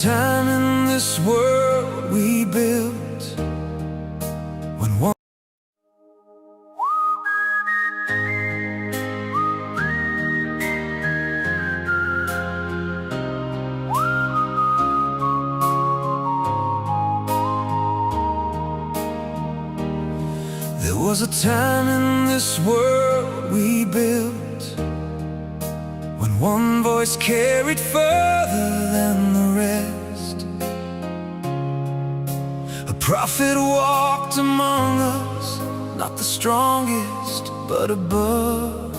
Time in this world we built when one there was a time in this world we built when one voice carried further than the rest. A prophet walked among us, not the strongest, but above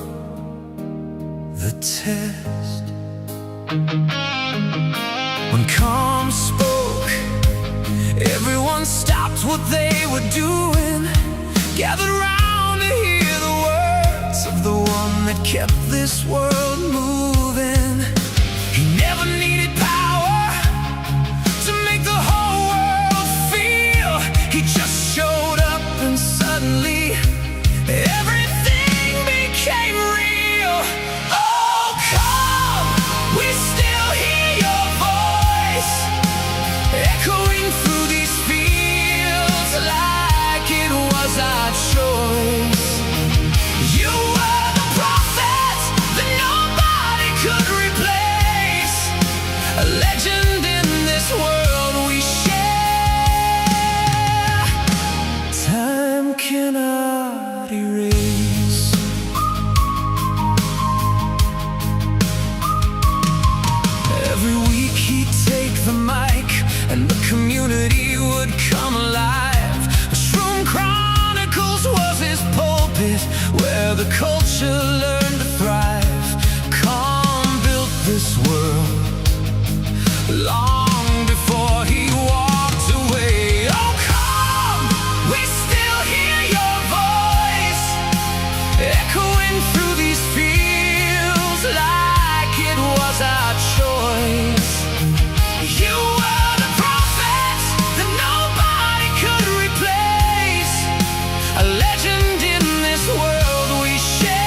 the test. When calm spoke, everyone stopped what they were doing, gathered round to hear the words of the one that kept this world moving. He never needed power to make the whole world feel. He just showed up and suddenly everything became real. Oh, come, we still hear your voice echoing through these fields like it was our choice. You were the prophet that nobody could replace, a legend in this world we share. Time cannot erase. Every week he'd take the mic and the community would come alive. Shroom Chronicles was his pulpit, where the culture learned to thrive. Calm built this world long before he walked away. Oh, come, we still hear your voice echoing through these fields like it was our choice. You were the prophet that nobody could replace, a legend in this world we share.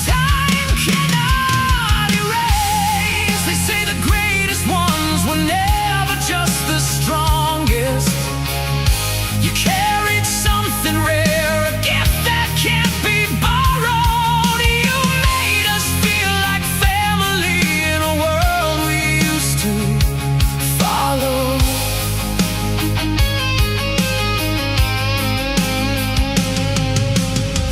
Time cannot erase. They say the greatest ones were never just the strongest. You carried something rare, a gift that can't be borrowed. You made us feel like family in a world we used to follow.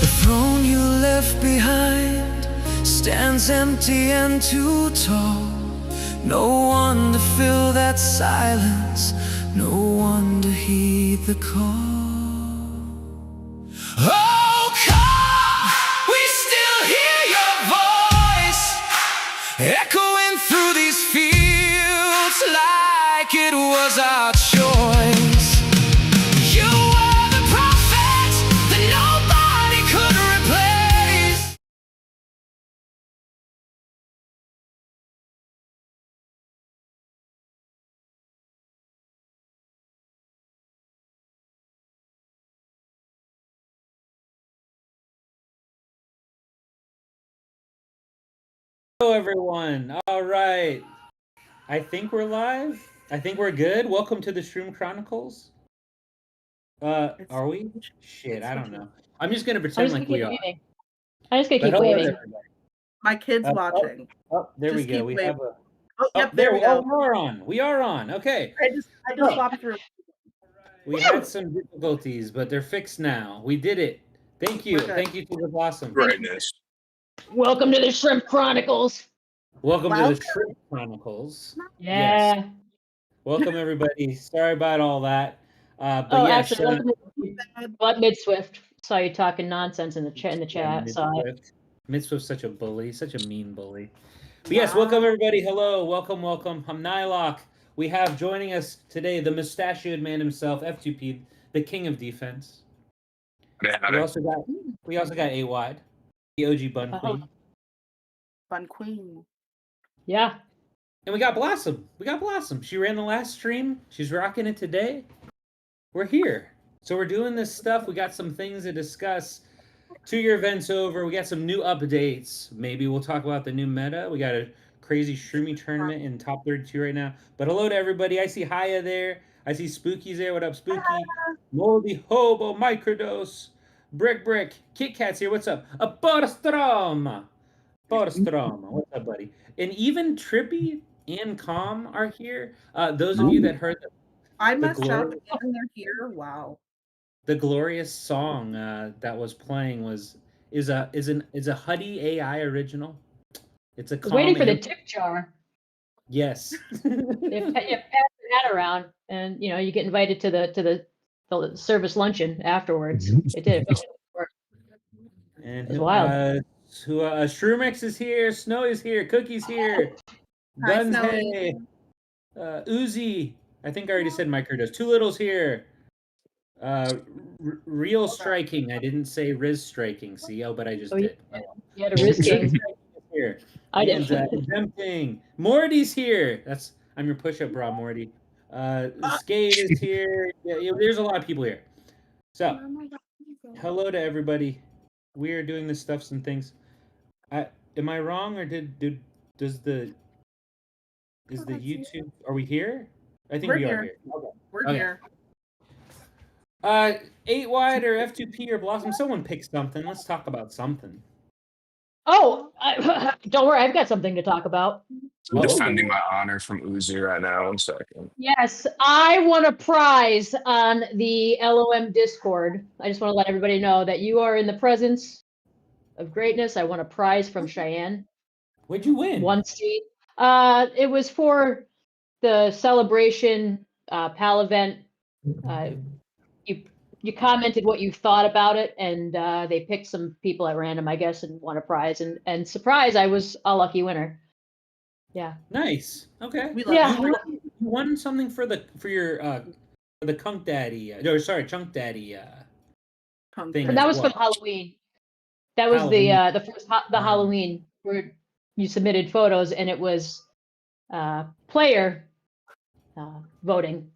The throne you left behind stands empty and too tall. No one to fill that silence, no one to heed the call. Oh, come, we still hear your voice echoing through these fields like it was our choice. You were the prophet that nobody could replace. Hello, everyone. All right. I think we're live. I think we're good. Welcome to the Shroom Chronicles. Are we? Shit, I don't know. I'm just gonna I'm pretend just like gonna we keep are. waving. I'm just gonna But keep hello, waving. everybody. My kid's watching. Oh, there we Just go. keep We waving. have a. Oh, yep, there there we go. we are on. We are on. Okay. I just Oh. swapped through. We had some difficulties, but they're fixed now. We did it. Thank you. We're good. Thank you to the Blossom. Brightness. Welcome to the Shrimp Chronicles. Welcome to the Welcome. Shrimp Chronicles. Yeah. Yes. Welcome, everybody. Sorry about all that. But Oh, yeah, actually, Sean, welcome to Mid-Swift. Saw you talking nonsense in the chat. Saw it. Mid-Swift's such a bully, such a mean bully. But yes, welcome everybody. Hello, welcome. I'm Nylock. We have joining us today the mustachioed man himself, F2P, the king of defense. We also got A Wide, the OG Bun Queen. Bun Queen. Yeah. And we got Blossom. She ran the last stream. She's rocking it today. We're here. So we're doing this stuff. We got some things to discuss. 2-year event's over. We got some new updates. Maybe we'll talk about the new meta. We got a crazy Shroomy tournament in top 32 right now. But hello to everybody. I see Haya there. I see Spooky's there. What up, Spooky? Moldy Hobo, Microdose, Brick, Kit Kat's here. What's up? A Borstrom. What's up, buddy? And even Trippy and Calm are here. Those of you that heard I The messed up glory- and they're here. Wow. the glorious song that was playing is a Huddy AI original. It's a I was waiting for the Calm- tip jar. Yes. You pass the hat around, and you get invited to the service luncheon afterwards. It did. And It's wild. Shroomex is here, Snow is here, Cookie's here, Hi, Guns Snowy. Hey, Uzi. I think I already said Microdose. Two Littles here. Real Striking. I didn't say Riz Striking. See, but I just Oh, did. You had a Riz King. Here. I And did. Tempting. Morty's here. I'm your push-up bra, Morty. Skate is here. Yeah, there's a lot of people here. So, hello to everybody. We are doing this stuff, some things. Am I wrong, or is the YouTube? Are we here? I think We're we are here. here. Okay. We're Okay. here. 8 Wide or F2P or Blossom. Someone pick something. Let's talk about something. Oh, don't worry. I've got something to talk about. I'm Oh. defending my honor from Uzi right now. 1 second. Yes, I won a prize on the LOM Discord. I just want to let everybody know that you are in the presence of greatness. I won a prize from Cheyenne. What'd you win? One seat. It was for the celebration PAL event. You commented what you thought about it, and they picked some people at random, I guess, and won a prize. And surprise, I was a lucky winner. Yeah. Nice. Okay. We love Yeah. you. You won something for the Kunk Daddy. Chunk Daddy. Punk. Thing. And that was for Well. Halloween. That was the first the Halloween where you submitted photos, and it was player voting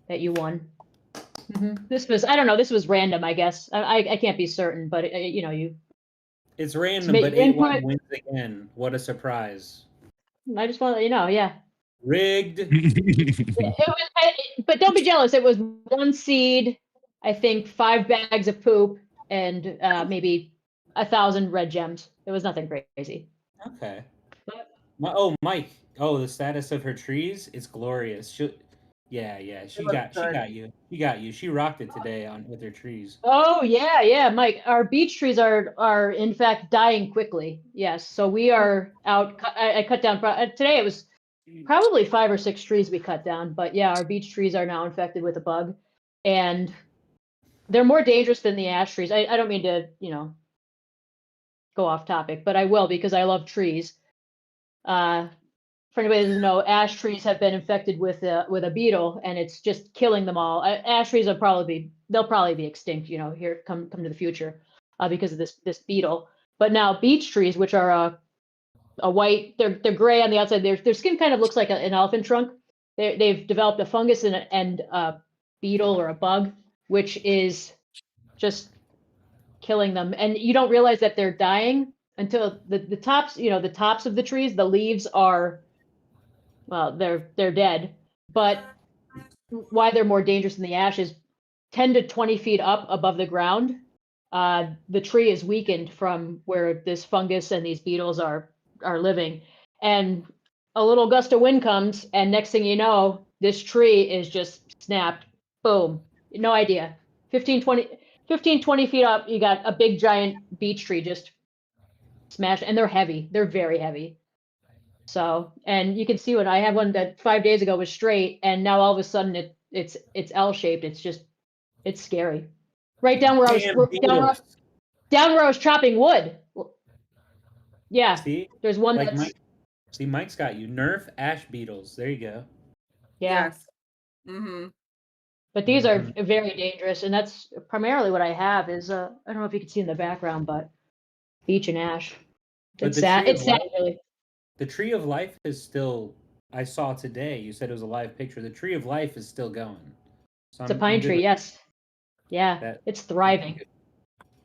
that you won. This was random, I guess. I can't be certain, but you. It's random, make but your 8 Wide input. wins again. What a surprise! I just want to let you know, yeah. Rigged. But don't be jealous. It was 1 seed, I think 5 bags of poop, and maybe 1,000 red gems. It was nothing crazy. Okay. But- Mike. Oh, the status of her trees is glorious. She looks got good. you. She got you. She rocked it today with her trees. Oh yeah, Mike. Our beech trees are in fact dying quickly. Yes, so we are out. I cut down today. It was probably 5 or 6 trees we cut down, but yeah, our beech trees are now infected with a bug, and they're more dangerous than the ash trees. I don't mean to go off topic, but I will because I love trees. For anybody who doesn't know, ash trees have been infected with a beetle, and it's just killing them all. Ash trees they'll probably be extinct, here come to the future, because of this beetle. But now beech trees, which are a white, they're gray on the outside. Their skin kind of looks like an elephant trunk. They've developed a fungus and a beetle or a bug, which is just killing them, and you don't realize that they're dying until the tops, the tops of the trees, the leaves are. Well, they're dead, but why they're more dangerous than the ash is 10 to 20 feet up above the ground. The tree is weakened from where this fungus and these beetles are living, and a little gust of wind comes, and next thing you know, this tree is just snapped. Boom. No idea. 15, 20 feet up, you got a big giant beech tree just smashed, and they're heavy. They're very heavy. So, and you can see when I had one that 5 days ago was straight, and now all of a sudden it's L-shaped. It's scary. Right down where I was down where I was chopping wood. Yeah, See, there's one like that's Mike's got you. Nerf ash beetles. There you go. yeah. Yes. Mm-hmm. But these are very dangerous, and that's primarily what I have is I don't know if you can see in the background, but beech and ash. But It's the sad. tree It's of sad, life- really. The Tree of Life is still. I saw today. You said it was a live picture. The Tree of Life is still going. So It's a I'm pine good tree. with Yes. Yeah, that. it's thriving.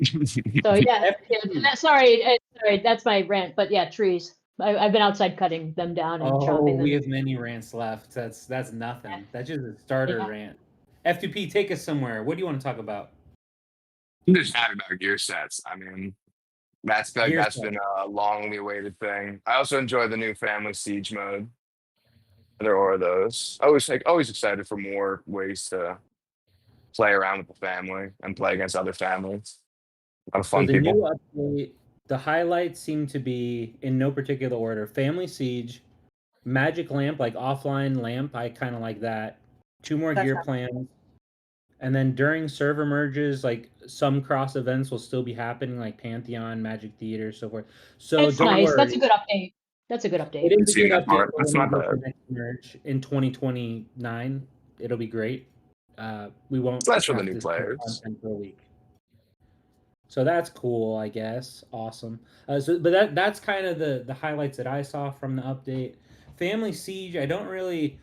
So yeah, FTP. sorry, that's my rant. But yeah, trees. I've been outside cutting them down and Oh, chopping we them. have many rants left. That's nothing. That's just a starter Yeah. rant. F2P, take us somewhere. What do you want to talk about? I'm just happy about gear sets. I mean, Gear that's set. been a longly awaited thing. I also enjoy the new Family Siege mode. There are those. Always excited for more ways to play around with the family and play against other families. A lot of So fun the people. new update, the highlights seem to be in no particular order: Family Siege, Magic Lamp, like offline lamp. I kind of like that. 2 more That's gear not- plans, and then during server merges, like some cross events will still be happening, like Pantheon, Magic Theater, so forth. So That's don't nice. worry. That's a good update. That's a good update. It is a Seen good that update part. for That's when we not get the bad. next merge in 2029. It'll be great. We won't So that's for the have new to players. content for a week. So that's cool, I guess. Awesome. But that's kind of the highlights that I saw from the update. Family Siege, I don't really.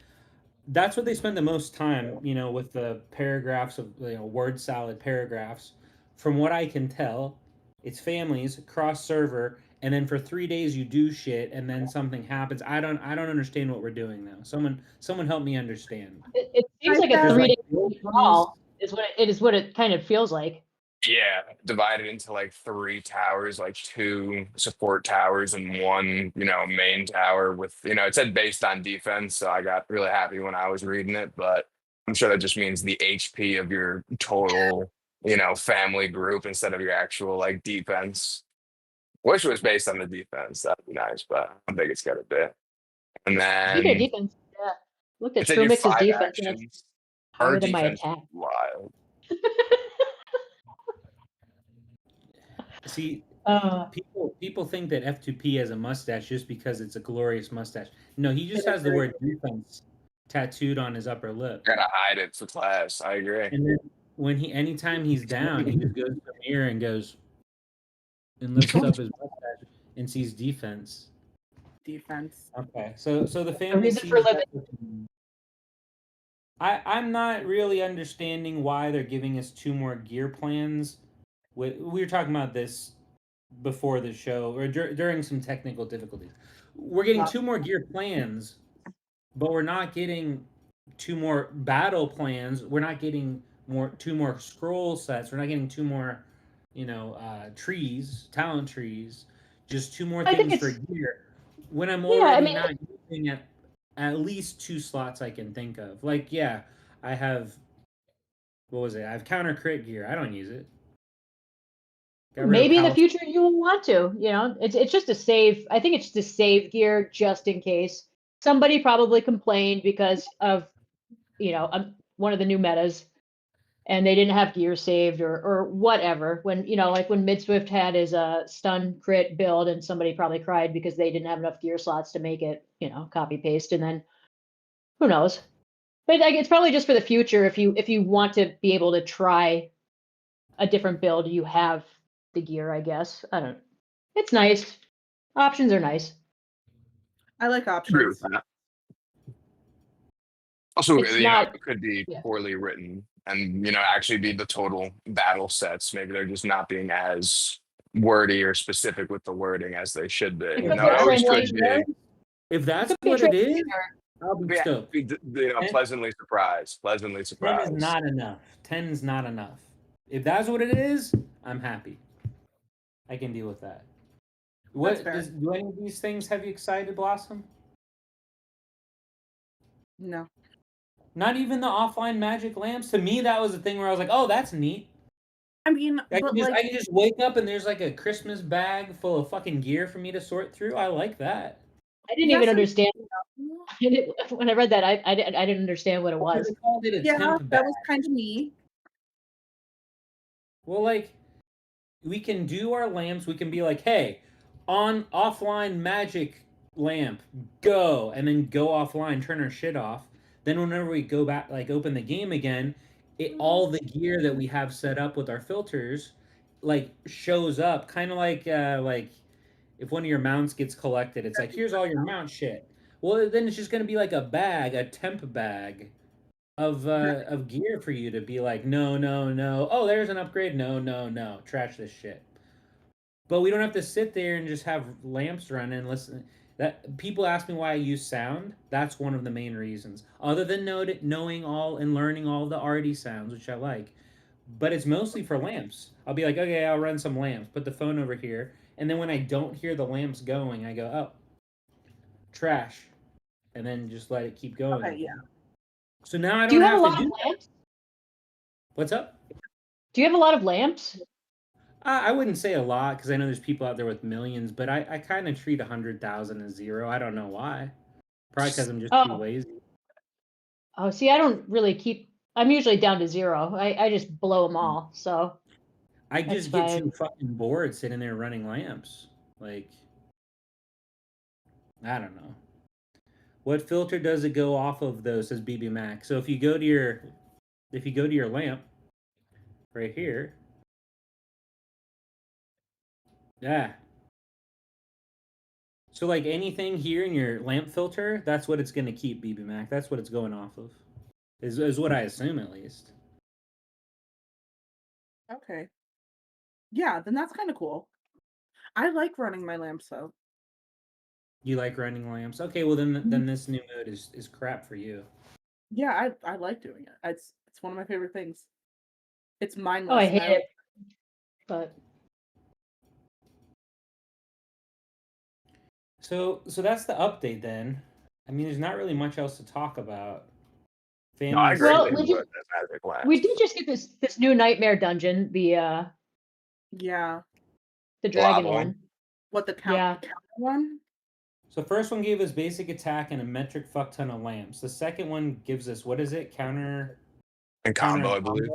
That's what they spend the most time, with the paragraphs of word salad paragraphs. From what I can tell, it's families cross server, and then for 3 days you do shit, and then something happens. I don't understand what we're doing now. Someone help me understand. It seems I like a found- There's like 3-day build brawl is what it kind of feels like. Yeah, divided into like 3 towers, like 2 support towers and one, main tower with, it said based on defense. So I got really happy when I was reading it, but I'm sure that just means the HP of your total, family group instead of your actual like defense. Wish it was based on the defense. That'd be nice, but I don't think it's gonna be. And Speaking of then defense, yeah. Looked at it said your Strumix's 5 defense and it's actions. Our higher than my defense is attack. wild. See, Uh, people think that F2P has a mustache just because it's a glorious mustache. No, he just has the word defense tattooed on his upper lip. Gotta hide it for class. I agree. And then anytime he's down, he just goes to the mirror and goes and lifts up his mustache and sees defense. defense. Okay, so the family reason for sees living. that. I'm not really understanding why they're giving us 2 more gear plans. We were talking about this before the show or during some technical difficulties. We're getting 2 more gear plans, but we're not getting 2 more battle plans. We're not getting 2 more scroll sets. We're not getting 2 more, trees, talent trees. Just 2 more I think things for it's- gear. When I'm Yeah, already I mean, not using at least 2 slots I can think of. Like, yeah, I have. What was it? I have counter crit gear. I don't use it. Got rid of maybe in the power- future you will want to. It's just a save. I think it's to save gear just in case. Somebody probably complained because of one of the new metas, and they didn't have gear saved or whatever. When like when Midswift had his stun crit build, and somebody probably cried because they didn't have enough gear slots to make it copy paste, and then who knows. But like, it's probably just for the future. If you want to be able to try a different build, you have the gear, I guess. I don't. It's nice. Options are nice. I like Agree options. with that. Also, It's not- it could be yeah. poorly written and, actually be the total battle sets. Maybe they're just not being as wordy or specific with the wording as they should be. It You could know, be it a always could translation be. If that's Could be a what it is, translation error. I'll be Yeah, stoked. pleasantly surprised. Pleasantly 10 surprised. is not enough. 10 is not enough. If that's what it is, I'm happy. I can deal with that. fair. Do any of these things have you excited, Blossom? No. Not even the offline magic lamps. To me, that was the thing where I was like, "Oh, that's neat." I mean, I but can just, like, I can just wake up and there's like a Christmas bag full of fucking gear for me to sort through. I like that. I didn't That's even a- understand. When I read that, I didn't understand what it was. They called it a yeah, temp that bag. was kind of neat. Well, like, we can do our lamps. We can be like, hey, on offline magic lamp, go, and then go offline, turn our shit off. Then whenever we go back, like, open the game again, all the gear that we have set up with our filters, like, shows up. Kind of like if one of your mounts gets collected, it's like, here's all your mount shit. Well, then it's just gonna be like a bag, a temp bag of gear for you to be like, no, no, no. Oh, there's an upgrade. No, no, no. Trash this shit. But we don't have to sit there and just have lamps running. Listen, That people ask me why I use sound. That's one of the main reasons. Other than knowing all and learning all the arty sounds, which I like, but it's mostly for lamps. I'll be like, okay, I'll run some lamps, put the phone over here, and then when I don't hear the lamps going, I go, oh, trash, and then just let it keep going. Okay, yeah. So now I Do you don't have a have lot to of do that. lamps? What's up? Do you have a lot of lamps? I wouldn't say a lot because I know there's people out there with millions, but I kind of treat 100,000 as zero. I don't know why. Probably because I'm just too Oh. lazy. Oh, see, I don't really keep. I'm usually down to 0. I just blow them all. So I That's just get fine. too fucking bored sitting there running lamps. Like, I don't know. What filter does it go off of though? Says BB Mac. So if you go to your lamp right here, yeah. So like anything here in your lamp filter, that's what it's gonna keep, BB Mac. That's what it's going off of. Is what I assume at least. Okay. Yeah, then that's kind of cool. I like running my lamps though. You like running lamps? Okay, well then this new mode is crap for you. Yeah, I like doing it. It's one of my favorite things. It's mindless. oh, I and hate it. But So that's the update then. I mean, there's not really much else to talk about. No, I Families. agree. Well, They we put just- this as a class. we did just get this new nightmare dungeon, the Yeah. dragon Lava one. one. What the Yeah. counter one? So first one gave us basic attack and a metric fuck ton of lamps. The second one gives us what is it? Counter And combo, I believe.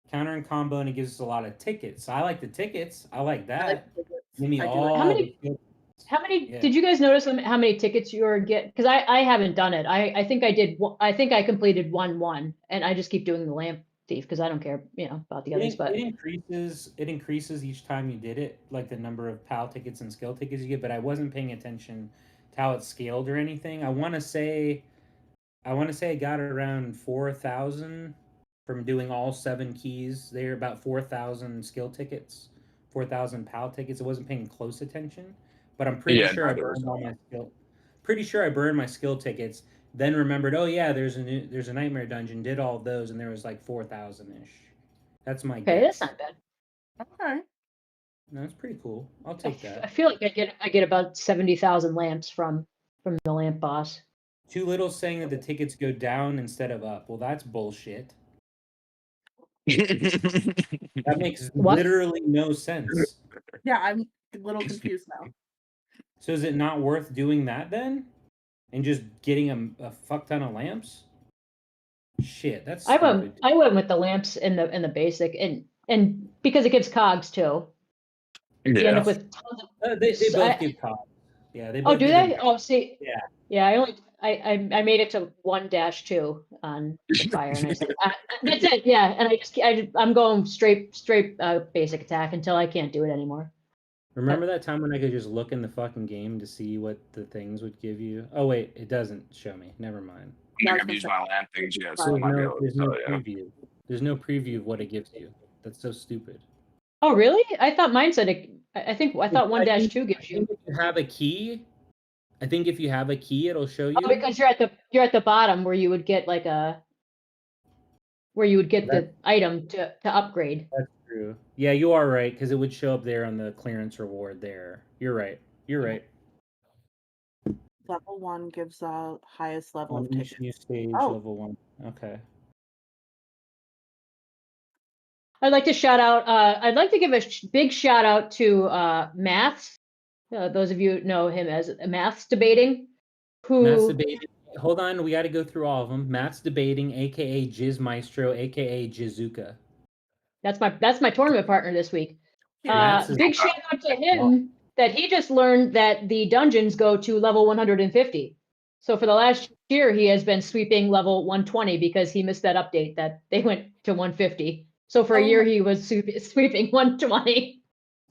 Counter and combo, and it gives us a lot of tickets. I like the tickets. I like I that. like tickets. Give me I do all How many- the tickets. How many Yeah. did you guys notice how many tickets you were get? Because I haven't done it. I think I did. I think I completed one, and I just keep doing the lamp thief because I don't care, about the others. But It increases each time you did it, like the number of PAL tickets and skill tickets you get. But I wasn't paying attention to how it scaled or anything. I want to say I got around 4,000 from doing all 7 keys. They're about 4,000 skill tickets, 4,000 PAL tickets. I wasn't paying close attention, but I'm pretty Yeah, sure I neither was burned all my skill. Pretty sure I burned my skill tickets. Then remembered, oh yeah, there's a nightmare dungeon. Did all of those, and there was like 4,000 ish. That's my okay, guess. that's not bad. Okay. No, that's pretty cool. I'll take I that. feel like I get about 70,000 lamps from the lamp boss. Too Little saying that the tickets go down instead of up. Well, that's bullshit. That makes What? literally no sense. Yeah, I'm a little confused now. So is it not worth doing that then? And just getting a fuck ton of lamps? Shit, that's I stupid. went with the lamps in the basic and because it gives cogs too. You end Yeah. up with tons of. They So both I- give cogs. Yeah, they Oh, both do give they? them Oh, see. Yeah. Yeah, I made it to 1-2 on the fire, and I said that's it. Yeah, and I'm going straight basic attack until I can't do it anymore. Remember that time when I could just look in the fucking game to see what the things would give you? Oh wait, it doesn't show me. Never mind. I think I've used my lamp things, yeah, so I There's might be no, able to there's no tell you. preview. There's no preview of what it gives you. That's so stupid. Oh, really? I thought mine said it. I thought 1-2 gives I you. think if you have a key, it'll show you. Oh, because you're at the bottom where you would get the item to upgrade. That's true. Yeah, you are right, because it would show up there on the clearance reward there. You're right. Level 1 gives out highest level On of each tickets. new stage, Oh. level 1. Okay. I'd like to shout out. I'd like to give a big shout out to Maths. Those of you know him as Maths Debating. Matt's Who? debating. Hold on, we got to go through all of them. Matt's Debating, aka Jizz Maestro, aka Jizuka. That's my tournament partner this week. Matt's is- Big shout out to him that he just learned that the dungeons go to level 150. So for the last year, he has been sweeping level 120 because he missed that update that they went to 150. So for a year, he was sweeping 120.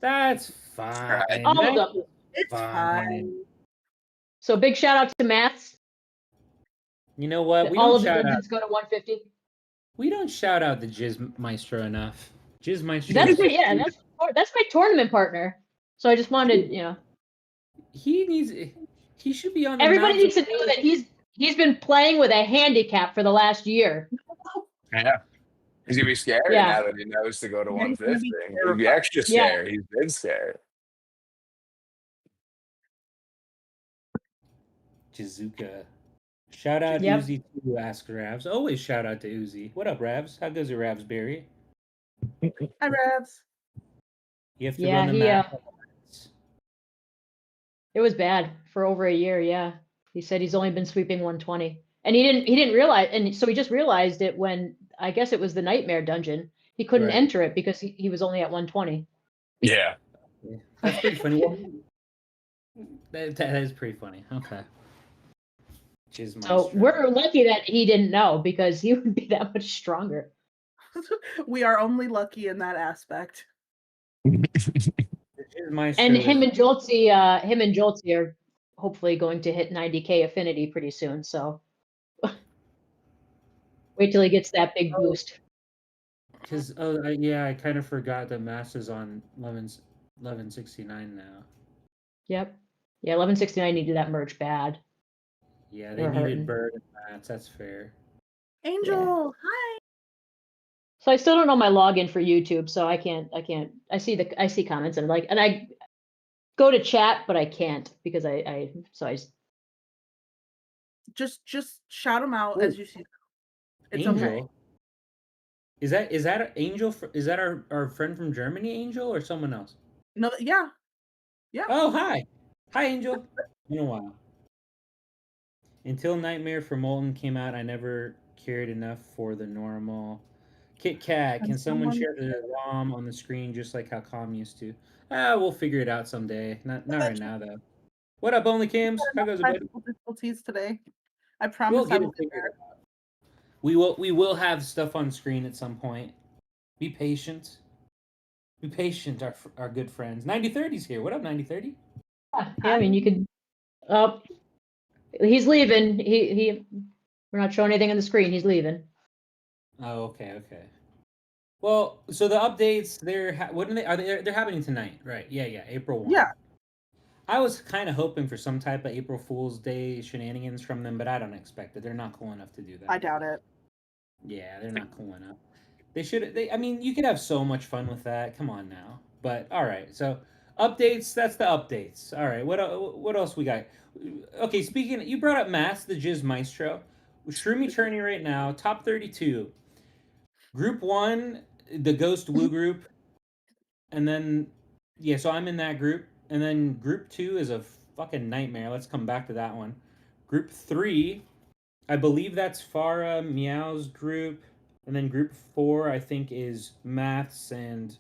That's fine. All of That's them. It's fine. So big shout out to Maths. You know what? We All don't of the shout out. dungeons go to 150. We don't shout out the Jizz Maestro enough. Jizz Maestro. That's my tournament partner. So I just wanted, He should be on the Everybody map. needs to know that he's been playing with a handicap for the last year. Yeah. He's gonna be scared Yeah. now that he knows to go to Yeah, he's gonna be 150. He'd be extra Yeah. scared. He's been scared. Jizuka. Shout out Yep. Uzi too, asks Ravs. Always shout out to Uzi. What up, Ravs? How goes your Ravs, Barry? Hi, Ravs. You have to Yeah, run the he, map. It was bad for over a year. Yeah, he said he's only been sweeping 120, and he didn't realize, and so he just realized it when I guess it was the Nightmare Dungeon. He couldn't Right. enter it because he was only at 120. Yeah. That's pretty funny. Well, that is pretty funny. Okay. So we're lucky that he didn't know because he would be that much stronger. We are only lucky in that aspect. And him and Joltzy are hopefully going to hit 90K affinity pretty soon. So wait till he gets that big boost. Because I kind of forgot that Mass is on 1169 now. Yep. Yeah, 1169 needed that merge bad. Yeah, they They're needed hurting. Bird and Mats. That's fair. Angel, hi. So I still don't know my login for YouTube, so I can't. I see comments and I go to chat, but I can't because I Just shout them out as you see them. It's Angel. okay. Is that Angel? Is that our friend from Germany, Angel, or someone else? No, yeah. Oh, hi. Hi, Angel. Been a while. Until Nightmare for Molten came out, I never cared enough for the normal. Kit Kat, can someone share the ROM on the screen just like how Com used to? We'll figure it out someday. Not right now, though. What up, Only Cams? How goes it, buddy? Technical difficulties today. I We'll promise I get will it get figured there. out. We will have stuff on screen at some point. Be patient. Be patient, our good friends. 9030's here. What up, 9030? yeah. I mean, you could. He's leaving. We're not showing anything on the screen. He's leaving. Oh, okay. Well, so the updates they're happening tonight, right? Yeah, April 1. Yeah. I was kind of hoping for some type of April Fool's Day shenanigans from them, but I don't expect it. They're not cool enough to do that. I doubt it. Yeah, they're not cool enough. I mean, you could have so much fun with that. Come on now. But all right, so updates. That's the updates. All right, what else we got? Okay, speaking, you brought up Mass, the Jizz Maestro. Shroomy Tourney right now, top 32. Group 1, the Ghost Woo group, and then so I'm in that group, and then Group 2 is a fucking nightmare. Let's come back to that one. Group 3, I believe that's Farah Meow's group. And then Group 4, I think, is Maths and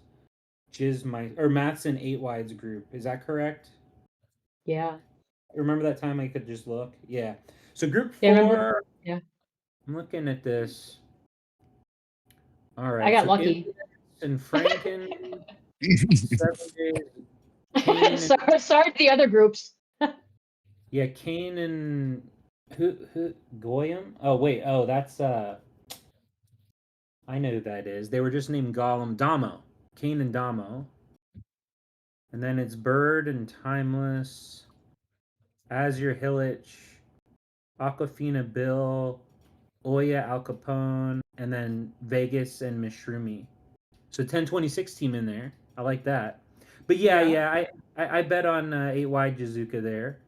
Maths and 8 Wide's group. Is that correct? Yeah. Remember that time I could just look? Yeah. So Group 4. Yeah, Yeah. I'm looking at this. All right. I got lucky. And Franken. 7 days. sorry to the other groups. Yeah, Kane and who Goyam? Oh wait, that's I know who that is. They were just named Gollum. Damo. Kane and Damo. And then it's Bird and Timeless. Azure Hillich. Aquafina Bill. Oya Al Capone. And then Vegas and Mishroomy. So 1026 team in there. I like that. But yeah, I bet on 8 Wide Jizuka there.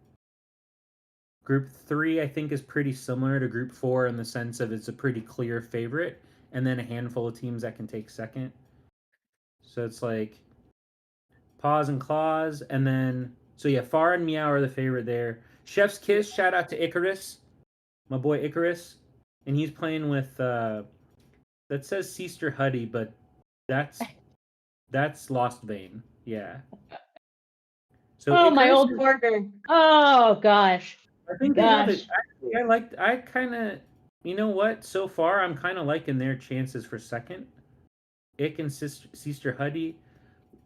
Group 3, I think, is pretty similar to Group 4 in the sense of it's a pretty clear favorite, and then a handful of teams that can take second. So it's like Paws and Claws, and then Far and Meow are the favorite there. Chef's Kiss, shout out to Icarus, my boy Icarus, and he's playing with that says Seaster Huddy, but that's Lost Vein, yeah. So my Icarus old partner. Oh gosh. I think I kind of, you know what? So far, I'm kind of liking their chances for second. Ick and Sister Huddy,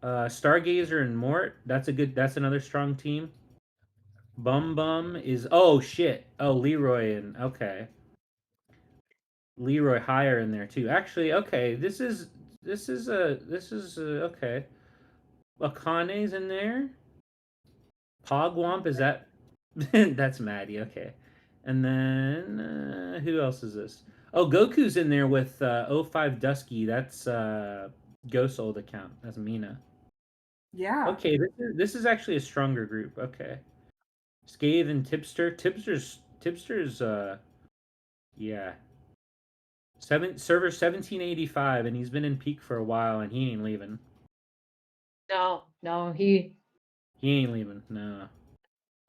Stargazer and Mort. That's another strong team. Bum is Leroy and okay. Leroy higher in there too. Actually, okay, this is okay. Akane's in there. Pogwomp, is that that's Maddie, okay. And then who else is this? Oh, Goku's in there with O5 Dusky. That's Ghost's old account. That's Mina. Yeah. Okay, this is actually a stronger group. Okay. Scathe and Tipster. Tipster's yeah. Server 1785, and he's been in peak for a while, and he ain't leaving. No, he. He ain't leaving. No.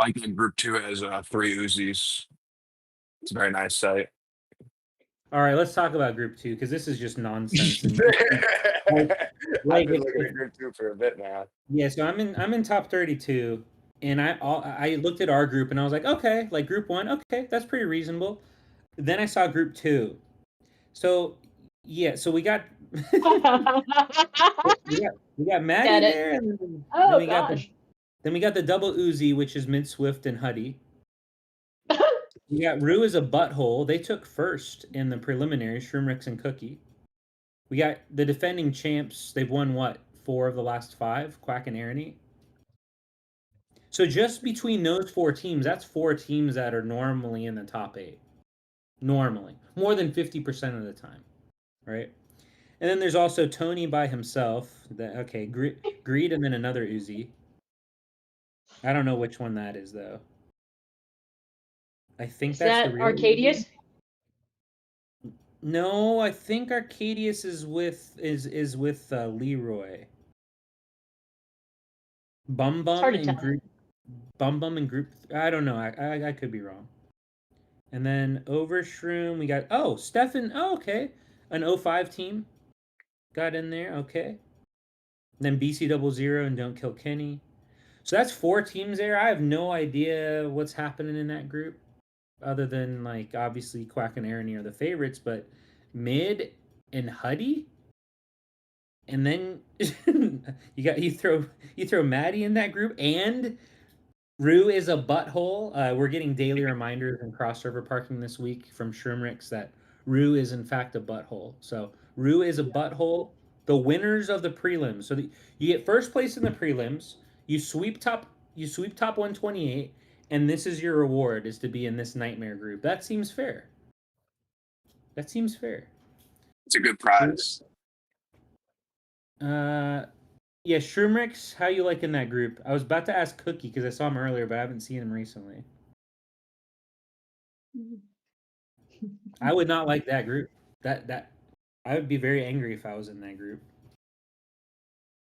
Like in group 2 has 3 Uzis. It's a very nice site. All right, let's talk about Group 2 because this is just nonsense. And, I've been looking at group 2 for a bit now. yeah, so I'm in top 32, and I looked at our group and I was like, okay, like Group 1, okay, that's pretty reasonable. Then I saw Group 2, so yeah, so we got we got Maddie Get it. there, and then Oh we got gosh. then we got the double Uzi, which is Mid Swift and Huddy. We got Rue as a butthole. They took first in the preliminary, Shroomrix and Cookie. We got the defending champs. They've won what? 4 of the last 5, Quack and Arany. So just between those 4 teams, that's 4 teams that are normally in the top 8. Normally. More than 50% of the time. Right? And then there's also Tony by himself. Okay, Greed and then another Uzi. I don't know which one that is though. I think Is that's that the real Arcadius? Uzi. No, I think Arcadius is with Leroy. Bum hard to and tell. group. Bum and group. I don't know. I could be wrong. And then over Shroom, we got Stefan. Oh, okay, an 05 team got in there. Okay. And then BC00 and Don't Kill Kenny. So that's 4 teams there. I have no idea what's happening in that group, other than like obviously Quack and Arany are the favorites, but Mid and Huddy, and then you throw Maddie in that group, and Rue is a butthole. We're getting daily reminders in cross server parking this week from Shroomrix that Rue is in fact a butthole. So Rue is a butthole. The winners of the prelims. So you get first place in the prelims. You sweep top 128, and this is your reward, is to be in this nightmare group. That seems fair. That seems fair. It's a good prize. Yeah, Shroomrix, how you liking that group? I was about to ask Cookie because I saw him earlier, but I haven't seen him recently. I would not like that group. That I would be very angry if I was in that group.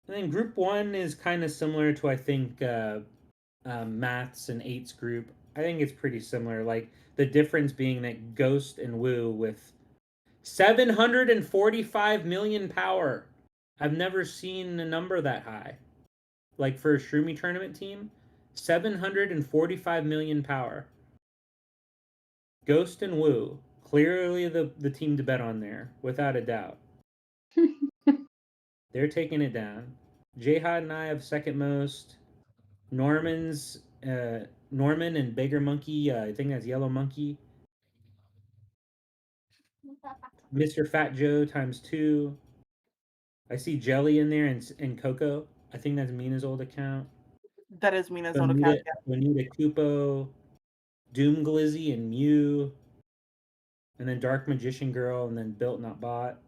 And then Group 1 is kind of similar to, I think, Maths and 8's group. I think it's pretty similar. Like, the difference being that Ghost and Woo with 745 million power. I've never seen a number that high. Like, for a Shroomy tournament team, 745 million power. Ghost and Woo, clearly the team to bet on there, without a doubt. They're taking it down. Jihad and I have second most. Norman and Bigger Monkey, I think that's Yellow Monkey. Mr. Fat Joe times 2. I see Jelly in there and Coco. I think that's Mina's old account. That is Mina's old account. Bonita Kupo, Doom Glizzy and Mew, and then Dark Magician Girl, and then Built Not Bot.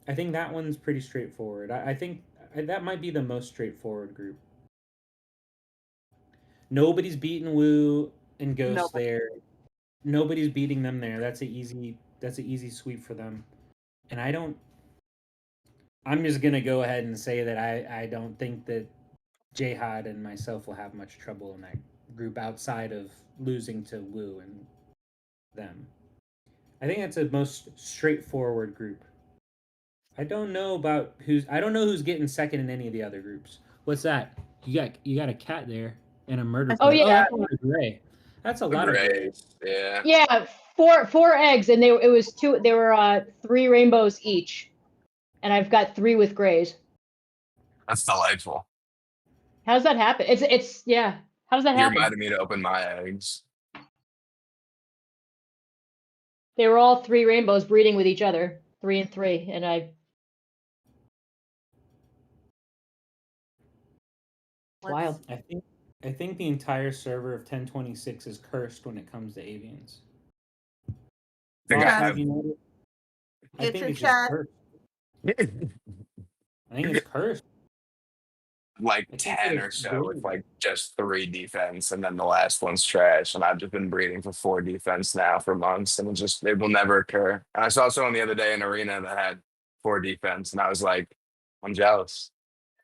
I think that one's pretty straightforward. I think that might be the most straightforward group. Nobody's beating Woo and Ghost there. Nobody's beating them there. That's an easy sweep for them. And I'm just gonna go ahead and say that I don't think that Jihad and myself will have much trouble in that group outside of losing to Woo and them. I think that's the most straightforward group. I don't know who's getting second in any of the other groups. What's that? You got a cat there and a murder. Oh yeah, that's a lot of gray. That's a lot of gray. Yeah. Yeah, four eggs, and it was 2. There were 3 rainbows each, and I've got 3 with grays. That's delightful. How does that happen? It's yeah. How does that You happen? reminded me to open my eggs. They were all 3 rainbows breeding with each other, 3 and 3, and I Wild. I think the entire server of 1026 is cursed when it comes to avians. I think I Foster, have. do you know? I Get think your it's just chat. cursed. I think it's cursed. like I think 10 it's or so with weird. like just 3 defense, and then the last one's trash. And I've just been breeding for 4 defense now for months, and it will never occur. And I saw someone the other day in arena that had 4 defense, and I was like, I'm jealous.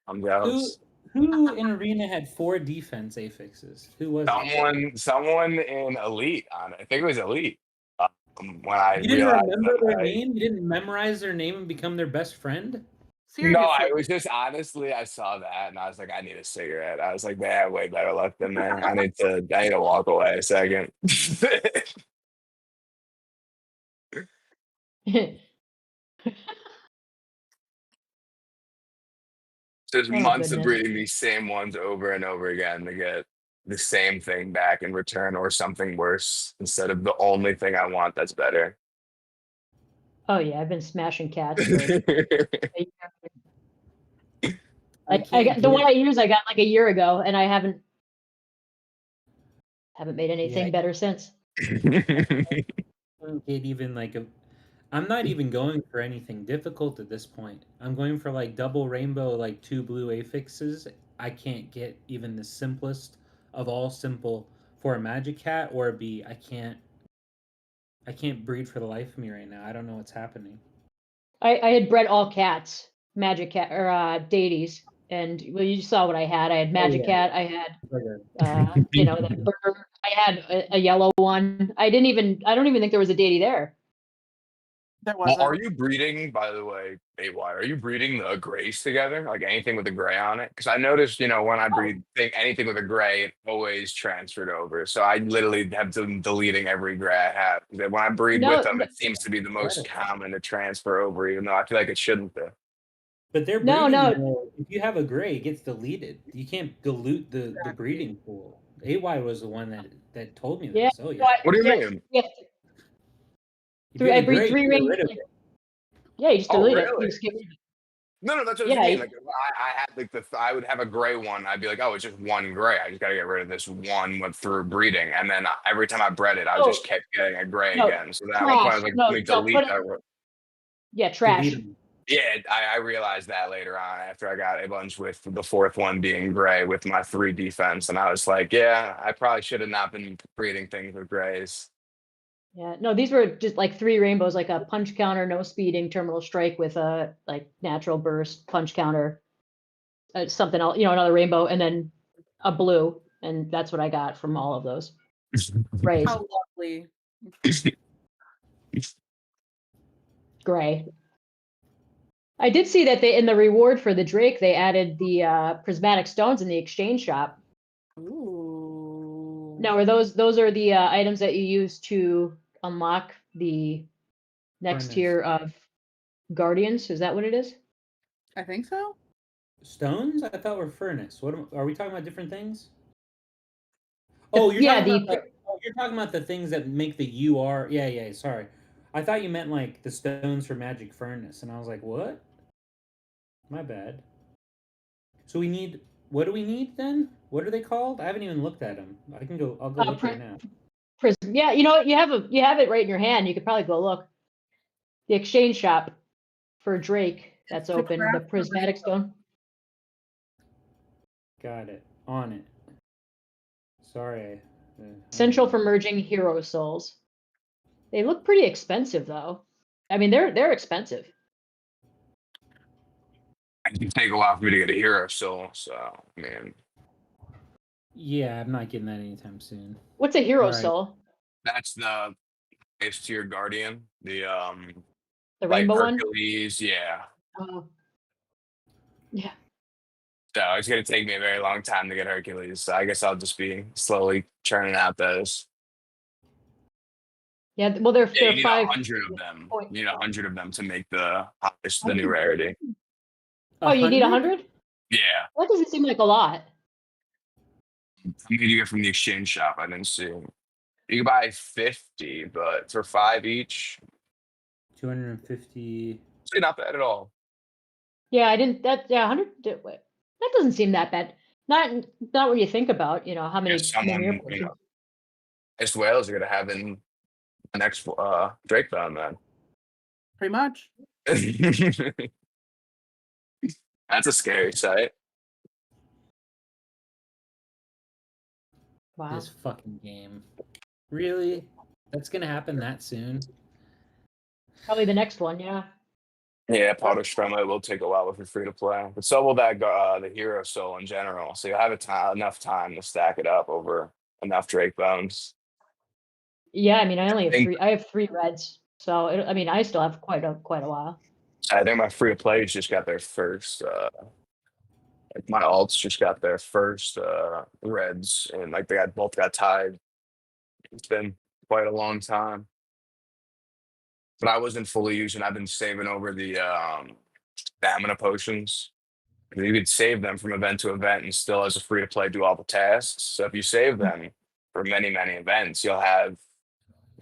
I'm jealous. Who in arena had 4 defense affixes? Who was it? Someone in elite on it. I think it was elite. When I You didn't realized remember that their name? You didn't memorize their name and become their best friend? No, Seriously. I was just honestly, I saw that and I was like, I need a cigarette. I was like, they have way better luck than me. I need to walk away a second. There's Oh, months of goodness. breeding these same ones over and over again to get the same thing back in return or something worse instead of the only thing I want that's better. Oh yeah, I've been smashing cats for a year. I can't got the one get- I use I got like a year ago, and I haven't made anything Yeah. better since. It even like a I'm not even going for anything difficult at this point. I'm going for like double rainbow, like 2 blue affixes. I can't get even the simplest of all simple for a magic cat or a bee. I can't breed for the life of me right now. I don't know what's happening. I had bred all cats, magic cat or deities, and well, you saw what I had. I had magic yeah. cat. I had the burger. I had a yellow one. I don't even think there was a deity there. There Well, wasn't. are you breeding, by the way, AY, are you breeding the grays together? Like anything with a gray on it? Because I noticed, when I breed anything with a gray, it always transferred over. So I literally have been deleting every gray I have. When I breed No, with them, no. it seems to be the most Right. common to transfer over, even though I feel like it shouldn't be. But they're No, breeding. no. Though, if you have a gray, it gets deleted. You can't dilute the breeding pool. AY was the one that told me this. Yeah. Oh So yeah. What do you yeah, mean? yeah, If you I have a breed gray, 3 you get ring. rid of it. Yeah, you just Oh, delete it. really? You just get rid of it. No, that's what Yeah, you mean. Like I had like I would have a gray one. I'd be like, oh, it's just one gray. I just got to get rid of this one went through breeding, and then every time I bred it, I just kept getting a gray No, again. So then at one point I was like, let me delete put it, that. yeah, trash. Delete 'em. Yeah, I realized that later on after I got a bunch with the 4th one being gray with my 3 defense, and I was like, yeah, I probably should have not been breeding things with grays. Yeah, no, these were just like 3 rainbows, like a punch counter, no speeding, terminal strike with a like natural burst, punch counter, something else, another rainbow, and then a blue, and that's what I got from all of those. Rays, How lovely. gray. I did see that in the reward for the Drake, they added the prismatic stones in the exchange shop. Ooh. Now, are those are the items that you use to unlock the next Furnace. tier of Guardians? Is that what it is? I think so. Stones? I thought were furnace. Are we talking about different things? Oh, you're yeah, you're talking about the things that make the UR. Yeah. Sorry, I thought you meant like the stones for Magic Furnace, and I was like, what? My bad. So we need. What do we need then? What are they called? I haven't even looked at them. I'll go look right now. Prism. Yeah, you have it right in your hand. You could probably go look. The exchange shop for Drake that's To open. The craft the prismatic rainbow. stone. Got it. On it. Sorry. Essential for merging hero souls. They look pretty expensive though. I mean, they're expensive. It can take a while for me to get a hero still. So, man, Yeah, I'm not getting that anytime soon. What's a hero Right. soul? that's the base tier guardian. The The like rainbow one? Hercules, yeah. Oh. Yeah. So it's gonna take me a very long time to get Hercules. So I guess I'll just be slowly churning out those. Yeah, well they're Yeah, you need 5. 100 of them. Point. You need 100 of them to make the new rarity. Oh, you need 100? Yeah, That doesn't seem like a lot. I need to get from the exchange shop. I didn't see. You can buy 50, but for 5 each, 250. it's not bad at all. Yeah, I didn't. 100. That doesn't seem that bad. Not when you think about, how many someone, Mimir you portions. know, as whales are gonna have in the next Drake bound, man. Pretty much. That's a scary sight. Wow. This fucking game. Really? That's gonna happen that soon? Probably the next one, yeah. Yeah, Powder Stroma will take a while if you're free to play, but so will that the Hero Soul in general. So you'll have enough time to stack it up over enough Drake bones. Yeah, I mean, I only have think- three. I have 3 reds, so I mean, I still have quite a while. I think my free to plays just got their first. Like my alts just got their first reds, and like they both got tied. It's been quite a long time, but I wasn't fully using. I've been saving over the stamina potions. You could save them from event to event and still, as a free to play, do all the tasks. So if you save them for many, many events, you'll have,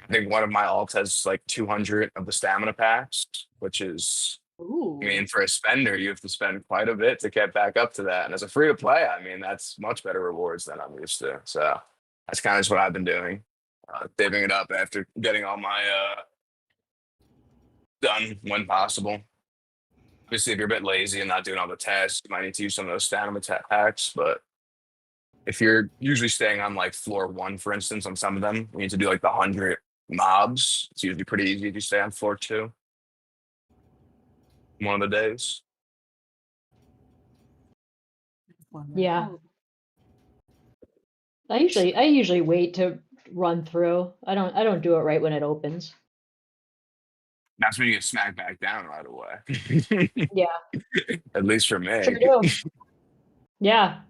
I think one of my alts has like 200 of the stamina packs, which is, Ooh. I mean, for a spender, you have to spend quite a bit to get back up to that. And as a free to play, I mean, that's much better rewards than I'm used to. So that's kind of just what I've been doing, saving it up after getting all my done when possible. Obviously, if you're a bit lazy and not doing all the tasks, you might need to use some of those stamina packs. But if you're usually staying on like floor 1, for instance, on some of them, you need to do like the 100 mobs. It's usually pretty easy if you stay on floor 2 one of the days. Yeah. I usually wait to run through. I don't do it right when it opens. That's when you get smacked back down right away. Yeah. At least for me. Sure do. Yeah.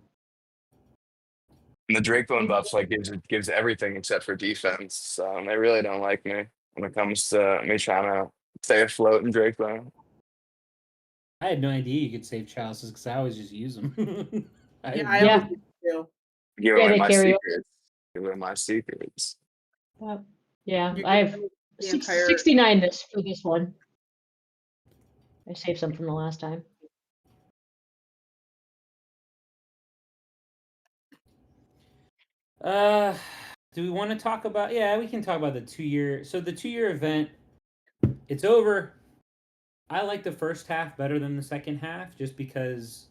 And the Drakebone buffs like gives everything except for defense. So they really don't like me when it comes to me trying to stay afloat in Drakebone. I had no idea you could save chalices because I always just use them. Yeah, I Yeah. always do. Give Yeah, away they my carry over. secrets. Give away my secrets. Yeah. You I can have do the entire- 69 for this one. I saved some from the last time. Do we want to talk about? Yeah, we can talk about the 2-year. So the 2-year event, it's over. I like the first half better than the second half, just because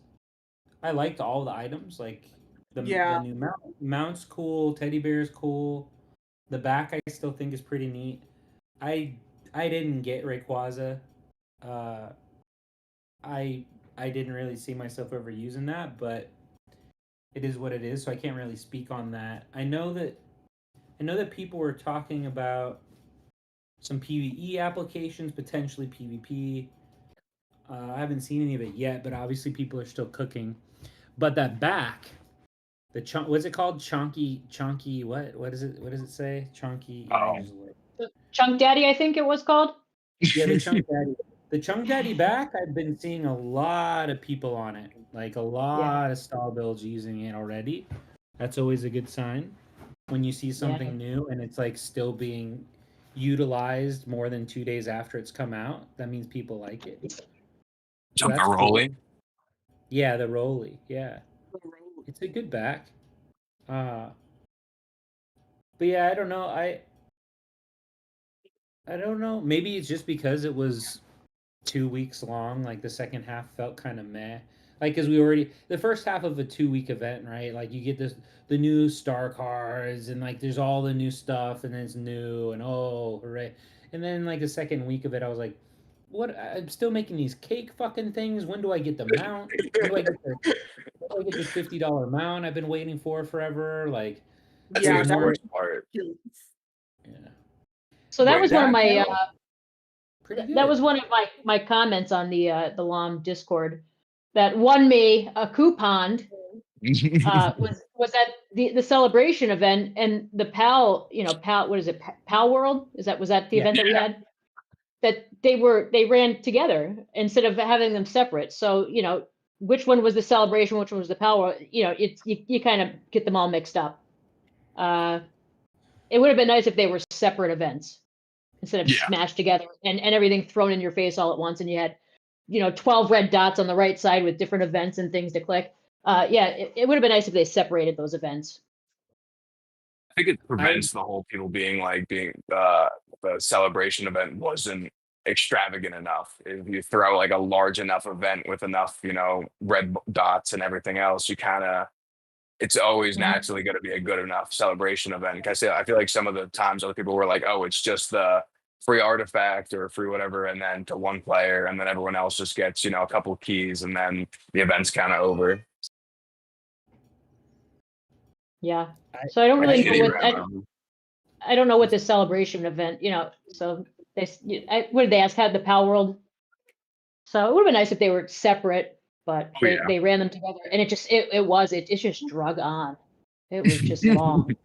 I liked all the items. Like the new mount's cool, teddy bear's cool. The back I still think is pretty neat. I didn't get Rayquaza. I didn't really see myself ever using that, but it is what it is, so I can't really speak on that. I know that people were talking about some PvE applications, potentially PvP. I haven't seen any of it yet, but obviously people are still cooking. But that back, what's it called? Chonky. What does it say? Chonky. Chunk Daddy, I think it was called. Yeah, the Chunk Daddy. The Chunk Daddy back, I've been seeing a lot of people on it. Like a lot of stall builds using it already. That's always a good sign. When you see something new and it's like still being utilized more than 2 days after it's come out, that means people like it. Jump the that's cool. rolling. Yeah, the Rolly. Yeah. It's a good back. But yeah, I don't know. I don't know. Maybe it's just because it was 2 weeks long. Like the second half felt kind of meh. Like, because the first half of a 2-week event, right? Like you get the new star cards and like there's all the new stuff and it's new and oh hooray. And then like the second week of it, I was like, what? I'm still making these cake fucking things. When do I get the mount? When do I get this $50 mount I've been waiting for forever? Like, That's Yeah, the that worst part. yeah. So that Wait, was one of my Pretty good. that was one of my comments on the LOM Discord that won me a coupon. Was at the celebration event and the PAL, what is it, PAL World? Was that the event that we had? That they ran together instead of having them separate. So, which one was the celebration, which one was the PAL World? You kind of get them all mixed up. It would have been nice if they were separate events instead of smashed together and everything thrown in your face all at once, and you had 12 red dots on the right side with different events and things to click. Yeah, it would have been nice if they separated those events. I think it prevents the whole people being the celebration event wasn't extravagant enough. If you throw like a large enough event with enough, red dots and everything else, it's always Mhm. naturally going to be a good enough celebration event. Because I feel like some of the times other people were like, oh, it's just the free artifact or free whatever, and then to one player, and then everyone else just gets, a couple keys, and then the event's kind of over. Yeah. I- So I don't I really shitty know what I don't know what this celebration event, so what did they ask? Had the Pal World? So it would have been nice if they were separate, but Oh, yeah. they ran them together, and it just drug on. It was just long.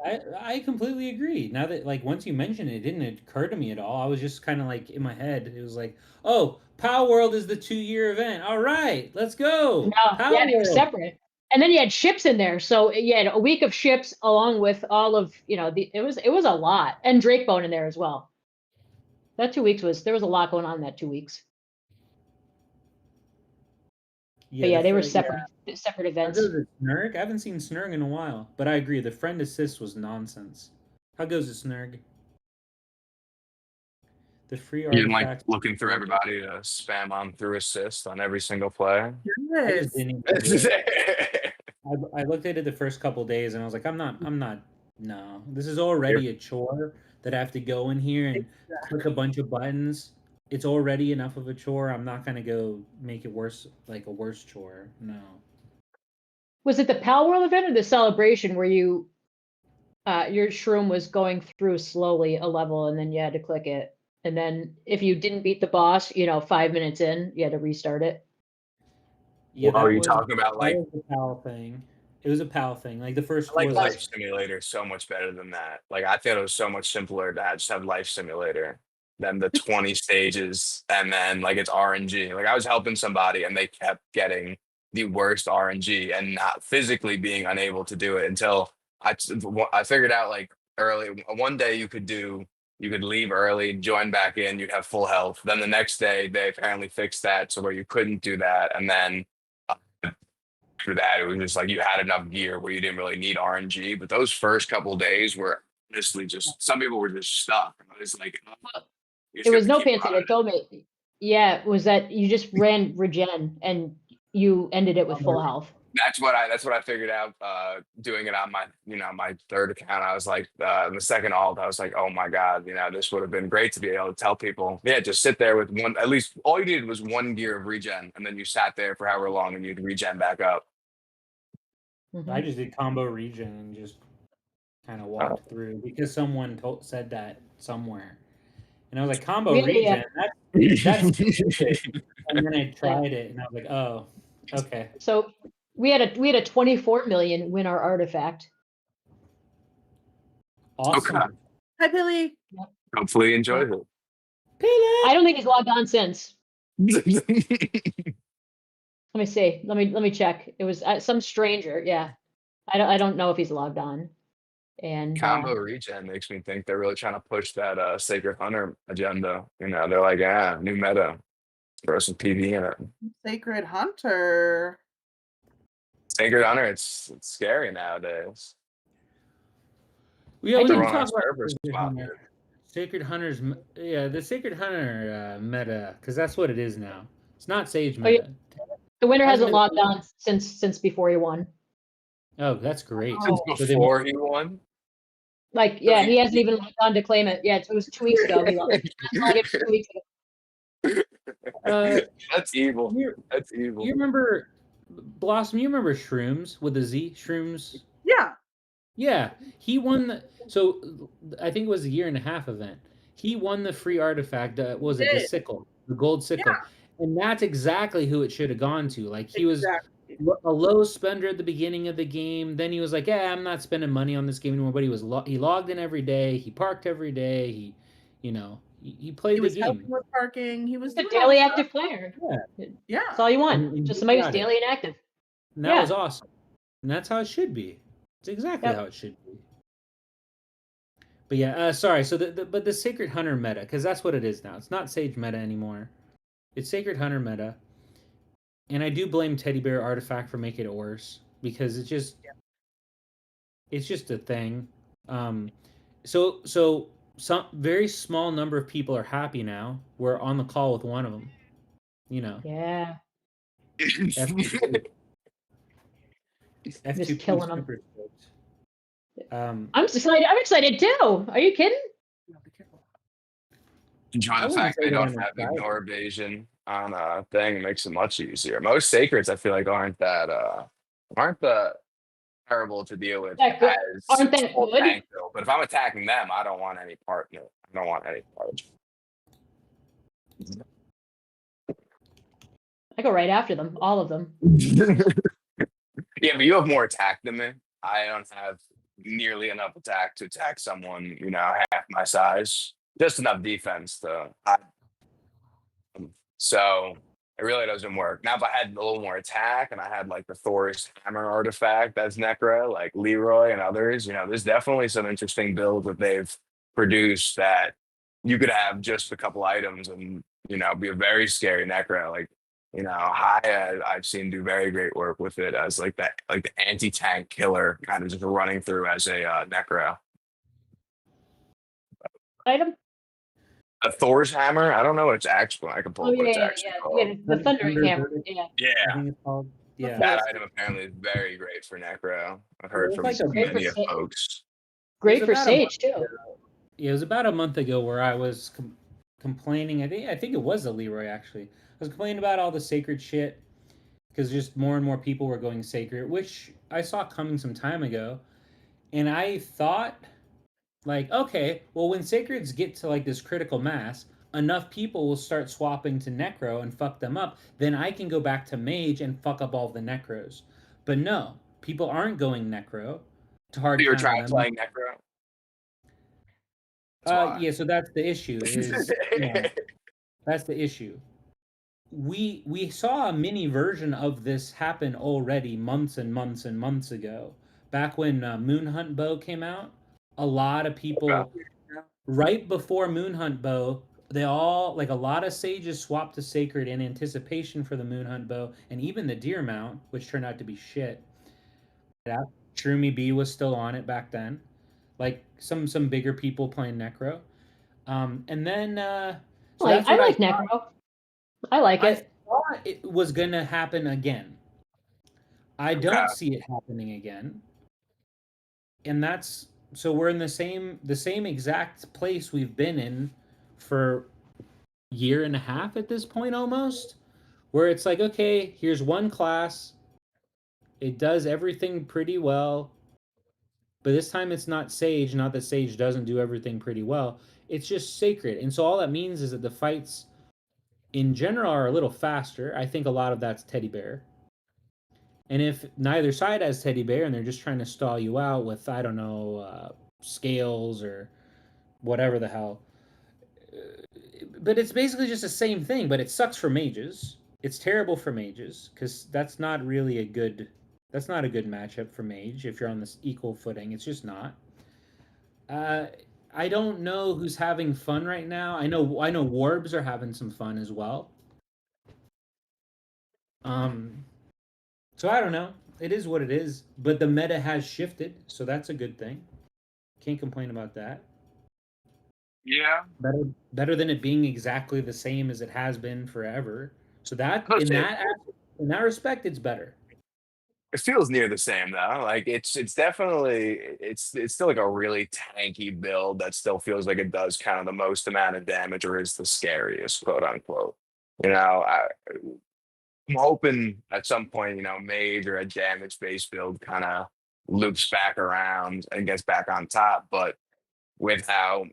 I completely agree. Now that once you mention it, it didn't occur to me at all. I was just kind of like in my head. It was like, oh, Power World is the 2-year event. All right, let's go. No, Power yeah, they were World. separate. And then you had ships in there, so you had a week of ships along with all of it was a lot, and Drakebone in there as well. That 2 weeks there was a lot going on in that 2 weeks. But yeah, they were separate How events. goes it, Snurg? I haven't seen Snurg in a while, but I agree. The friend assist was nonsense. How goes it, Snurg? The free You didn't like artifacts. looking through everybody to spam on through assist on every single play. I Yes. just didn't even do it. I looked at it the first couple days and I was like, I'm not. No, this is already a chore that I have to go in here and click a bunch of buttons. It's already enough of a chore. I'm not gonna go make it worse, like a worse chore. No. Was it the Pal World event or the celebration where your shroom was going through slowly a level and then you had to click it? And then if you didn't beat the boss, 5 minutes in, you had to restart it. Yeah, What are you was- talking about? that Like, was a PAL thing. It was a PAL thing. Like the first I like was Life Simulator so much better than that. Like, I thought it was so much simpler to just have Life Simulator than the 20 stages, and then like it's RNG. Like, I was helping somebody and they kept getting the worst RNG and not physically being unable to do it until I figured out like early one day you could leave early, join back in, you'd have full health. Then the next day they apparently fixed that so where you couldn't do that, and then after that, it was just like you had enough gear where you didn't really need RNG. But those first couple days were honestly just some people were just stuck. It's like you just It have was to no keep fancy. running. They told me, yeah, it was that you just ran regen and you ended it with full health. That's what I figured out doing it on my my third account. I was like the second alt, I was like, oh my god, this would have been great to be able to tell people, yeah, just sit there with one, at least all you needed was 1 gear of regen, and then you sat there for however long and you'd regen back up. Mhm. I just did combo region and just kind of walked through because someone said that somewhere, and I was like, combo Really, region. That's stupid. And then I tried it, and I was like, oh, okay. So we had a 24 million win our artifact. Awesome. Okay. Hi, Billy. Hopefully he enjoys I don't think he's logged on since. it. Let me see. Let me check. It was some stranger. Yeah, I don't know if he's logged on. And Combo regen makes me think they're really trying to push that Sacred Hunter agenda. They're like, new meta. Throw some PV in it. Sacred Hunter. Sacred Hunter, it's scary nowadays. We I always didn't talk Everyone's about servers Sacred spotted. Hunter. Sacred Hunter's, the Sacred Hunter meta, because that's what it is now. It's not Sage Oh, yeah. meta. the winner hasn't Hasn't logged on since before he won. Oh, that's great. Since So they- before he won. Like, yeah, he hasn't even logged on to claim it. Yeah, it was 2 weeks ago. He logged. 2 weeks ago. That's evil. you That's evil. you remember Blossom? You remember Shrooms with the Z Shrooms? Yeah. Yeah, he won. So I think it was a 1.5 year event. He won the free artifact. What was it? The did. sickle, the gold sickle, and that's exactly who it should have gone to. Like he was Exactly. a low spender at the beginning of the game. Then he was like, "Yeah, I'm not spending money on this game anymore." But he was he logged in every day. He parked every day. He played He was the helping game. with parking. He was He's a doing daily all that active player. Yeah. That's all you want. And Just he somebody who's got it. daily and active. And that Yeah. was awesome. And that's how it should be. It's exactly Yep. how it should be. But yeah, sorry. So but the Sacred Hunter meta, because that's what it is now. It's not Sage meta anymore. It's Sacred Hunter meta. and I do blame Teddy Bear Artifact for making it worse because it's just a thing. So some very small number of people are happy now. We're on the call with one of them. You know, Yeah, F2P just killing them. super stoked. I'm excited. I'm excited too. Are you kidding? No, be careful. Enjoy I the wouldn't fact say they that don't I'm have excited. ignore evasion on a thing. It makes it much easier. Most sacreds, I feel like, aren't that terrible to deal with That good? as Aren't that full good? tank build. But if I'm attacking them, I don't want any part in it. I don't want any part. I go right after them, all of them. Yeah, but you have more attack than me. I don't have nearly enough attack to attack someone, half my size. Just enough defense to. So it really doesn't work. Now, if I had a little more attack and I had like the Thor's Hammer artifact that's Necro, like Leroy and others, there's definitely some interesting builds that they've produced that you could have just a couple items and, be a very scary Necro. Like, Haya, I've seen do very great work with it as like the anti-tank killer kind of just running through as a Necro. Item? A Thor's Hammer, I don't know what it's actually. I can pull Oh up what yeah, it's yeah, actually yeah. called. Yeah, the thundering hammer. Verdict, Yeah. I Yeah, think it's called. Yeah. that Yes. item apparently is very great for Necro. I've Well, heard it's from like a Great for many sa- folks. Great It was for about a month Sage too. Yeah, it was about a month ago where I was complaining. I think it was a Leroy actually. I was complaining about all the sacred shit because just more and more people were going sacred, which I saw coming some time ago, and I thought, like, okay, well, when sacreds get to like this critical mass, enough people will start swapping to necro and fuck them up. Then I can go back to mage and fuck up all the necros. But no, people aren't going necro to hard You were counter trying them. playing Necro? That's why. Yeah, so that's the issue. That's the issue. We saw a mini version of this happen already months and months and months ago. Back when Moonhunt Bow came out, a lot of people right before Moonhunt Bow, they all like a lot of sages swapped to Sacred in anticipation for the Moonhunt Bow, and even the Deer Mount, which turned out to be shit. Yeah, Shroomy B was still on it back then. Like some bigger people playing Necro. And then so Like that's I what like thought. Necro. I like I it. thought it was gonna happen again. I Okay. don't see it happening again. And that's so we're in the same exact place we've been in for year and a half at this point almost, where it's like, okay, here's one class. It does everything pretty well. But this time it's not Sage, not that Sage doesn't do everything pretty well. It's just Sacred. And so all that means is that the fights in general are a little faster. I think a lot of that's Teddy Bear. And if neither side has Teddy Bear and they're just trying to stall you out with, I don't know, scales or whatever the hell. But it's basically just the same thing, but it sucks for mages. It's terrible for mages because that's not a good matchup for mage if you're on this equal footing. It's just not. I don't know who's having fun right now. I know Warbs are having some fun as well. So I don't know. It is what it is, but the meta has shifted, so that's a good thing. Can't complain about that. Yeah. Better than it being exactly the same as it has been forever. So that I'll in say- that respect, it's better. It feels near the same though. Like it's definitely it's still like a really tanky build that still feels like it does kind of the most amount of damage or is the scariest, quote unquote. I'm hoping at some point, mage or a damage based build kind of loops back around and gets back on top. But with how,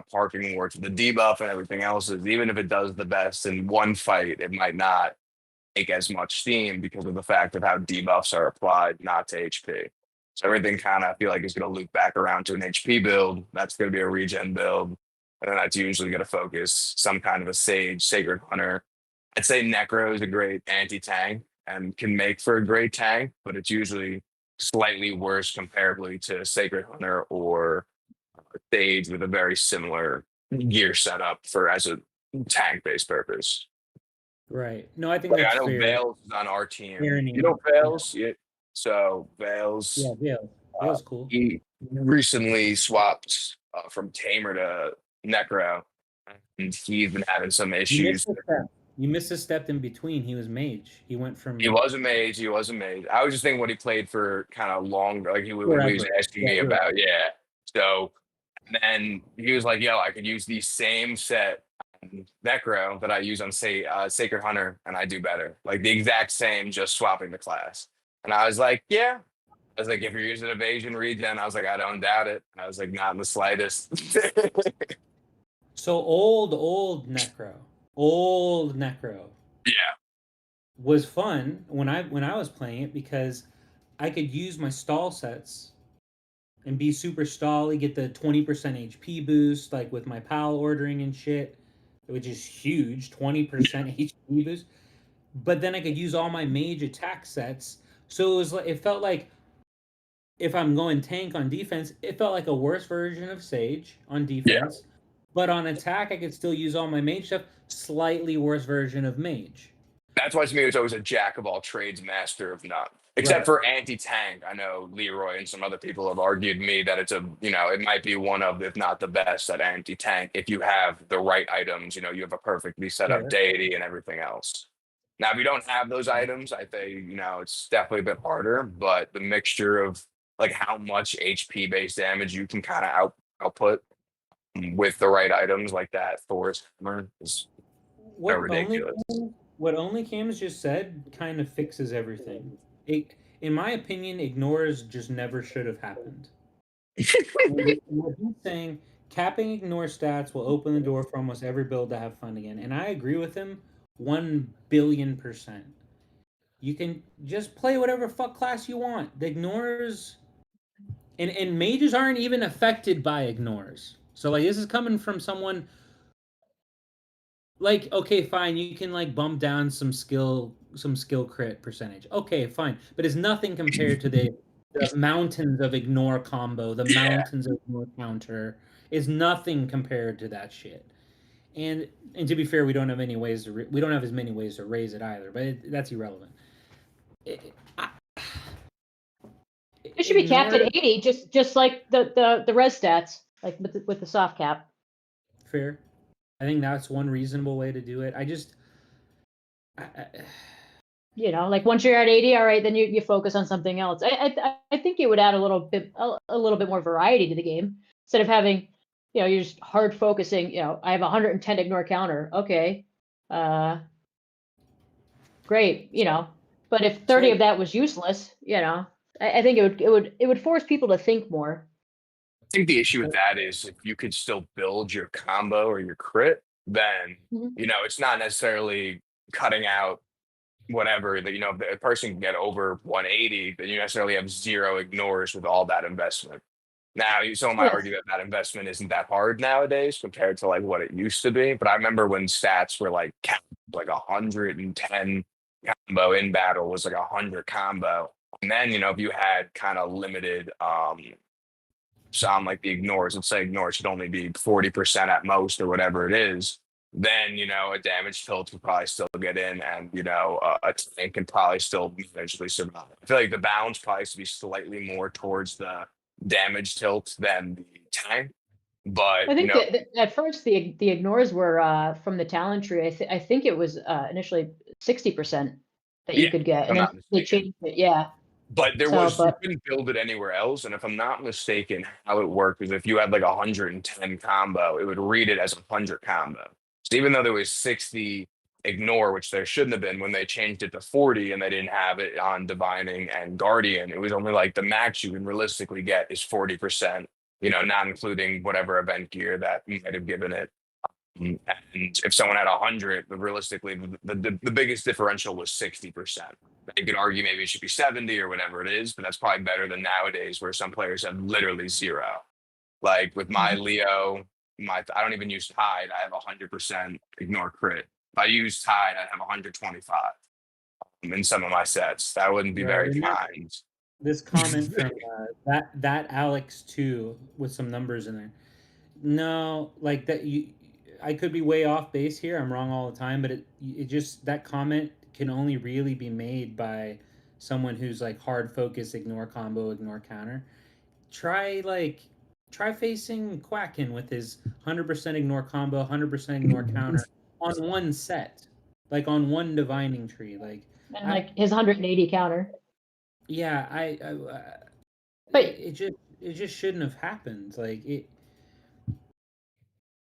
parking works with the debuff and everything else is, even if it does the best in one fight, it might not make as much steam because of the fact of how debuffs are applied, not to HP. So everything kind of I feel like is going to loop back around to an HP build. That's going to be a regen build. And then that's usually going to focus some kind of a Sage, Sacred Hunter. I'd say Necro is a great anti-tank and can make for a great tank, but it's usually slightly worse comparably to Sacred Hunter or Sage with a very similar gear setup for as a tank-based purpose. Right. No, I think Like, that's I know fair. Vales is on our team. Tyranny. You know Vales? Yeah. So Vales, Yeah, Vale. Vale's cool. he recently swapped from Tamer to Necro, and he's been having some You issues. missed a step. You missed a step in between. He was mage. He went from He was a mage. He was a mage. I was just thinking what he played for kind of longer. Like he when he was Forever. asking Yeah, me you're right. about, yeah. So and then he was like, "Yo, I could use the same set on Necro that I use on say Sacred Hunter, and I do better. Like the exact same, just swapping the class." And I was like, "Yeah." I was like, "If you're using evasion regen," I was like, "I don't doubt it." I was like, "Not in the slightest." So old Necro. Old Necro Yeah, was fun when I was playing it because I could use my stall sets and be super stally, get the 20% HP boost, like with my PAL ordering and shit, which is huge, 20% HP boost. But then I could use all my mage attack sets. So it was like it felt like if I'm going tank on defense, it felt like a worse version of Sage on defense. But on attack, I could still use all my mage stuff. Slightly worse version of mage. that's why to me it was always a jack of all trades, master of none. Except Right. for anti-tank. I know Leroy and some other people have argued me that it's a, it might be one of, if not the best at anti-tank if you have the right items, you have a perfectly set up Sure. deity and everything else. Now, if you don't have those items, I think, it's definitely a bit harder, but the mixture of like how much HP based damage you can kind of output with the right items like that Thor's hammer is What ridiculous. What Only Cams just said kind of fixes everything. It, in my opinion, ignores just never should have happened. What he's saying, capping ignore stats will open the door for almost every build to have fun again, and I agree with him 1,000,000,000%. You can just play whatever fuck class you want. The ignores and mages aren't even affected by ignores. So like this is coming from someone like, okay, fine, you can like bump down some skill crit percentage. Okay, fine, but it's nothing compared to the mountains of ignore combo, the mountains of ignore counter is nothing compared to that shit. And to be fair, we don't have any ways to we don't have as many ways to raise it either, but that's irrelevant. It should be capped at 80, just like the res stats, like with the soft cap. Fair. I think that's one reasonable way to do it. Like once you're at 80, all right, then you focus on something else. I think it would add a little bit more variety to the game instead of having, you're just hard focusing. I have 110 ignore counter. Okay, great. But if 30 of that was useless, I think it would force people to think more. I think the issue with that is if you could still build your combo or your crit, then it's not necessarily cutting out whatever that if a person can get over 180, then you necessarily have 0 ignores with all that investment. Now, someone might argue that investment isn't that hard nowadays compared to like what it used to be. But I remember when stats were like 110 combo in battle was like 100 combo, and then if you had kind of limited sound like the ignores, let's say ignores should only be 40% at most or whatever it is, then a damage tilt would probably still get in, and a tank can probably still eventually survive. I feel like the balance probably has to be slightly more towards the damage tilt than the tank, but I think that at first the ignores were from the talent tree. I think it was initially 60% that you could get, and then they changed it. Yeah. But you couldn't build it anywhere else. And if I'm not mistaken, how it worked is if you had like 110 combo, it would read it as 100 combo. So even though there was 60 ignore, which there shouldn't have been when they changed it to 40 and they didn't have it on Divining and Guardian, it was only like the max you can realistically get is 40%, not including whatever event gear that you might have given it. And if someone had 100, realistically, the biggest differential was 60%. You could argue maybe it should be 70 or whatever it is, but that's probably better than nowadays where some players have literally 0. Like with my Leo, I don't even use Tide. I have 100% ignore crit. If I use Tide, I'd have 125 in some of my sets. That wouldn't be very kind. This comment from that Alex too with some numbers in there. No, like that I could be way off base here. I'm wrong all the time, but it just that comment can only really be made by someone who's like hard focus, ignore combo, ignore counter. Try facing Quacken with his 100% ignore combo, 100% ignore counter on one set, like on one divining tree. Like And like his 180 counter. yeah, But it just shouldn't have happened. Like it,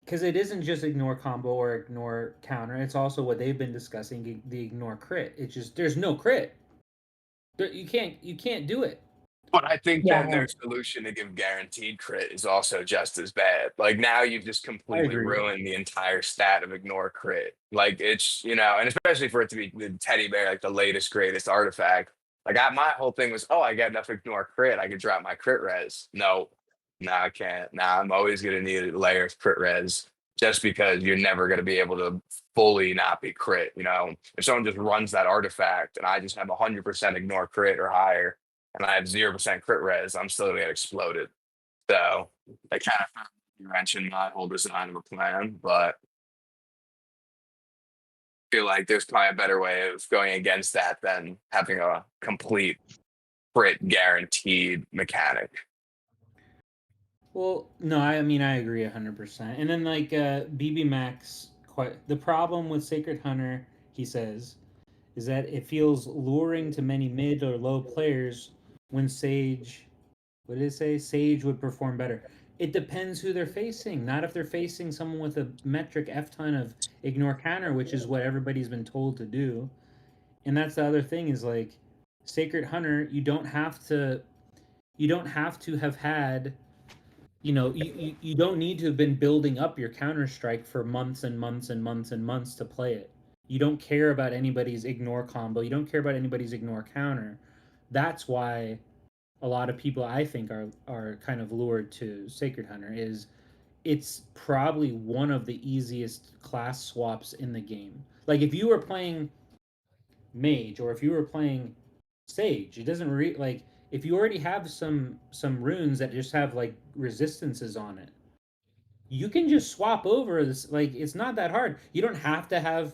because it isn't just ignore combo or ignore counter. It's also what they've been discussing, the ignore crit. It's just there's no crit. You can't do it. But I think Yeah. then their solution to give guaranteed crit is also just as bad. Like now you've just completely agree. ruined the entire stat of ignore crit. Like it's, you know, and especially for it to be the teddy bear, like the latest greatest artifact. Like my whole thing was, oh, I got enough ignore crit, I could drop my crit res. No, I can't. I'm always gonna need a layer of crit res just because you're never gonna be able to fully not be crit. You know, if someone just runs that artifact and I just have 100% ignore crit or higher and I have 0% crit res, I'm still gonna get exploded. So I kind of mentioned my whole design of a plan, but I feel like there's probably a better way of going against that than having a complete crit guaranteed mechanic. Well, no, I mean I agree 100%. And then like BB Max, quite the problem with Sacred Hunter, he says, is that it feels luring to many mid or low players when Sage, what did it say? Sage would perform better. It depends who they're facing. Not if they're facing someone with a metric F ton of ignore counter, which is what everybody's been told to do. And that's the other thing is like Sacred Hunter, you don't have to have had, you don't need to have been building up your Counter Strike for months and months and months and months to play it. You don't care about anybody's ignore combo. You don't care about anybody's ignore counter. That's why a lot of people I think are kind of lured to Sacred Hunter is it's probably one of the easiest class swaps in the game. Like if you were playing Mage or if you were playing Sage, it doesn't like if you already have some runes that just have like resistances on it, you can just swap over this. Like it's not that hard. You don't have to have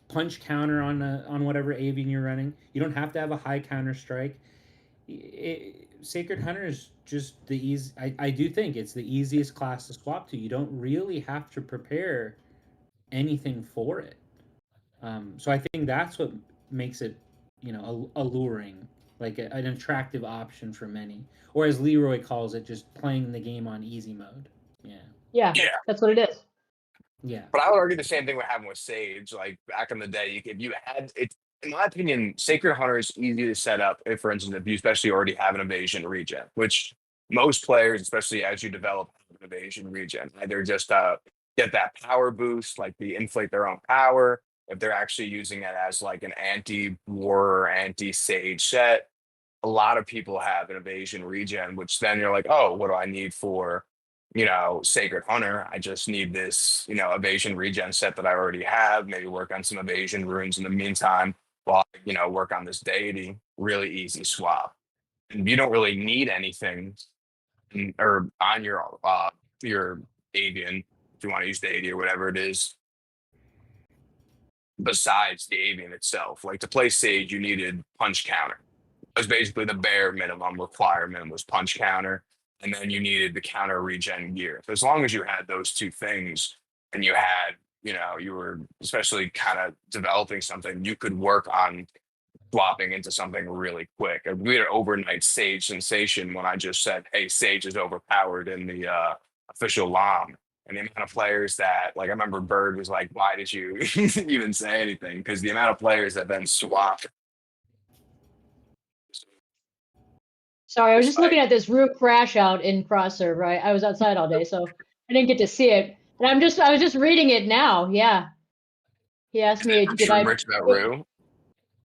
punch counter on whatever avian you're running. You don't have to have a high counter strike. Sacred Hunter is just the easy. I do think it's the easiest class to swap to. You don't really have to prepare anything for it. So I think that's what makes it, alluring, like an attractive option for many, or as Leroy calls it, just playing the game on easy mode. yeah, Yeah. that's what it is. Yeah. But I would argue the same thing would happen with Sage. Like back in the day, if you had it, in my opinion, Sacred Hunter is easy to set up if, for instance, if you especially already have an evasion regen, which most players, especially as you develop an evasion regen, either just get that power boost, like the inflate their own power, if they're actually using it as like an anti-war or anti-Sage set. A lot of people have an evasion regen, which then you're like, oh, what do I need for Sacred Hunter? I just need this, evasion regen set that I already have. Maybe work on some evasion runes in the meantime while work on this deity. Really easy swap. And you don't really need anything or on your avian, if you want to use the deity or whatever it is, besides the avian itself. Like to play Sage, you needed punch counter. It was basically the bare minimum requirement was punch counter. And then you needed the counter regen gear. So as long as you had those two things and you had, you were especially kind of developing something, you could work on swapping into something really quick. And we had an overnight Sage sensation when I just said, hey, Sage is overpowered in the official LOM. And the amount of players that, like, I remember Bird was like, why did you even say anything? Because the amount of players that then swapped. Sorry, I was just looking at this Root crash out in Crosser, right? I was outside all day, so I didn't get to see it. And I was just reading it now. Yeah. He asked me, I'm did sure I? Rich about Rue.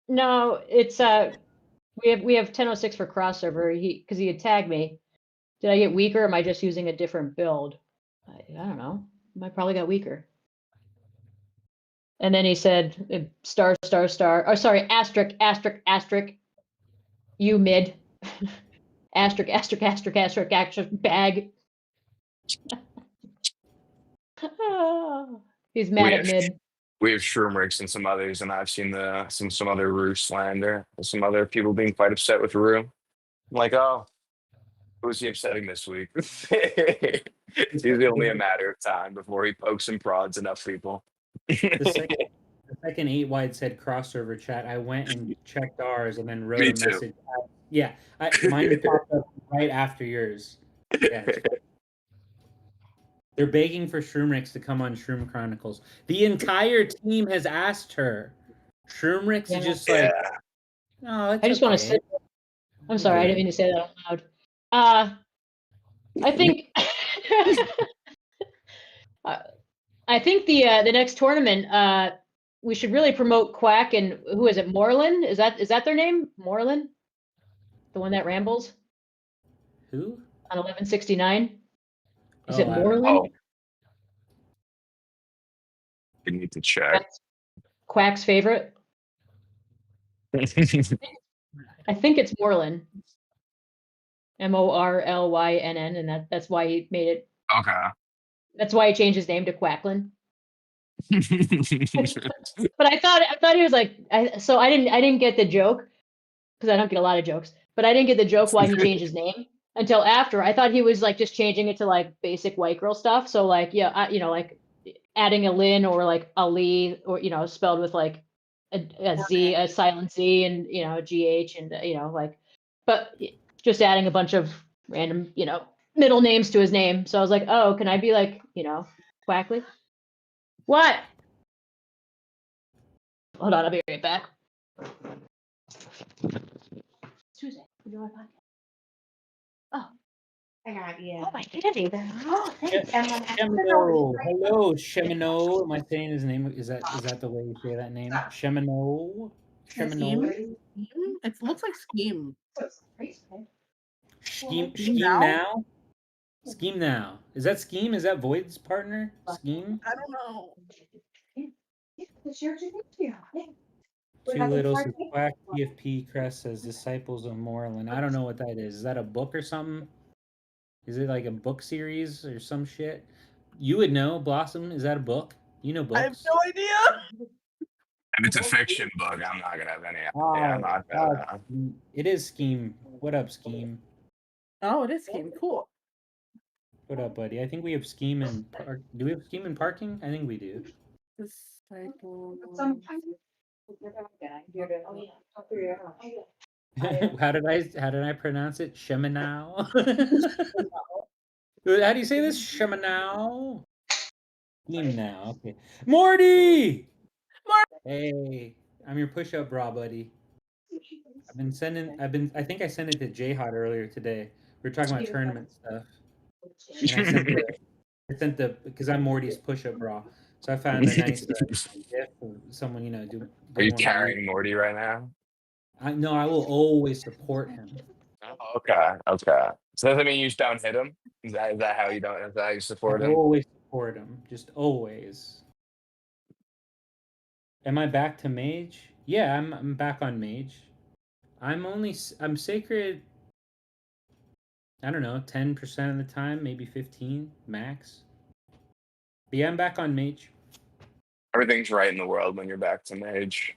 No, it's we have 1006 for cross server. Because he had tagged me. Did I get weaker? Or am I just using a different build? I don't know. I probably got weaker. And then he said, star. Oh, sorry, asterisk, asterisk, asterisk. You mid. Asterisk, asterisk, asterisk, asterisk, asterisk, bag. He's mad at have mid. we have Shroomrix and some others, and I've seen some other Rue slander, some other people being quite upset with Rue. I'm like, oh, who's he upsetting this week? It's usually only a matter of time before he pokes and prods enough people. The second 8 wide said crossover chat, I went and checked ours and then wrote Me a too. message. Yeah, mine popped up right after yours. Yeah, they're begging for Shroomrix to come on Shroom Chronicles. The entire team has asked her. Shroomrix is just like, Yeah. oh, it's I just want to okay. say. I'm sorry, I didn't mean to say that out loud. I think. I think the next tournament, we should really promote Quack and who is it? Moreland? Is that their name? Moreland, the one that rambles Who? on 1169. Is Oh, it I don't know. Moreland? Oh, you need to check. That's Quack's favorite. I think it's Moreland. Morlynn, and that's why he made it. Okay. That's why he changed his name to Quacklin. But I thought he was like, so I didn't get the joke because I don't get a lot of jokes. But I didn't get the joke why he changed his name until after. I thought he was like just changing it to like basic white girl stuff. So like like adding a Lynn or like Ali or spelled with like a Z, a silent Z, and a GH, and like, but just adding a bunch of random middle names to his name. So I was like, oh, can I be like Quackley? What? Hold on, I'll be right back. Susan, you want podcast? Oh, I got you. oh my goodness. Oh, thanks. Shemino. Hello, Shemino. Am I saying his name? Is that the way you say that name? Shemino. Shemino. Scheme? It looks like scheme. Scheme Now? now. Scheme now. Is that Scheme? Is that Void's partner? Scheme. I don't know. Too little says Quack. PFP Crest says Disciples of Moreland. I don't know what that is. Is that a book or something? Is it like a book series or some shit? You would know, Blossom. Is that a book? You know books. I have no idea. If it's a fiction book, I'm not gonna have any idea. Oh, I'm not gonna. It is Scheme. What up, Scheme? Oh, it is scheme. Cool. What up, buddy? I think we have Scheme in park. Do we have Scheme in parking? I think we do. Disciple. How did I pronounce it? Sheminau. How do you say this? Sheminau. Scheme now. Okay. Morty. Hey, I'm your push-up bra, buddy. I think I sent it to J-Hot earlier today. We were talking about tournament stuff. And I sent the because I'm Morty's push-up bra. So I found a nice gif of someone, do. Are you more carrying Morty right now? No, I will always support him. Oh, okay. Okay. So does that mean you just don't hit him? Is that how you don't? Is that how you support I him? always support him. Just always. Am I back to mage? Yeah, I'm back on mage. I'm sacred. I don't know, 10% of the time, maybe 15 max. But yeah, I'm back on mage. Everything's right in the world when you're back to mage.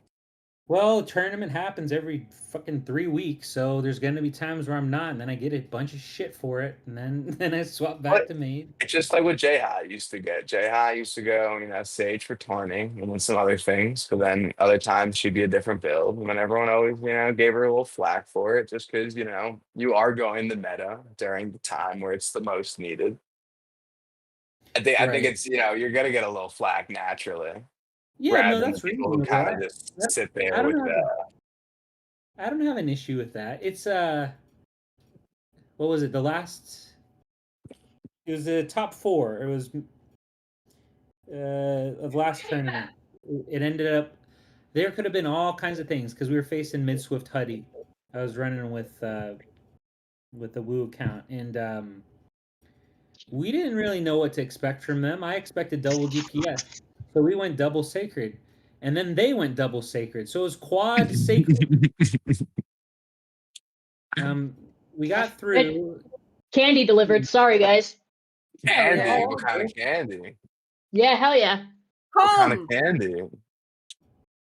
Well, tournament happens every fucking 3 weeks, so there's gonna be times where I'm not, and then I get a bunch of shit for it, and then I swap back What? to mage. It's just like what J-Hot used to get. J-Hot used to go, Sage for tourney and then some other things. But then other times she'd be a different build. And then everyone always, gave her a little flack for it just because, you are going the meta during the time where it's the most needed. I think Right. it's, you're going to get a little flack naturally. Yeah, rather no, than that's people who reasonable. kind of just sit I there don't with know. I don't have an issue with that. It's what was it? It was the top 4. It was of last tournament. It ended up there could have been all kinds of things because we were facing Mid Swift Huddy. I was running with the Woo account, and we didn't really know what to expect from them. I expected double DPS, so we went double sacred, and then they went double sacred, so it was quad sacred. We got through. Candy delivered. Sorry, guys. candy. yeah. What kind of candy? Yeah, hell yeah. What kind of Come. candy?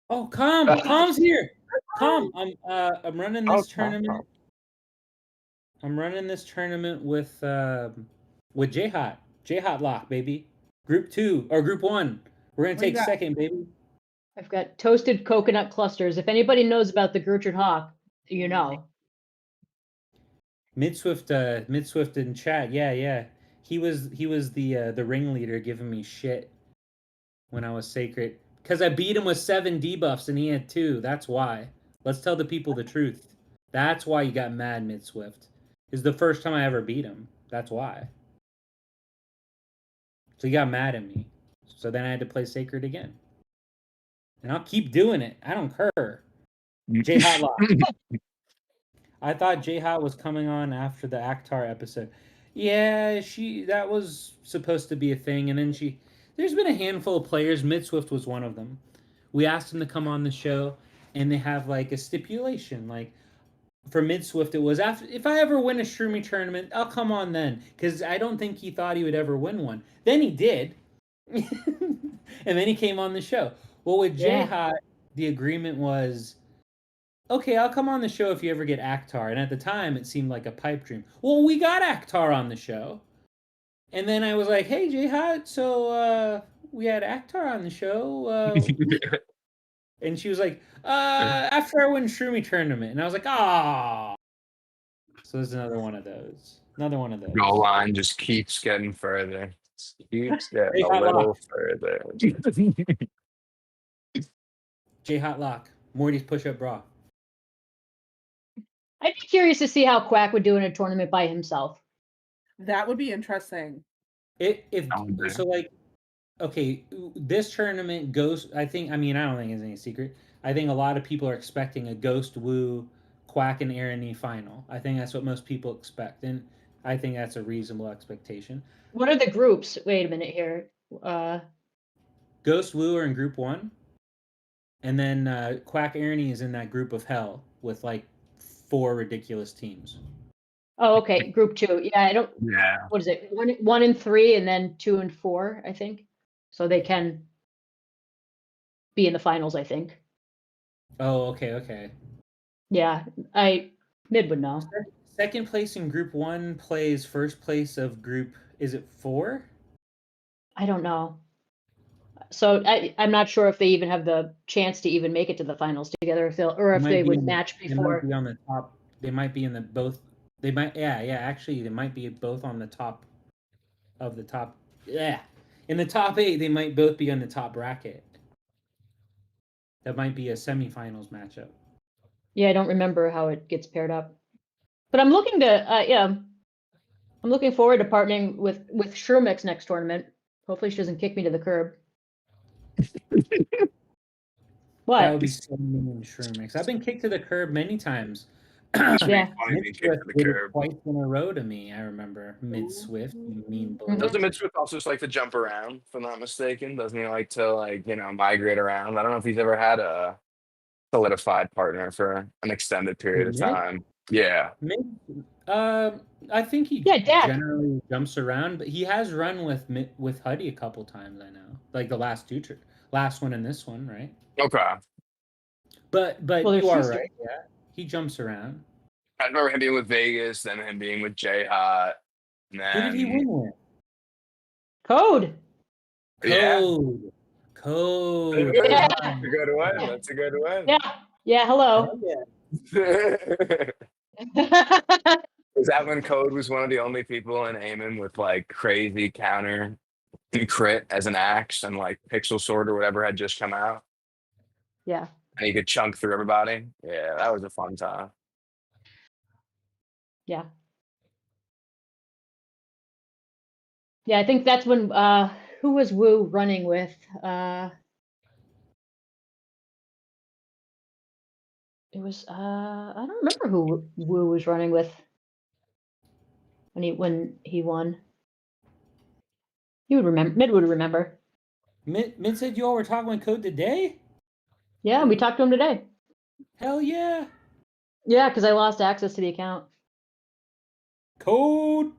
Oh, Calm's here. Calm. I'm running Oh, this Tom. tournament. I'm running this tournament with J Hot. J Hot Lock, baby. Group 2 or Group 1. We're gonna What do you take got? second, baby. I've got toasted coconut clusters. If anybody knows about the Gertrude Hawk, you know. Midswift in chat. Yeah. He was the ringleader giving me shit when I was sacred. Because I beat him with 7 debuffs and he had 2. That's why. Let's tell the people the truth. That's why you got mad, Midswift. It's the first time I ever beat him. That's why. So he got mad at me. So then I had to play Sacred again. And I'll keep doing it. I don't care. J Hot Lock. I thought J Hot was coming on after the Akhtar episode. Yeah, that was supposed to be a thing, and then there's been a handful of players, Midswift was one of them. We asked him to come on the show, and they have like a stipulation. Like for Midswift, it was if I ever win a Shroomy tournament, I'll come on then. Because I don't think he thought he would ever win one. Then he did. And then he came on the show. Well, with J Hot, the agreement was, okay, I'll come on the show if you ever get Akhtar. And at the time, it seemed like a pipe dream. Well, we got Akhtar on the show. And then I was like, hey, J Hot, so we had Akhtar on the show. And she was like, after I win Shroomy tournament. And I was like, ah. So there's another one of those. Goal line just keeps getting further. Keeps getting Hey, a Hot little Lock. further. J Hot Lock. Morty's push-up bra. I'd be curious to see how Quack would do in a tournament by himself. That would be interesting. So like, okay, this tournament Ghost. I don't think it's any secret. I think a lot of people are expecting a Ghost Woo, Quack and Aaron E final. I think that's what most people expect, and I think that's a reasonable expectation. What are the groups? Wait a minute here. Ghost Woo are in Group 1, and then Quack Aaron E is in that group of hell with like 4 ridiculous teams. Oh, okay. Group 2. Yeah, I don't. Yeah. What is it? 1 and 3, and then 2 and 4. I think. So they can be in the finals. I think. Oh, okay. Yeah, Mid would know. Second place in Group 1 plays first place of Group. Is it 4? I don't know. So I'm not sure if they even have the chance to even make it to the finals together, if they would match before. They might be on the top. They might be in the both. They might. Yeah. Actually, they might be both on the top of the top. Yeah, in the top 8, they might both be on the top bracket. That might be a semifinals matchup. Yeah, I don't remember how it gets paired up, but I'm looking to. I'm looking forward to partnering with Shroomex next tournament. Hopefully, she doesn't kick me to the curb. What? That would be so mean, Shroomex. I've been kicked to the curb many times. Yeah. Funny being kicked to the Did it curb. twice in a row to me. I remember Midswift, you mean bully. Doesn't Midswift also just like to jump around, if I'm not mistaken? Doesn't he like to migrate around? I don't know if he's ever had a solidified partner for an extended period of Mid? time. Yeah. I think he Yeah, Dak. generally jumps around, but he has run with Huddy a couple times. I know, like the last one and this one, right? Okay. But Well, you there's are sister. right. Yeah, he jumps around. I remember him being with Vegas, then him being with J Hot. Who did he win with? Code. Yeah. Code. Yeah. That's a good one. That's a good one. Yeah. Hello. Hell yeah. Was that when Code was one of the only people in Eamon with like crazy counter and crit as an axe, and like Pixel Sword or whatever had just come out, Yeah. and he could chunk through everybody? Yeah, that was a fun time. Yeah. Yeah, I think that's when who was Wu running with? It was I don't remember who Wu was running with when he won. He would remember. Mid would remember. Mid said you all were talking with Code today? Yeah, we talked to him today. Hell yeah. Yeah, because I lost access to the account. Code.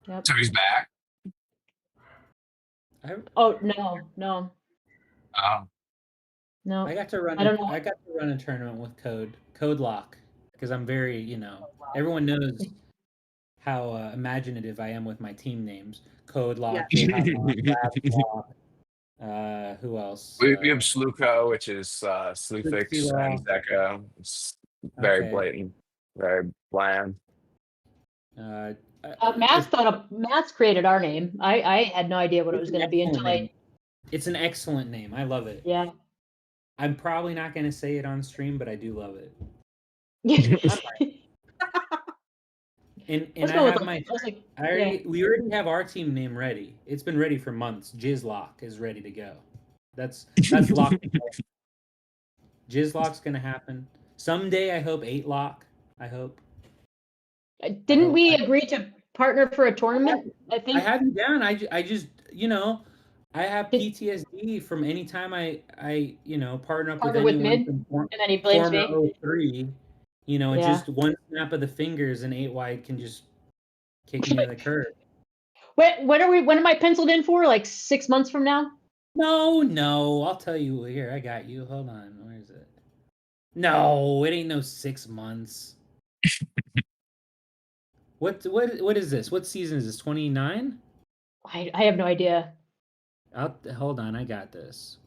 Yep. So he's back. Oh no, no, Oh, no. I got to run. I don't know. I got to run a tournament with Code Lock because I'm very, everyone knows how imaginative I am with my team names. Code Lock, Yes. Jayhawk Lock, Lab Lock. Who else? we have Sluco, which is Slufix and Lock. Zeka. It's very Okay. blatant, very bland. Matt's created our name. I had no idea what it was going to be until It's an excellent name. I love it. yeah. I'm probably not going to say it on stream, but I do love it. And Let's I go with have like- my. I was like, We already have our team name ready. It's been ready for months. Jizzlock is ready to go. That's locked. Jizzlock's gonna happen someday. I hope 8-Lock. I hope. Didn't we agree to partner for a tournament? I think I have you down. I just I have Did- PTSD from any time I partner up Partner with with anyone Mid? from and then he blames former me. 03. Yeah. Just one snap of the fingers and 8-Wide can just kick me in the curb. When am I penciled in for? Like 6 months from now? No, I'll tell you here. I got you. Hold on. Where is it? No, it ain't no 6 months. What is this? What season is this? 29? I have no idea. Hold on, I got this.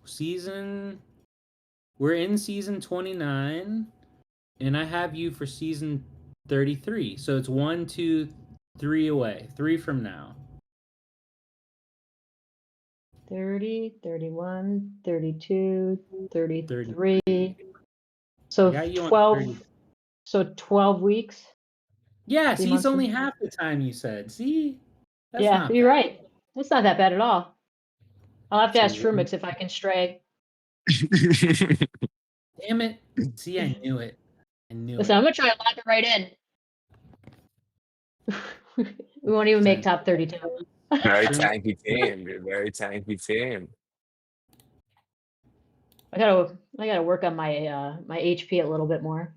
We're in season 29, and I have you for season 33. So it's 1, 2, 3 away. 3 from now. 30, 31, 32, 33. So I got you on 12. 30. So 12 weeks. Yeah, 3 see, months it's only from- half the time you said. See? That's Yeah, not you're bad. right. It's not that bad at all. I'll have to So ask Shrumix if I can stray. Damn it. See, I knew it. Listen, I'm gonna try to lock it right in. We won't even make top 32. Very tanky team, dude. Very tanky team. I gotta work on my my HP a little bit more.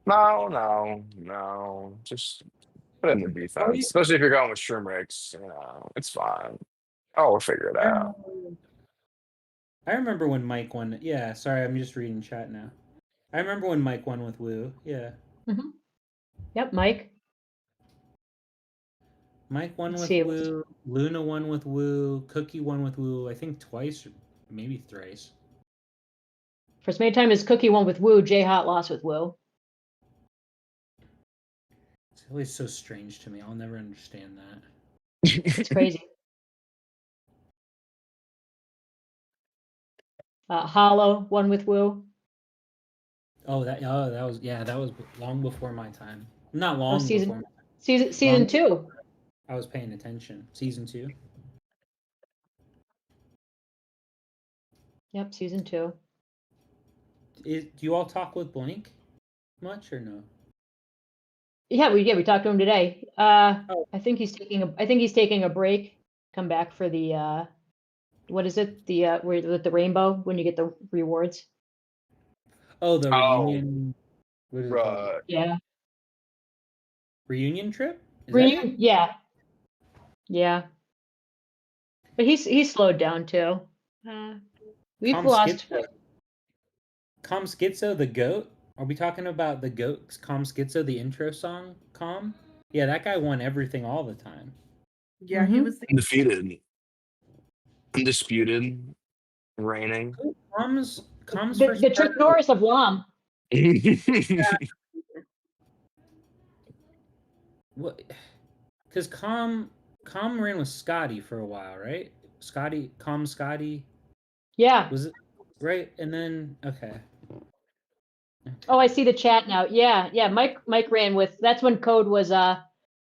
No. Just put in the defense. Especially if you're going with Shrimrix, it's fine. Oh, we'll figure it out. I remember when Mike won. Yeah, sorry, I'm just reading chat now. I remember when Mike won with Woo. Yeah. Yep, Mike. Mike won Let's with see. Woo. Luna won with Woo. Cookie won with Woo. I think twice, or maybe thrice. For as many time as Cookie won with Woo, J Hot lost with Woo. It's always so strange to me. I'll never understand that. It's crazy. Hollow won with Woo. That was long before my time. Not long season- before. Season 2. I was paying attention. Season 2. Yep, season 2. Do you all talk with Blank much or no? Yeah, we talked to him today. I think he's taking a break. Come back for the what is it? The where the rainbow when you get the rewards. Oh, the reunion. What is it called? Bruh. Yeah. Reunion trip? Is that it? Reunion. Yeah. But he's slowed down too. We've lost. Com Schizo, the goat. Are we talking about the goat Com Schizo, the intro song? Com? Yeah, that guy won everything all the time. Yeah, he was Undefeated. Undisputed. Reigning. Com's The Chuck partner- Norris of LOM. What? Because Com ran with Scotty for a while, right? Scotty. Yeah. Was it right? And then okay. Oh, I see the chat now. Yeah. Mike ran with. That's when Code was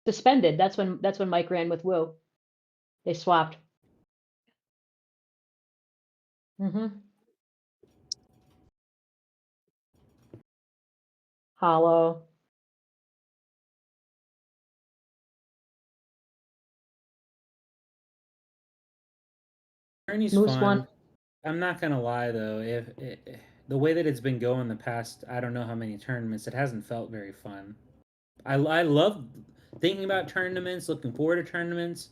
suspended. That's when Mike ran with Woo. They swapped. Hollow. Journey's Moose fun. won. I'm not gonna lie though, the way that it's been going the past, I don't know how many tournaments, it hasn't felt very fun. I love thinking about tournaments, looking forward to tournaments,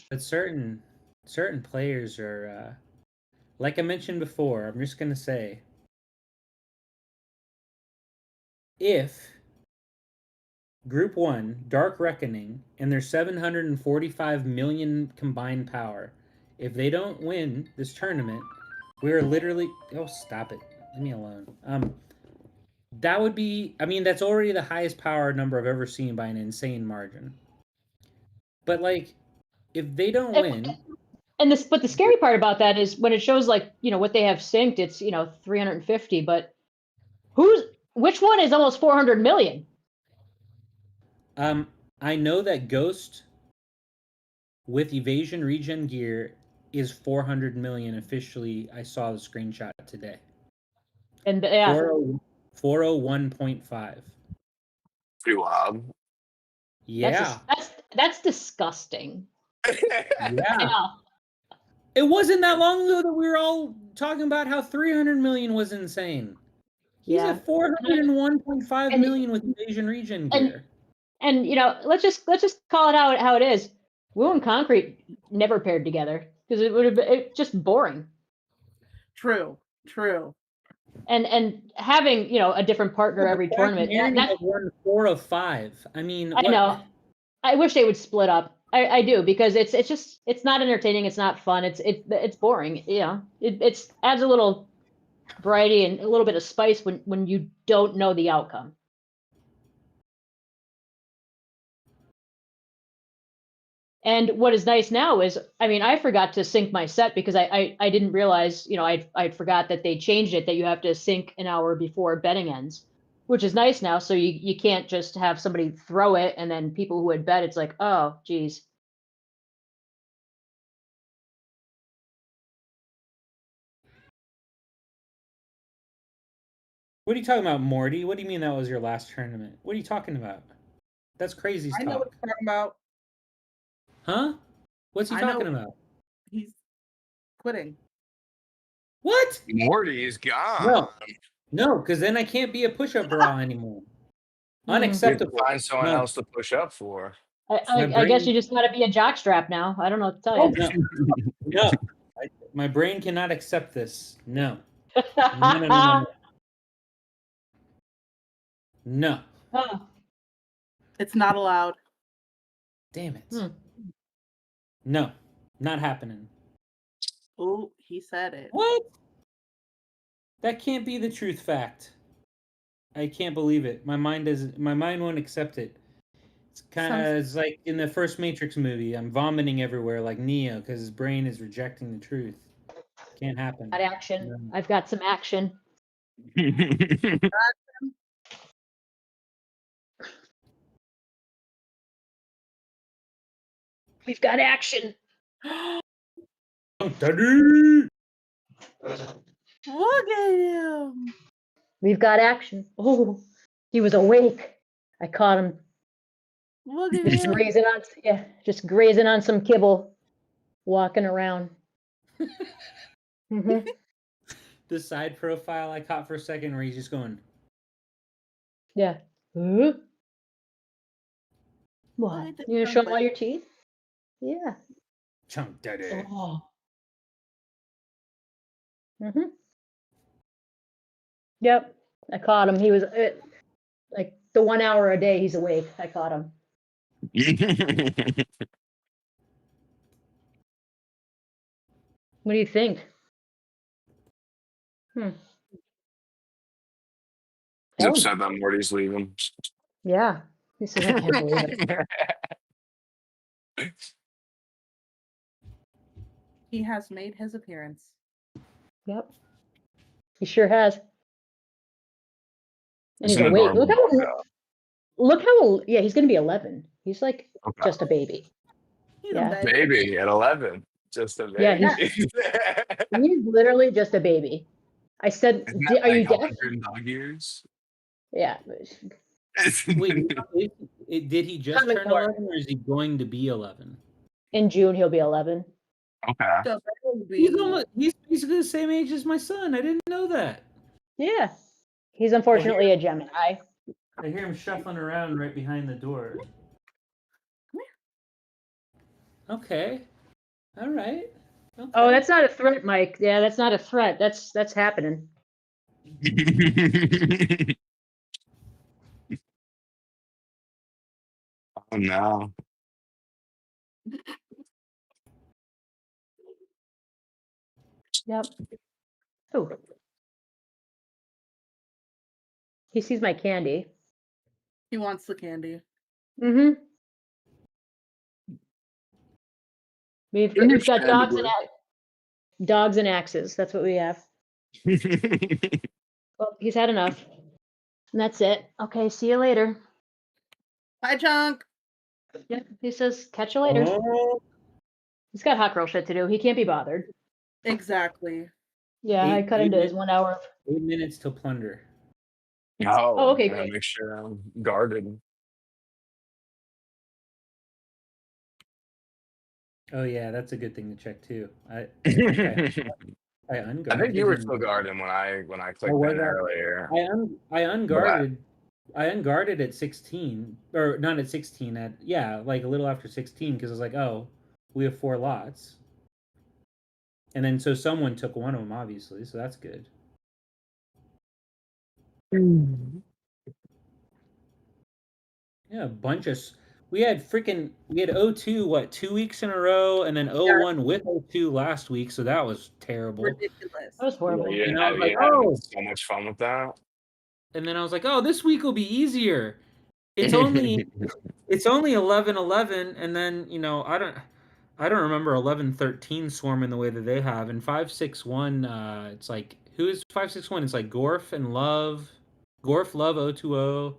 But certain players are like I mentioned before, I'm just gonna say, if Group 1, Dark Reckoning, and their 745 million combined power, if they don't win this tournament, we're literally stop it. Leave me alone. That would be, I mean, that's already the highest power number I've ever seen by an insane margin. But like, if they don't win, And this, but the scary part about that is when it shows like, what they have synced, it's, 350, but which one is almost 400 million? I know that Ghost with evasion regen gear is 400 million officially. I saw the screenshot today. And yeah, 401.5. Pretty wild. Yeah. that's disgusting. Yeah. Yeah. It wasn't that long ago that we were all talking about how 300 million was insane. He's Yeah. at 401.5 And- million with evasion regen gear. And let's just call it how it is. Will and Concrete never paired together because it would have been just boring. True. And having a different partner every tournament. That won 4 of 5. I mean, I know. I wish they would split up. I do because it's not entertaining. It's not fun. It's boring. It adds a little variety and a little bit of spice when you don't know the outcome. And what is nice now is, I mean, I forgot to sync my set because I didn't realize, I forgot that they changed it that you have to sync an hour before betting ends, which is nice now. So you can't just have somebody throw it and then people who had bet, it's like, oh, geez. What are you talking about, Morty? What do you mean that was your last tournament? What are you talking about? That's crazy I know talk. what you're talking about. Huh? What's he I know- talking about? He's quitting. What? Morty's gone. No, because then I can't be a push-up bra anymore. Hmm. Unacceptable. Find someone No. else to push up for. I guess you just got to be a jockstrap now. I don't know what to tell you. No. My brain cannot accept this. No. No. No. Oh, It's not allowed. Damn it. Hmm. No. Not happening. Oh, he said it. What? That can't be the truth fact. I can't believe it. My mind won't accept it. It's it's like in the first Matrix movie. I'm vomiting everywhere like Neo because his brain is rejecting the truth. Can't happen. got action. No. I've got some action. We've got action. Daddy! Look at him. We've got action. Oh, he was awake. I caught him Look at just him. grazing on some kibble, walking around. Mhm. The side profile I caught for a second where he's just going, Yeah. Huh? What? at the You gonna show him all trumpet. your teeth? Yeah. Chunk Daddy. Oh. Mhm. Yep. I caught him. He was like the 1 hour a day he's awake. I caught him. What do you think? He's That was- upset that Morty's leaving. Yeah. He said, I can't believe it. He has made his appearance. Yep. He sure has. And he's It's an awake. adorable Look how yeah, he's gonna be 11. He's like Okay. just a baby. He's Yeah. a baby. Baby at 11. Just a baby. Yeah, He's literally just a baby. I said, Isn't that are you like deaf? 100 dog years? Yeah. Wait, did he just Comic turn book. 11 or is he going to be 11? In June he'll be 11. Okay. So that would be- He's basically the same age as my son. I didn't know that. Yeah. He's unfortunately a Gemini. I hear him shuffling around right behind the door. Okay. All right. Okay. Oh, that's not a threat, Mike. Yeah, that's not a threat. That's happening. Oh no. Yep. Oh, he sees my candy. He wants the candy. Mm-hmm. We've got Understandably. dogs and axes. That's what we have. Well, he's had enough. And that's it. Okay, see you later. Bye, Chunk. Yep. He says, catch you later. Oh, He's got hot girl shit to do. He can't be bothered. Exactly. Yeah, I cut into his 1 hour. 8 minutes till plunder. Oh, okay, Gotta great. make sure I'm guarded. Oh yeah, that's a good thing to check too. I I unguarded. think you were him. still guarding when I clicked was in I? earlier. I unguarded. I unguarded at 16, or not at 16. At like a little after 16, because I was like, oh, we have 4 lots, and then so someone took one of them, obviously, so that's good. Yeah, a bunch of. We had 02 what 2 weeks in a row, and then 01 with 02 last week, so that was terrible. Ridiculous. That was horrible. You And I was like, had oh, so much fun with that. and then I was like, oh, this week will be easier. It's only 11-11, and then I don't remember 11-13 swarming the way that they have. And 561, it's like who is 561? It's like Gorf and Love, Love 020.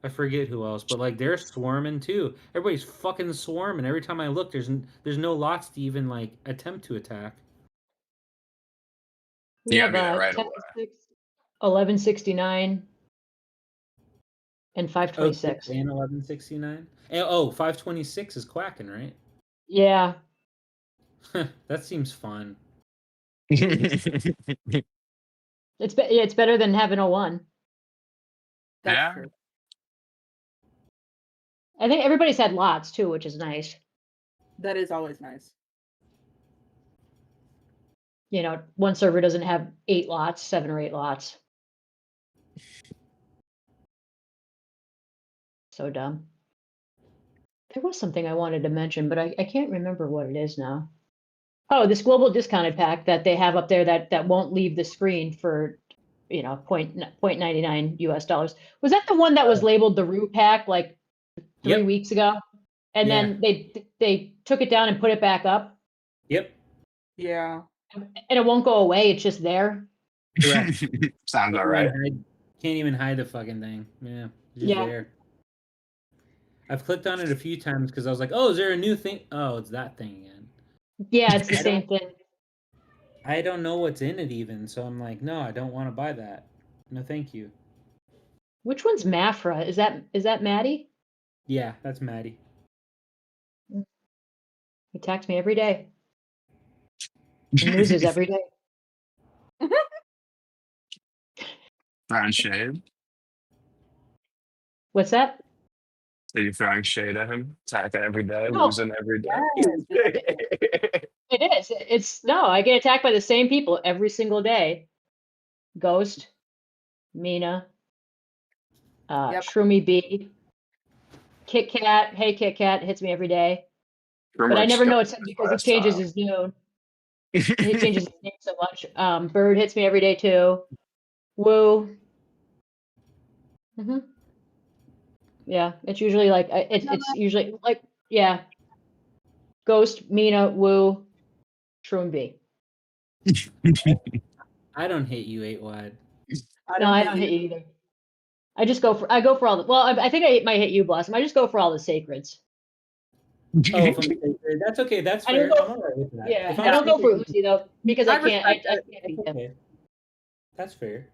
I forget who else, but like they're swarming too. Everybody's fucking swarming. Every time I look, there's no lots to even like attempt to attack. We You have gotta be there right 10, away. 1169, and Oh, 526. and 1169. Oh, 526 is quacking, right? Yeah. That seems fun. It's better than having a 1. That's Yeah. true. I think everybody's had lots too, which is nice. That is always nice. One server doesn't have 8 lots, 7 or 8 lots. So dumb. There was something I wanted to mention, but I can't remember what it is now. Oh, this global discounted pack that they have up there that won't leave the screen for, point 99 US dollars. Was that the one that was labeled the Rue pack like 3 Yep. weeks ago? And Yeah. then they took it down and put it back up, Yep. Yeah. and it won't go away. It's just there. Correct. Sounds all right. Can't even hide the fucking thing. Yeah, it's just Yeah. there. I've clicked on it a few times because I was like, "Oh, is there a new thing?" Oh, it's that thing again. Yeah, it's the I same thing. I don't know what's in it even, so I'm like, "No, I don't want to buy that. No, thank you." Which one's Mafra? Is that Maddie? Yeah, that's Maddie. He attacks me every day and loses every day. Throwing shade. What's that? Are you throwing shade at him? Attacking every day, No. losing every day. It is. I get attacked by the same people every single day. Ghost, Mina, Yep. Shroomy B, Kit Kat. Hey, Kit Kat hits me every day, but I never know it's because he changes his name. He changes his name so much. Bird hits me every day too. Woo. Yeah, it's usually like it's usually like Ghost, Mina, Woo, Shroom B. I don't hate you 8 wide. No, I don't hit you either. I go for all the. Well, I think I might hit you, Blossom. I just go for all the sacreds. Oh, from the that's okay. That's I don't fair. go- I'm all right with that. Yeah, If I don't go for sacred- Uzi though because I I can't. respect I it. can't That's beat him. okay. That's fair.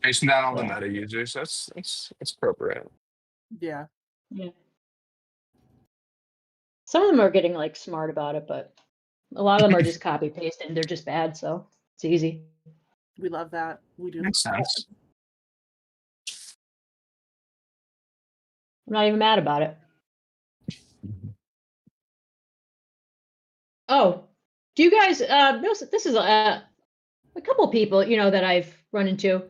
Chasing down all the Yeah. meta users. That's appropriate. Yeah. Yeah. Some of them are getting like smart about it, but a lot of them are just copy paste and they're just bad. So it's easy. We love that. We do. Makes sense. I'm not even mad about it. Oh, do you guys? This is a couple people that I've run into.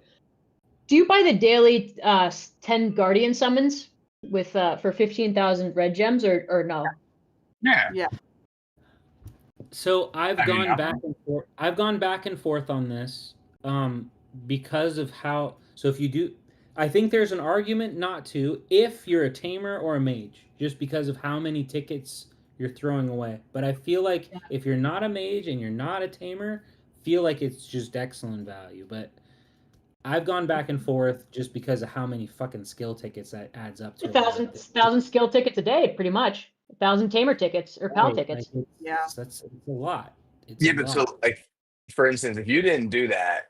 Do you buy the daily 10 Guardian summons with for 15,000 red gems or no? Yeah. Yeah. So I've Have you gone not? back and forth. I've gone back and forth on this, because of how. So if you do, I think there's an argument not to if you're a tamer or a mage, just because of how many tickets you're throwing away. But I feel like if you're not a mage and you're not a tamer, feel like it's just excellent value. But I've gone back and forth just because of how many fucking skill tickets that adds up to. A thousand skill tickets a day, pretty much. 1,000 tamer tickets or pal Right, tickets. like, Yeah. it's a lot. It's Yeah, a but lot. so like, for instance, if you didn't do that,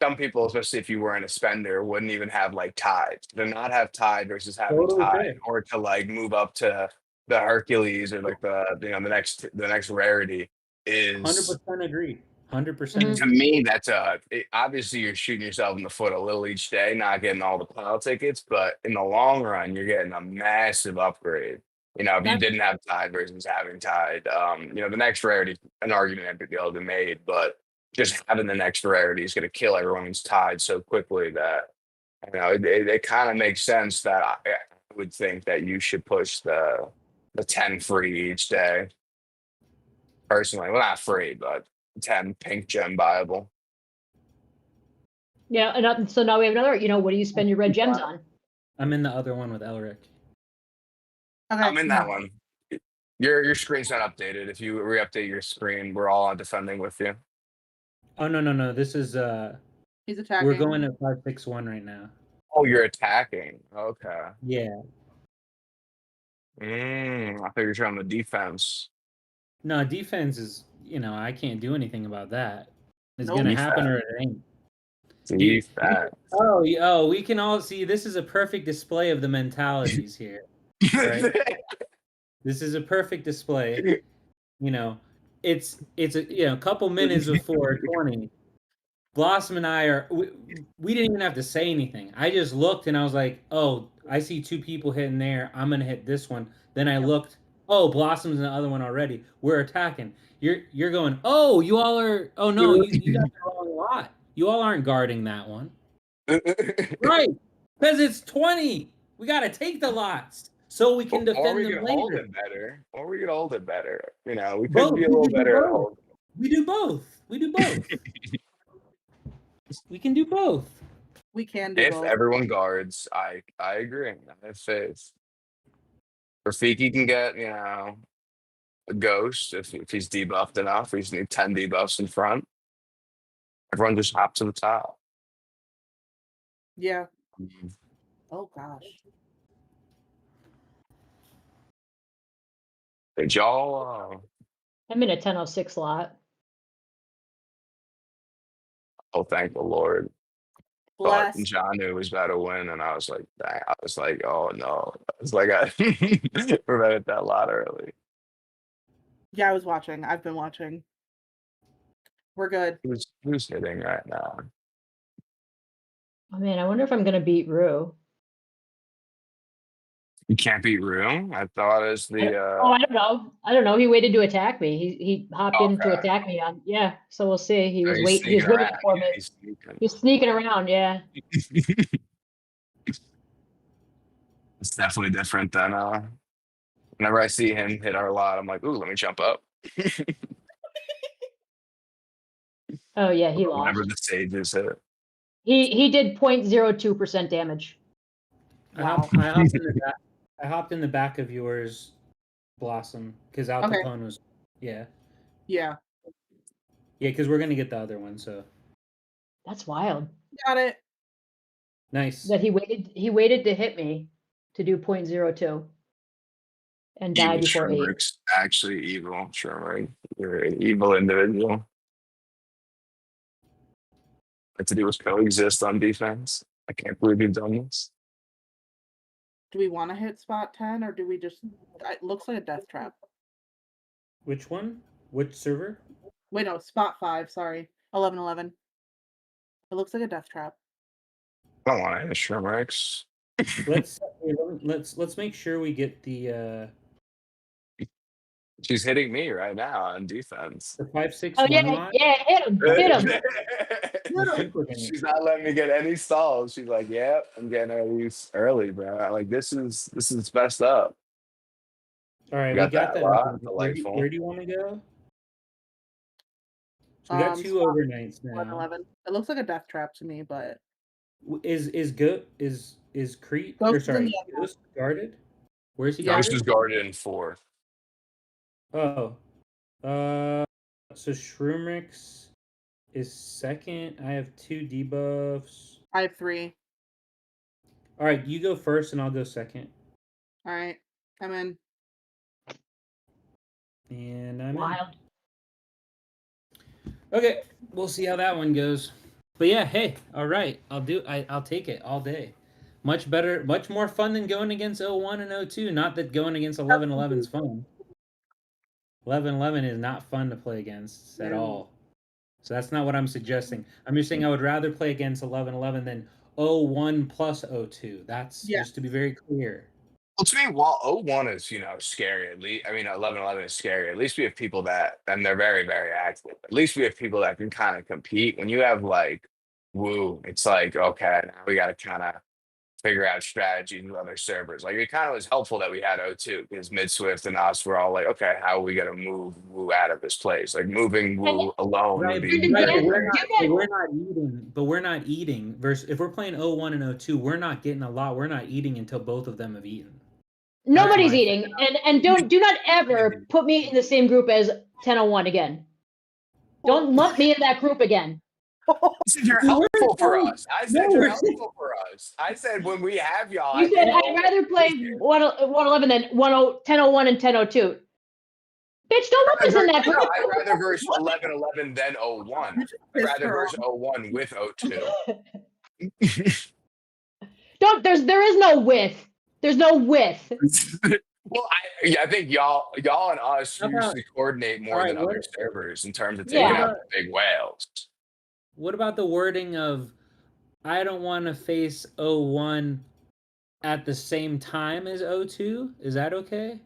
some people, especially if you weren't a spender, wouldn't even have like tide. To not have tide versus having Totally tide, fair. or to like move up to the Hercules or like the next rarity is 100% agree. 100% Mhm. to agree. me that's obviously you're shooting yourself in the foot a little each day, not getting all the pile tickets, but in the long run, you're getting a massive upgrade. If you That- didn't have tide versus having tide, the next rarity, an argument that could be able to be made, but just having the next rarity is going to kill everyone's tide so quickly that it kind of makes sense that I would think that you should push the 10 free each day. Personally, well, not free, but 10 pink gem buyable. Yeah, and so now we have another. What do you spend your red gems on? I'm in the other one with Elric. Okay. I'm in that one. Your screen's not updated. If you re-update your screen, we're all on defending with you. Oh no. This is He's attacking. we're going at 561 right now. Oh, you're attacking. Okay. Yeah. I thought you were trying the defense. No, defense is, I can't do anything about that. It's No gonna defense. happen or it ain't. Defense. Oh, we can all see this is a perfect display of the mentalities here. Right. This is a perfect display. It's a couple minutes before 20. Blossom and I we didn't even have to say anything. I just looked and I was like, oh, I see two people hitting there. I'm gonna hit this one. Then I looked, oh, Blossom's in the other one already. We're attacking. You're going, oh, you all are, oh no, you got the wrong lot. You all aren't guarding that one. Right. Because it's 20. We gotta take the lots so we can or defend we them could hold later. it better. Or we could hold it better. We could Both. be a We little could do better at both. holding. We do both. We do both. We can do both. We can do If both. everyone guards, I agree. I have faith. Rafiki can get, a ghost if he's debuffed enough. We just need 10 debuffs in front. Everyone just hops to the top. Yeah. Oh gosh. Did y'all I'm in a 1006 lot. thank the Lord. Thought Bless. Janu was about to win, and I was like, dang, I was like, oh no. It's like I prevented that lot early. Yeah, I was watching. I've been watching. We're good. Who's hitting right now? Oh man, I wonder if I'm gonna beat Rue. You can't beat Rue? I thought as the Oh, I don't know. I don't know. He waited to attack me. He hopped in to Okay. attack me on. Yeah, so we'll see. He was he's waiting. He was sneaking waiting around. for Yeah, me. he's sneaking. He's sneaking around. Yeah. It's definitely different than whenever I see him hit our lot, I'm like, ooh, let me jump up. Oh yeah, he lost. Whenever the sages hit. He did 0.02% damage. Wow. I hopped in the back of yours, Blossom, because Al Okay. Capone was. Yeah, Yeah. because we're gonna get the other one. So That's wild. Got it. nice. That he waited to hit me to do 0.02 and die Evil before 8. Shrimmer's actually evil, Shrimmer. You're an evil individual. What to do is coexist on defense. I can't believe you've done this. Do we want to hit spot 10 or do we just? It looks like a death trap. Which one? Which server? Wait, no, spot 5. Sorry, 1111. It looks like a death trap. I don't want any Shrimmerx. Let's make sure we get the She's hitting me right now on defense. The 5-6 Oh yeah, one yeah, hit him, hit him. I think we're gonna. She's not letting me get any stalls. She's like, "Yep, I'm getting early, bro. Like this is best up." All right, we Got got that that. lot, Where delightful. do you want to go? So we got 2 Swap overnights now. 11. It looks like a death trap to me, but Is Crete Ghost or is in sorry, the other Ghost guarded? Where's he Yeah. Ghost guarded? is guarded in 4. Oh, so Shroomrix is second. I have 2 debuffs. I have 3. All right, you go first, and I'll go second. All right, I'm in. And I'm in. Wild. Okay, we'll see how that one goes. But yeah, hey, all right, I'll take it all day. Much better, much more fun than going against 01 and 02. Not that going against 11-11 is fun. 11-11 is not fun to play against at No. all. So that's not what I'm suggesting. I'm just saying I would rather play against 11-11 than 01 plus 02. That's Yeah. just to be very clear. Well, to me, while 01 is, scary, at least, 11-11 is scary. At least we have people that, and they're very, very active. At least we have people that can kind of compete. When you have like Woo, it's like, okay, now we got to kind of figure out strategies with other servers. Like it kind of was helpful that we had O2 because Mid-Swift and us were all like, okay, how are we going to move Woo out of this place? Like moving Woo alone Right, would be right, Yeah, but we're not eating. Versus if we're playing 01 and 02, we're not getting a lot. We're not eating until both of them have eaten. Nobody's my eating, and do not ever put me in the same group as 1001 again. Don't lump me in that group again. I said you're helpful for fine. us. I said No, you're we're- helpful for us. I said when we have y'all. You said I'd rather play 111 than 1001 and 1002. Bitch, don't lump us in that group. I'd rather verse 11-11 than 01. I'd rather verse 01 with 02. There is no width. There's no width. Well, I think y'all and us How about- usually coordinate more Alright, than other what- servers in terms of taking Yeah. out the big whales. What about the wording of I don't want to face 01 at the same time as 02? Is that okay?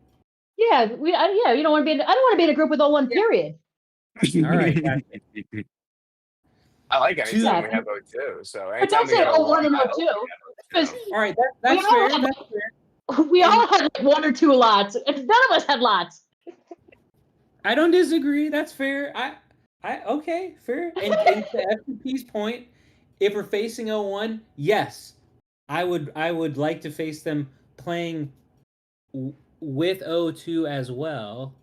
Yeah, you don't want to be. I don't want to be in a group with 01. Period. All right, gotcha. I like anytime we Yeah. have 02. So But anytime don't we say get 01 and I hope 02. we have 02. Because All right, that's all fair. have- That's fair. we all had like 1 or 2 lots. And none of us had lots. I don't disagree. That's fair. I okay, fair. And to FTP's point, if we're facing 01, yes, I would like to face them playing with 02 as well.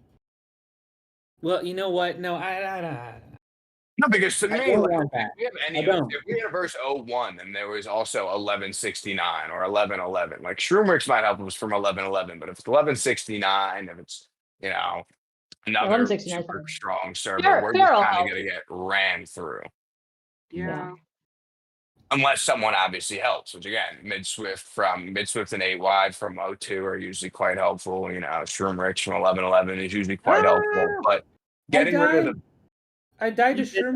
Well, you know what? No, No, because to I me, don't like, want that. if we have any, I don't. if we had a verse 01 and there was also 1169 or 1111, like Shroomrix might help us from 1111, but if it's 1169, if it's another 1169 is super fine. strong server, Fair- we're fair just will kind help. of gonna get ran through. Yeah. Unless someone obviously helps, which again, Mid-Swift and 8 wide from 02 are usually quite helpful. Shroomrix from 1111 is usually quite helpful. But getting rid of I died to You did Sherman.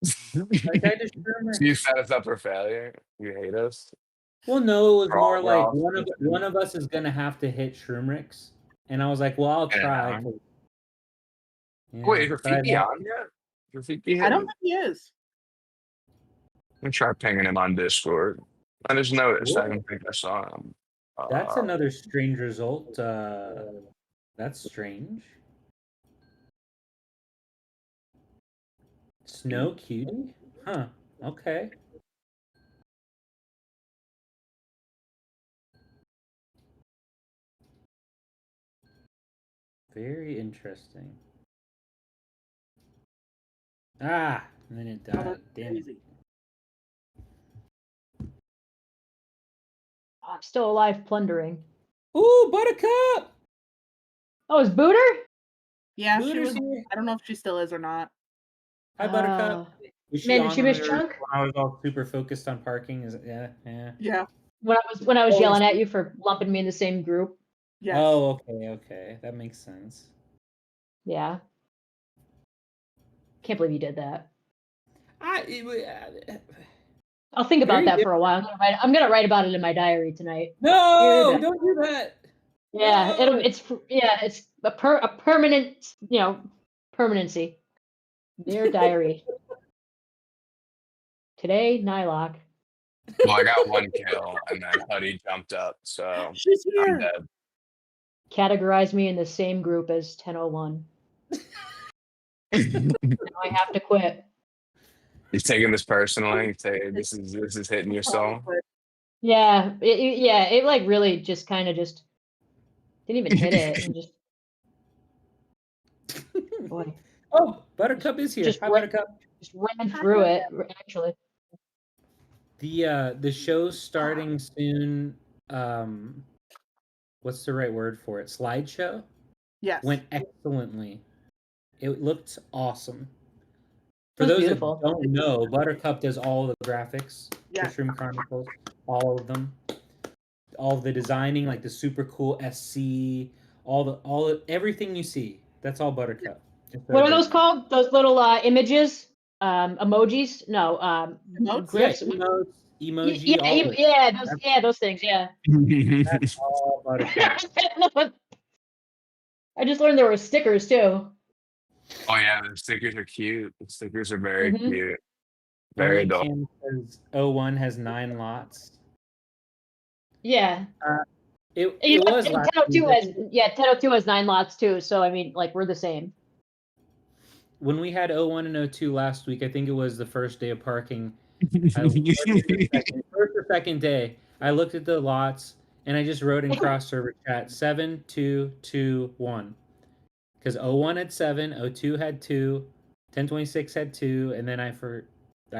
the I died to Sherman. you set us up for failure. You hate us. Well, no, it was We're all- more we're like all- one of us is gonna have to hit Shroomrix, and I was like, well, I'll try. Yeah. Yeah, Wait, is but I Rafiki don't- on yet? Rafiki I don't think he is. Let me try pinging him on Discord. I just noticed. I don't think I saw him. That's another strange result. That's strange. Snow Cutie? Huh. Okay. Very interesting. Ah, and then it Oh, died. that's Damn it. crazy. I'm still alive plundering. Ooh, Buttercup! Oh, is Booter? Yeah, she Booter's was. here. I don't know if she still is or not. Hi, Buttercup. Oh. Was Man, did on she when miss we were- Chunk? when I was all super focused on parking. Is it? Yeah. Yeah. When I was Oh, yelling at you for lumping me in the same group. Yes. Oh, okay. That makes sense. Yeah. Can't believe you did that. I'll think about Very that for a while. I'm gonna write about it in my diary tonight. No, Weird. don't do that. Yeah, it's a permanent, permanency. Dear diary. Today, Nylock. Well, I got 1 kill, and then Huddy jumped up, so She's I'm here. dead. Categorize me in the same group as 1001. Now I have to quit. He's taking this personally. He's saying this is hitting your soul. Yeah, it like really just kind of just didn't even hit it and just boy, Oh, Buttercup is here. Just Hi, went- Buttercup. just ran through it actually. The show's starting soon. What's the right word for it? Slideshow Yes. went excellently. It looked awesome. For It was those beautiful. that don't know, Buttercup does all the graphics. Yeah. Mushroom Chronicles, all of them. All of the designing, like the super cool SC, everything you see. That's all Buttercup. Just so What are everybody- those called? Those little images? Emojis? No, Emotes? Yeah, gifs. emoji, all of it. Those things. Yeah. That's all Buttercup. I just learned there were stickers too. Oh yeah, the stickers are cute. The stickers are very Mhm. cute. Very adorable. Cam says 01 has 9 lots. Yeah. It You know, was last 1002 week. has 1002 has 9 lots too. So I mean, like we're the same. When we had 01 and 02 last week, I think it was the first day of parking. First or second day, I looked at the lots and I just wrote in cross server chat 7, 2, 2, 1. Because 01 had 7, 02 had 2, 1026 had 2, and then I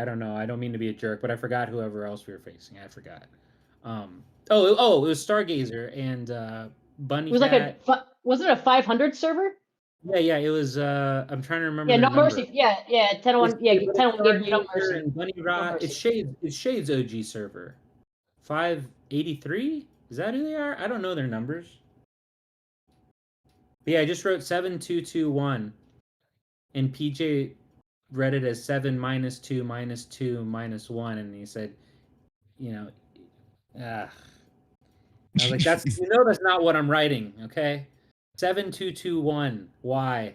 don't know, I don't mean to be a jerk, but I forgot whoever else we were facing. I forgot. It was Stargazer and Bunny It was Cat. wasn't it a 500 server? Yeah, it was. I'm trying to remember. Yeah, their no number. mercy. Yeah, 1001. Yeah, But it's 1001 gave no Stargazer mercy. and Bunny Rot. mercy. It's Shades OG server. 583. Is that who they are? I don't know their numbers. But yeah, I just wrote 7221, and PJ read it as 7 minus 2 minus 2 minus 1, and he said, I was like, that's that's not what I'm writing, okay? 7221. Why?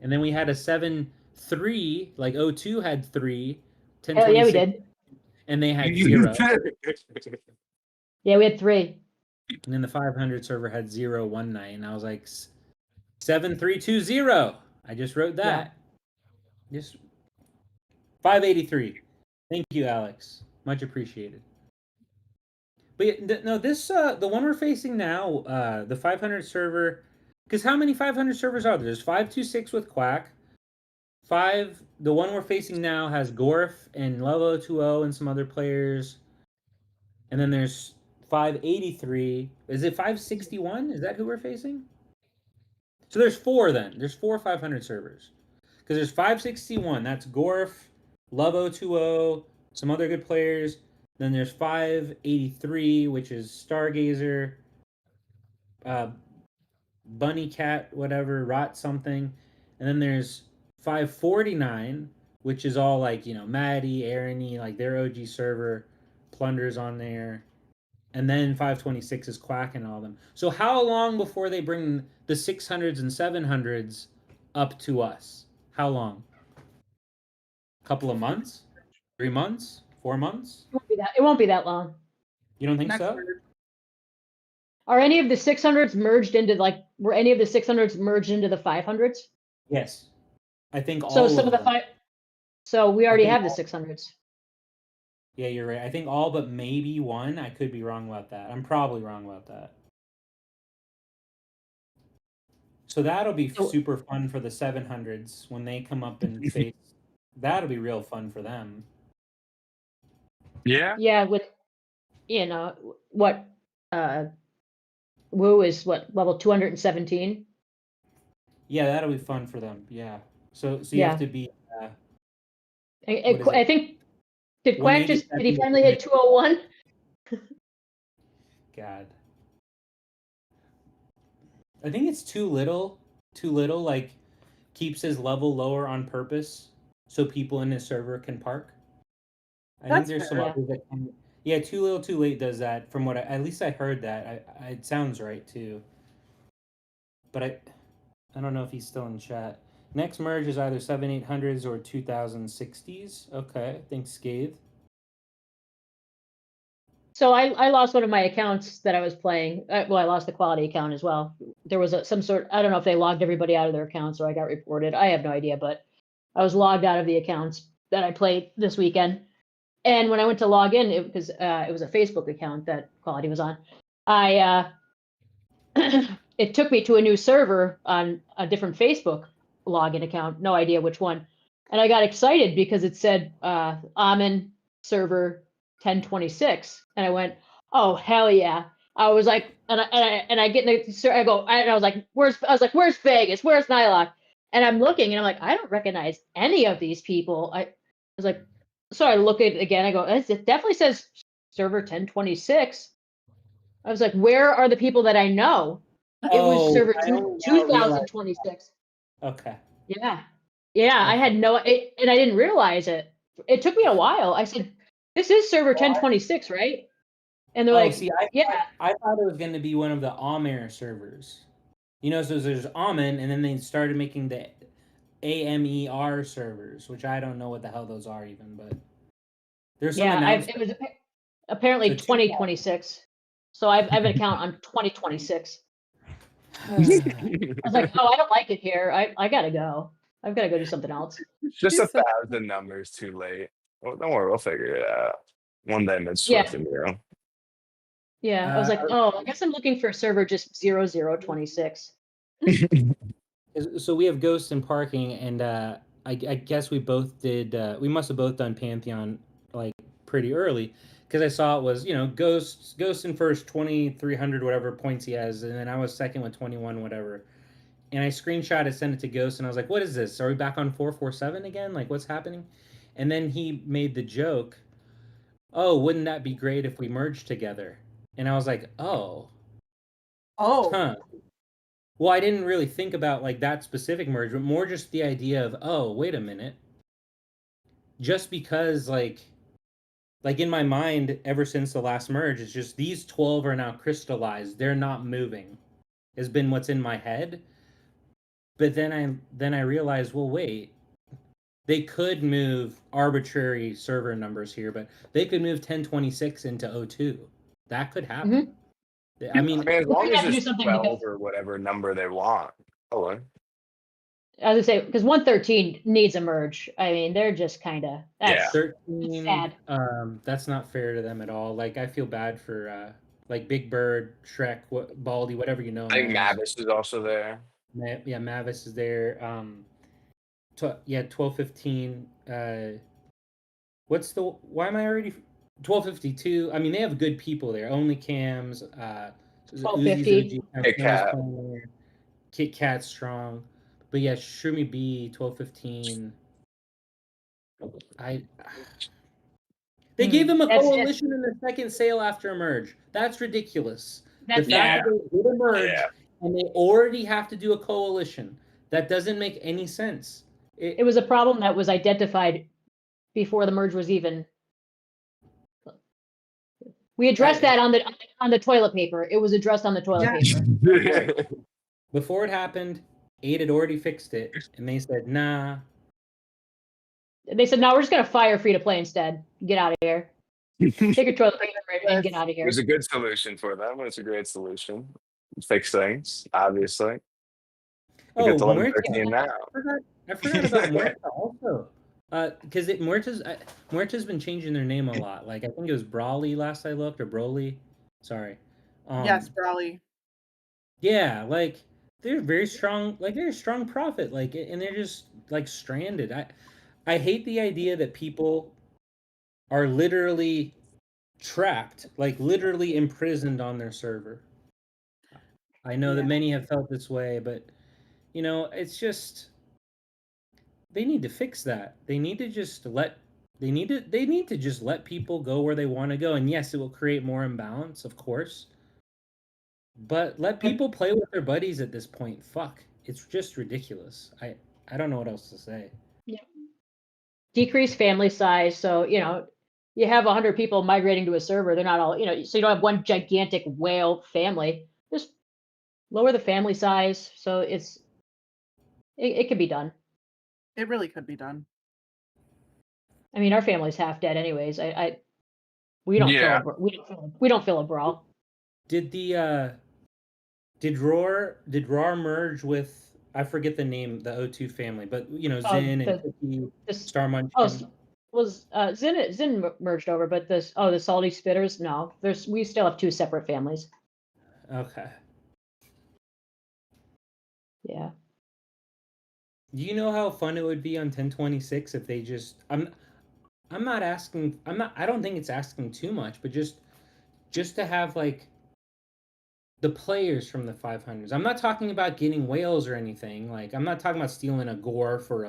And then we had a 7-3, like 02 had 3, Hell yeah, we did. and they had 0. Yeah, we had 3. And then the 500 server had 0 one night, and I was like, 7320. I just wrote that. Just 583. Thank you, Alex. Much appreciated. But no, this the one we're facing now, the 500 server, because how many 500 servers are there? There's 526 with Quack. The one we're facing now has Gorf and Levo 2.0 and some other players. And then there's 583. Is it 561? Is that who we're facing? So there's 4 then. There's 4 500 servers. Because there's 561. That's Gorf, Levo 2.0, some other good players. Then there's 583, which is Stargazer, Bunny Cat, whatever, Rot something. And then there's 549, which is all like, Maddie, Aarony, like their OG server, Plunder's on there. And then 526 is Quack and all them. So how long before they bring the 600s and 700s up to us? How long? A couple of months? 3 months? 4 months? It won't be that long. You don't think Next so? word. Are any of the 600s merged into were any of the 600s merged into the 500s? Yes. I think all So some of the them. So we already think have the all- 600s. Yeah, you're right. I think all but maybe one. I could be wrong about that. I'm probably wrong about that. So that'll be So- super fun for the 700s when they come up and face. That'll be real fun for them. Yeah. Yeah, with what Woo is what level 217. Yeah, that'll be fun for them. Yeah. So you Yeah. have to be. I What is it? think did Quack did he 187 finally hit 201? God. I think it's too little. Like, keeps his level lower on purpose so people in his server can park. I think That's there's some fair. others that can. Yeah, Too Little Too Late does that. From what at least I heard that. It sounds right too. But I don't know if he's still in chat. Next merge is either 7800s or 2060s. Okay, thanks, Scathe. So I lost one of my accounts that I was playing. Well, I lost the quality account as well. There was some sort. I don't know if they logged everybody out of their accounts or I got reported. I have no idea, but I was logged out of the accounts that I played this weekend. And when I went to log in, it was a Facebook account that quality was on. It took me to a new server on a different Facebook login account. No idea which one. And I got excited because it said Amen server 1026, and I went, "Oh hell yeah!" I was like, and I get in the, I was like, "Where's Vegas? Where's Nylock?" And I'm looking, and I'm like, I don't recognize any of these people. I was like, so I look at it again. I go, it definitely says server 1026. I was like, where are the people that I know? It was server I only now realized- 2026. Okay. Yeah. I had and I didn't realize it. It took me a while. I said, this is server 1026, right? And they're like, see, yeah. I thought it was going to be one of the Amer servers. You know, so there's Amen, and then they started making the AMER servers, which I don't know what the hell those are even, but there's some It was apparently So 2026. So I have an account on 2026. I was like, oh, I don't like it here. I gotta go. I've got to go do something else. Just 1,000 numbers too late. Well, don't worry, we'll figure it out. One day, Mid Swift and Miro. Yeah, I was like, oh, I guess I'm looking for a server just 0026. So we have Ghost and Parking, and I guess we both did. We must have both done Pantheon like pretty early, because I saw it was Ghost in first 2,300 whatever points he has, and then I was second with 21 whatever. And I screenshot it, sent it to Ghost, and I was like, "What is this? Are we back on 447 again? Like, what's happening?" And then he made the joke, "Oh, wouldn't that be great if we merged together?" And I was like, "Oh, huh." Well, I didn't really think about like that specific merge, but more just the idea of, oh, wait a minute. Just because like in my mind, ever since the last merge, it's just these 12 are now crystallized. They're not moving. Has been what's in my head. But then I realized, well, wait. They could move arbitrary server numbers here, but they could move 1026 into 02. That could happen. I mean, as long have to as do it's something 12 or whatever number they want. Oh, I was gonna say, because 113 needs a merge. I mean, they're just kind of Yeah. 13. sad. That's not fair to them at all. Like, I feel bad for like Big Bird, Shrek, Baldy, whatever you know. I think Mavis is also there. Yeah, Mavis is there. 1215. Why am I already 1252? I mean, they have good people there. Only Cams. 1250. Kit Kat. Kit Kat strong. But yeah, Shroomy B 1215. They gave him a coalition in the second sale after a merge. That's ridiculous. The fact that they did a merge and they already have to do a coalition, that doesn't make any sense. It was a problem that was identified before the merge was even. We addressed that on the toilet paper. It was addressed on the toilet paper. Before it happened, 8 had already fixed it, and they said, nah. They said, no, we're just going to fire free to play instead. Get out of here. Take your toilet paper and get out of It here. was a good solution for them. It's a great solution. Fix things, obviously. It's 11:13 now. I forgot about Muerta also. Because Muerta's been changing their name a lot. Like, I think it was Brawly last I looked, or Broly. Sorry. Yes, Brawly. Yeah, like they're very strong. Like they're a strong profit. Like, and they're just like stranded. I hate the idea that people are literally trapped, like literally imprisoned on their server. I know that many have felt this way, but it's just they need to fix that. They need to just let people go where they want to go. And yes, it will create more imbalance, of course. But let people play with their buddies at this point. Fuck. It's just ridiculous. I don't know what else to say. Yeah. Decrease family size. So, you have 100 people migrating to a server. They're not all, so you don't have one gigantic whale family. Just lower the family size. So it can be done. It really could be done. I mean, our family's half dead anyways. We don't Yeah. we don't feel a brawl. Did Roar merge with, I forget the name, the O2 family, but Zin and Cookie, Star Munchkin. Zin merged over, but the Salty Spitters, no. We still have 2 separate families. Okay. Yeah. Do you know how fun it would be on 1026 if they just I don't think it's asking too much, but just to have like the players from the 500s. I'm not talking about getting whales or anything. Like, I'm not talking about stealing a gore or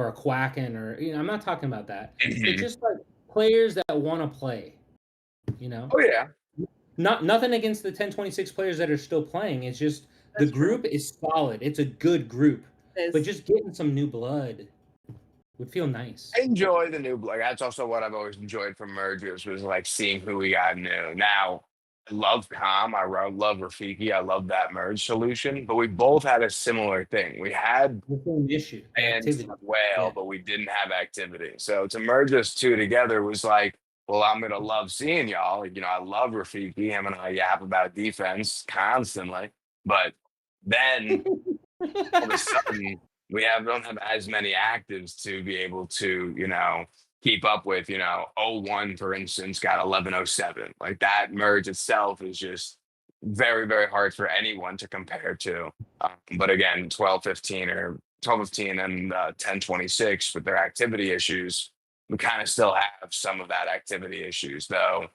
a Quacken, or I'm not talking about that. But just like players that want to play, Oh yeah. Nothing against the 1026 players that are still playing. It's just the group is solid. It's a good group. But just getting some new blood would feel nice. I enjoy the new blood. That's also what I've always enjoyed from mergers, was like seeing who we got new. Now, I love Calm. I love Rafiki. I love that merge solution. But we both had a similar thing. We had The same issue. and Activity. whale, Yeah. but we didn't have activity. So to merge us two together was like, well, I'm gonna love seeing y'all. I love Rafiki. Him and I yap about defense constantly. But then all of a sudden we don't have as many actives to be able to, keep up with. 01, for instance, got 1107. Like, that merge itself is just very, very hard for anyone to compare to. But again, 1215 and 1026 with their activity issues, we kind of still have some of that activity issues, though.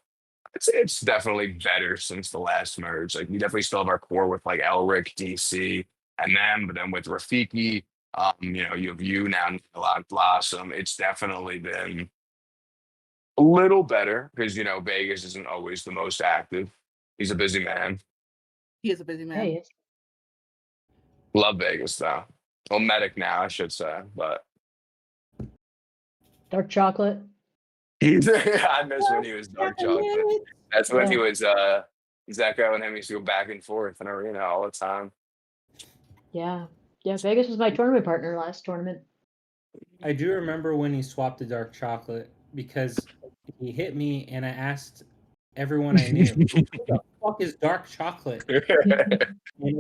It's definitely better since the last merge. Like, we definitely still have our core with like Elric, DC, and them, but then with Rafiki, you have you now, Nilok, Blossom. It's definitely been a little better because Vegas isn't always the most active. He's a busy man. He is a busy man. Hey, Love Vegas though. Well, Medic now, I should say, but Dark Chocolate. I miss when he was Dark Chocolate. That's when he was Zeko and him used to go back and forth in arena all the time. Yeah. Yeah, Vegas was my tournament partner last tournament. I do remember when he swapped to Dark Chocolate, because he hit me and I asked everyone I knew, who the fuck is Dark Chocolate? And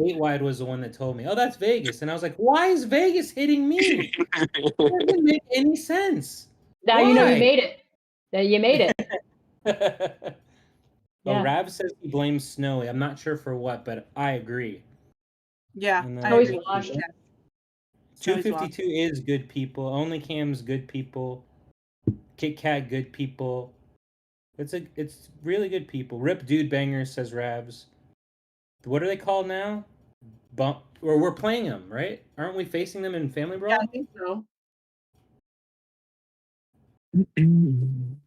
8 Wide was the one that told me, oh, that's Vegas. And I was like, why is Vegas hitting me? It doesn't make any sense. Now you know Why? you made it. You made it. Oh, Yeah. Rav says he blames Snowy. I'm not sure for what, but I agree. Yeah, And then- I Always agree. washed. Yeah. 252 is good people. Only Cam's good people. Kit Kat good people. It's really good people. Rip Dude Bangers, says Ravs. What are they called now? Or we're playing them, right? Aren't we facing them in Family Brawl? Yeah, I think so.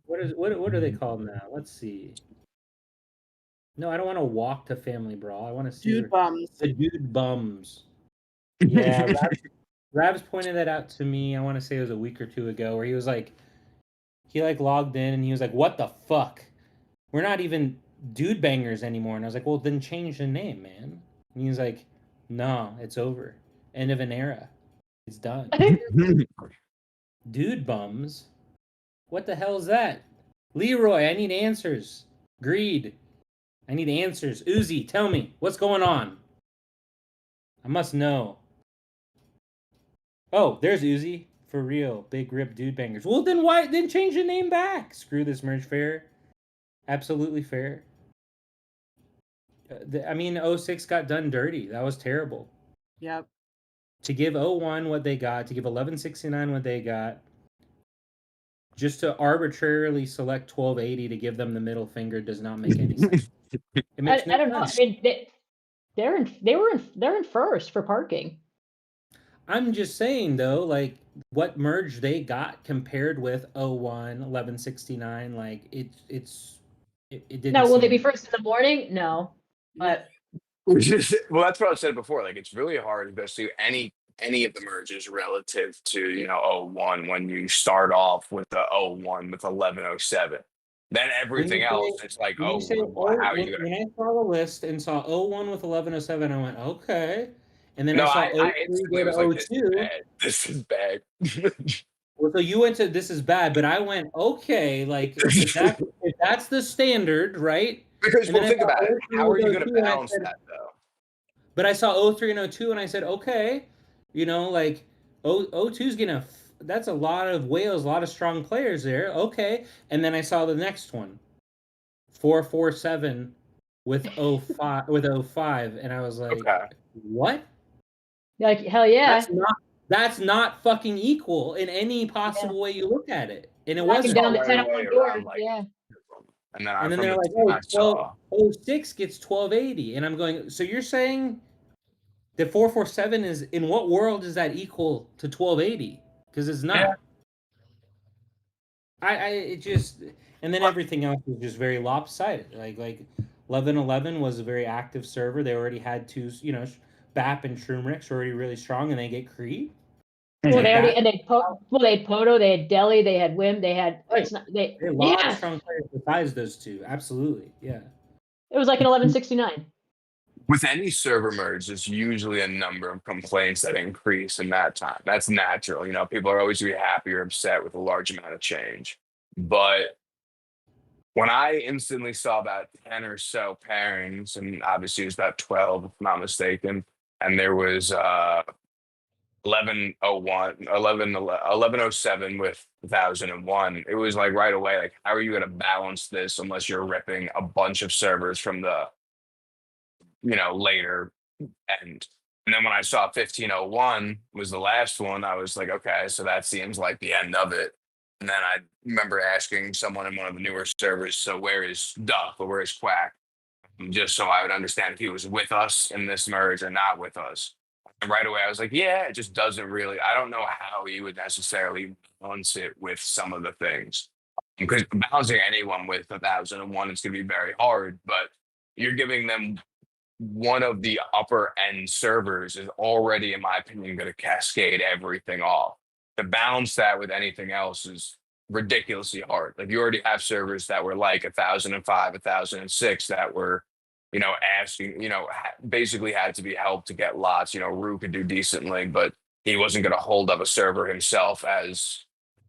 What are they called now? Let's see. No, I don't want to walk to Family Brawl. I want to see Dude bums. the Dude Bums. Yeah, Ravs pointed that out to me. I want to say it was a week or 2 ago, where he was like, logged in and he was like, "What the fuck? We're not even Dude Bangers anymore." And I was like, "Well, then change the name, man." And he was like, "No, it's over. End of an era. It's done." Dude Bums. What the hell is that? Leroy, I need answers. Greed. I need answers. Uzi, tell me, what's going on? I must know. Oh, there's Uzi. For real. Big Rip Dude Bangers. Well, then change the name back. Screw this merge fair. Absolutely fair. 06 got done dirty. That was terrible. Yep. To give 01 what they got, to give 1169 what they got, just to arbitrarily select 1280 to give them the middle finger does not make any sense. It makes no I don't know. I sense. mean, they're in first for parking. I'm just saying though, like, what merge they got compared with 01, 1169, like it didn't. Now, will they seem- be first in the morning? No, but Well, that's what I said before. Like, it's really hard, especially any any of the merges relative to, you know, O1 when you start off with the O1 with 1107. Then When everything you else, say it's like, when you oh, say well, oh how are when, you gonna? when I saw the list and saw O1 with 1107, I went okay, and then I No, saw I O3 instantly go to was like, this is O2. bad. This is bad. Well, so you went to this is bad, but I went okay. Like if that's the standard, right? Because, And then well, I think saw about it. O3 How are with you gonna O2, and I balance said, that though? but I saw O3 and O2, and I said okay, like O2's gonna. That's a lot of whales, a lot of strong players there. Okay, and then I saw the next one, 447 with O5, and I was like, Okay. what? Like hell yeah, That's not fucking equal in any yeah. possible way you look at it. And it Knocking wasn't. down the Right 10 on away one around doors. like, Yeah. and then And then from they're the like, team I saw. 06 gets 1280. And I'm going, so you're saying that 447 is, in what world is that equal to 1280? Because it's not. Yeah. It just, and then everything else was just very lopsided. Like 1111 was a very active server. They already had two, BAP and Shroomrix already really strong, and they get Creed. Well, they already That- and they had Poto, they had Delhi, they had Wim, they had Right. it's not they They had a lot of yeah. strong players besides those two. Absolutely. Yeah. It was like an 1169. With any server merge, there's usually a number of complaints that increase in that time. That's natural. You know, people are always going to be happy or upset with a large amount of change. But when I instantly saw about 10 or so pairings, and obviously it was about 12, if I'm not mistaken, and there was 1101, 1107 with 1001, it was like right away, like, how are you going to balance this unless you're ripping a bunch of servers from the, later end? And then when I saw 1501 was the last one, I was like, okay, so that seems like the end of it. And then I remember asking someone in one of the newer servers, so where is Duck or where is Quack? Just so I would understand if he was with us in this merge or not with us. And right away I was like, yeah, it just doesn't really, I don't know how you would necessarily balance it with some of the things. Because balancing anyone with 1001 is going to be very hard, but you're giving them one of the upper end servers is already, in my opinion, going to cascade everything off. To balance that with anything else is ridiculously hard. Like you already have servers that were like 1005, 1006 that were, asking, basically had to be helped to get lots. Rue could do decently, but he wasn't going to hold up a server himself as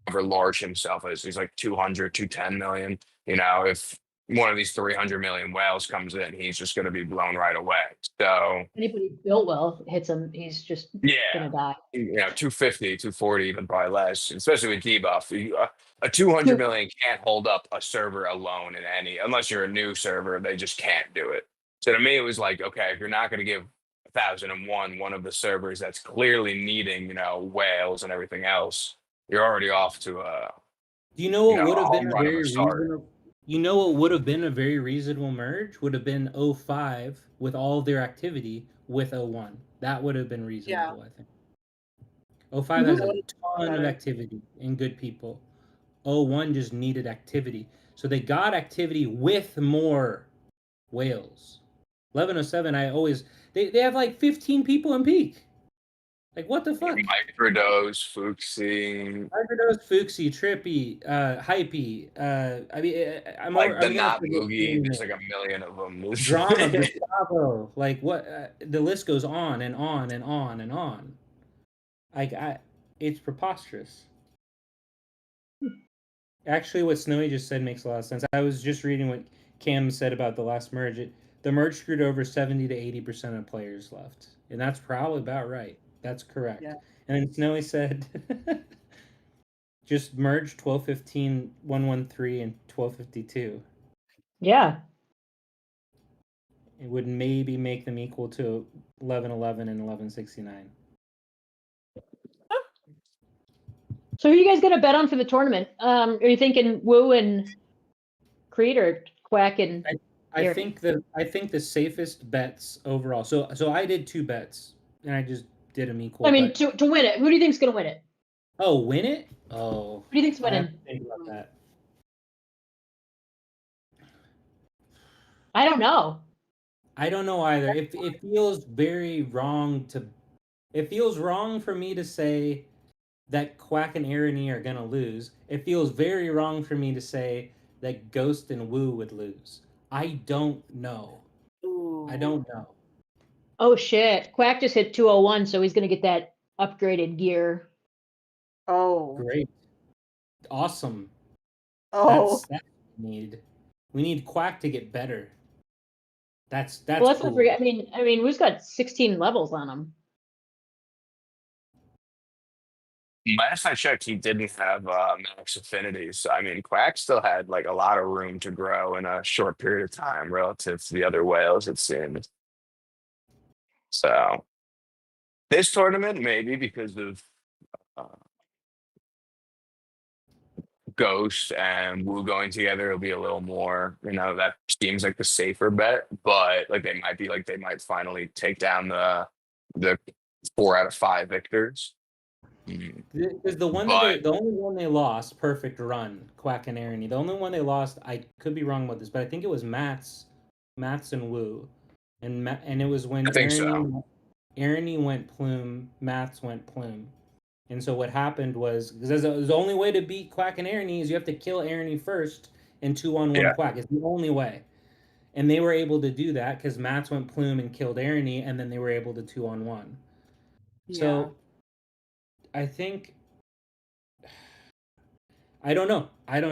over large himself as he's like 200, 210 million. If one of these 300 million whales comes in, he's just going to be blown right away. So Anybody built well hits him, he's just yeah, gonna die. 250, 240, even probably less, especially with debuff. A 200 million can't hold up a server alone in any, unless you're a new server, they just can't do it. So to me, it was like, okay, if you're not going to give 1001 one of the servers that's clearly needing, whales and everything else, you're already off to a, Do you know what would a have been home a run of very a start. reasonable? You know what would have been a very reasonable merge would have been 05 with all of their activity with 01. That would have been reasonable, I think. 05 has a ton of activity and good people. 01 just needed activity. So they got activity with more whales. 1107, they have like 15 people in peak. Like what the fuck? Microdose, Fuxi, Microdose, Fuxi, Trippy, Hypey. I'm like the gonna not forget Moogie, there's names. like a million of them. Drama, Gustavo. Like what? The list goes on and on and on and on. It's preposterous. Actually, what Snowy just said makes a lot of sense. I was just reading what Cam said about the last merge. The merge screwed over 70 to 80% of players left, and that's probably about right. That's correct. Yeah. And then Snowy said, just merge 1215, 113, and 1252. Yeah. It would maybe make them equal to 1111 and 1169. So who are you guys gonna bet on for the tournament? Are you thinking Woo and Creed or Quack and I Here. think the safest bets overall. So I did 2 bets, and I just did them equal. I mean but- to win it? Who do you think's gonna win it? Oh, win it? Oh, Who do you think's I have winning? to think about that. I don't know. I don't know either. It feels very wrong to. It feels wrong for me to say that Quack and Irony are gonna lose. It feels very wrong for me to say that Ghost and Woo would lose. I don't know. Ooh. I don't know. Oh shit! Quack just hit 201, so he's gonna get that upgraded gear. Oh. Great. Awesome. Oh. That's what we need. We need Quack to get better. That's Well, let's cool. not forget. I mean, Woo's got 16 levels on him. Last I checked, he didn't have max affinities. So I mean, Quack still had like a lot of room to grow in a short period of time relative to the other whales, it seemed. So this tournament, maybe because of uh, Ghost and Wu going together, it'll be a little more, that seems like the safer bet. But like they might finally take down the 4 out of 5 victors. Because the only one they lost, Perfect Run, Quack and Irony. The only one they lost, I could be wrong about this, but I think it was Mats and Wu, and it was when I think so. Irony went Plume, Mats went Plume, and so what happened was because the only way to beat Quack and Irony is you have to kill Irony first and 2-on-1 Yeah. Quack. It's the only way, and they were able to do that because Mats went Plume and killed Irony, and then they were able to 2-on-1. Yeah. So I think I don't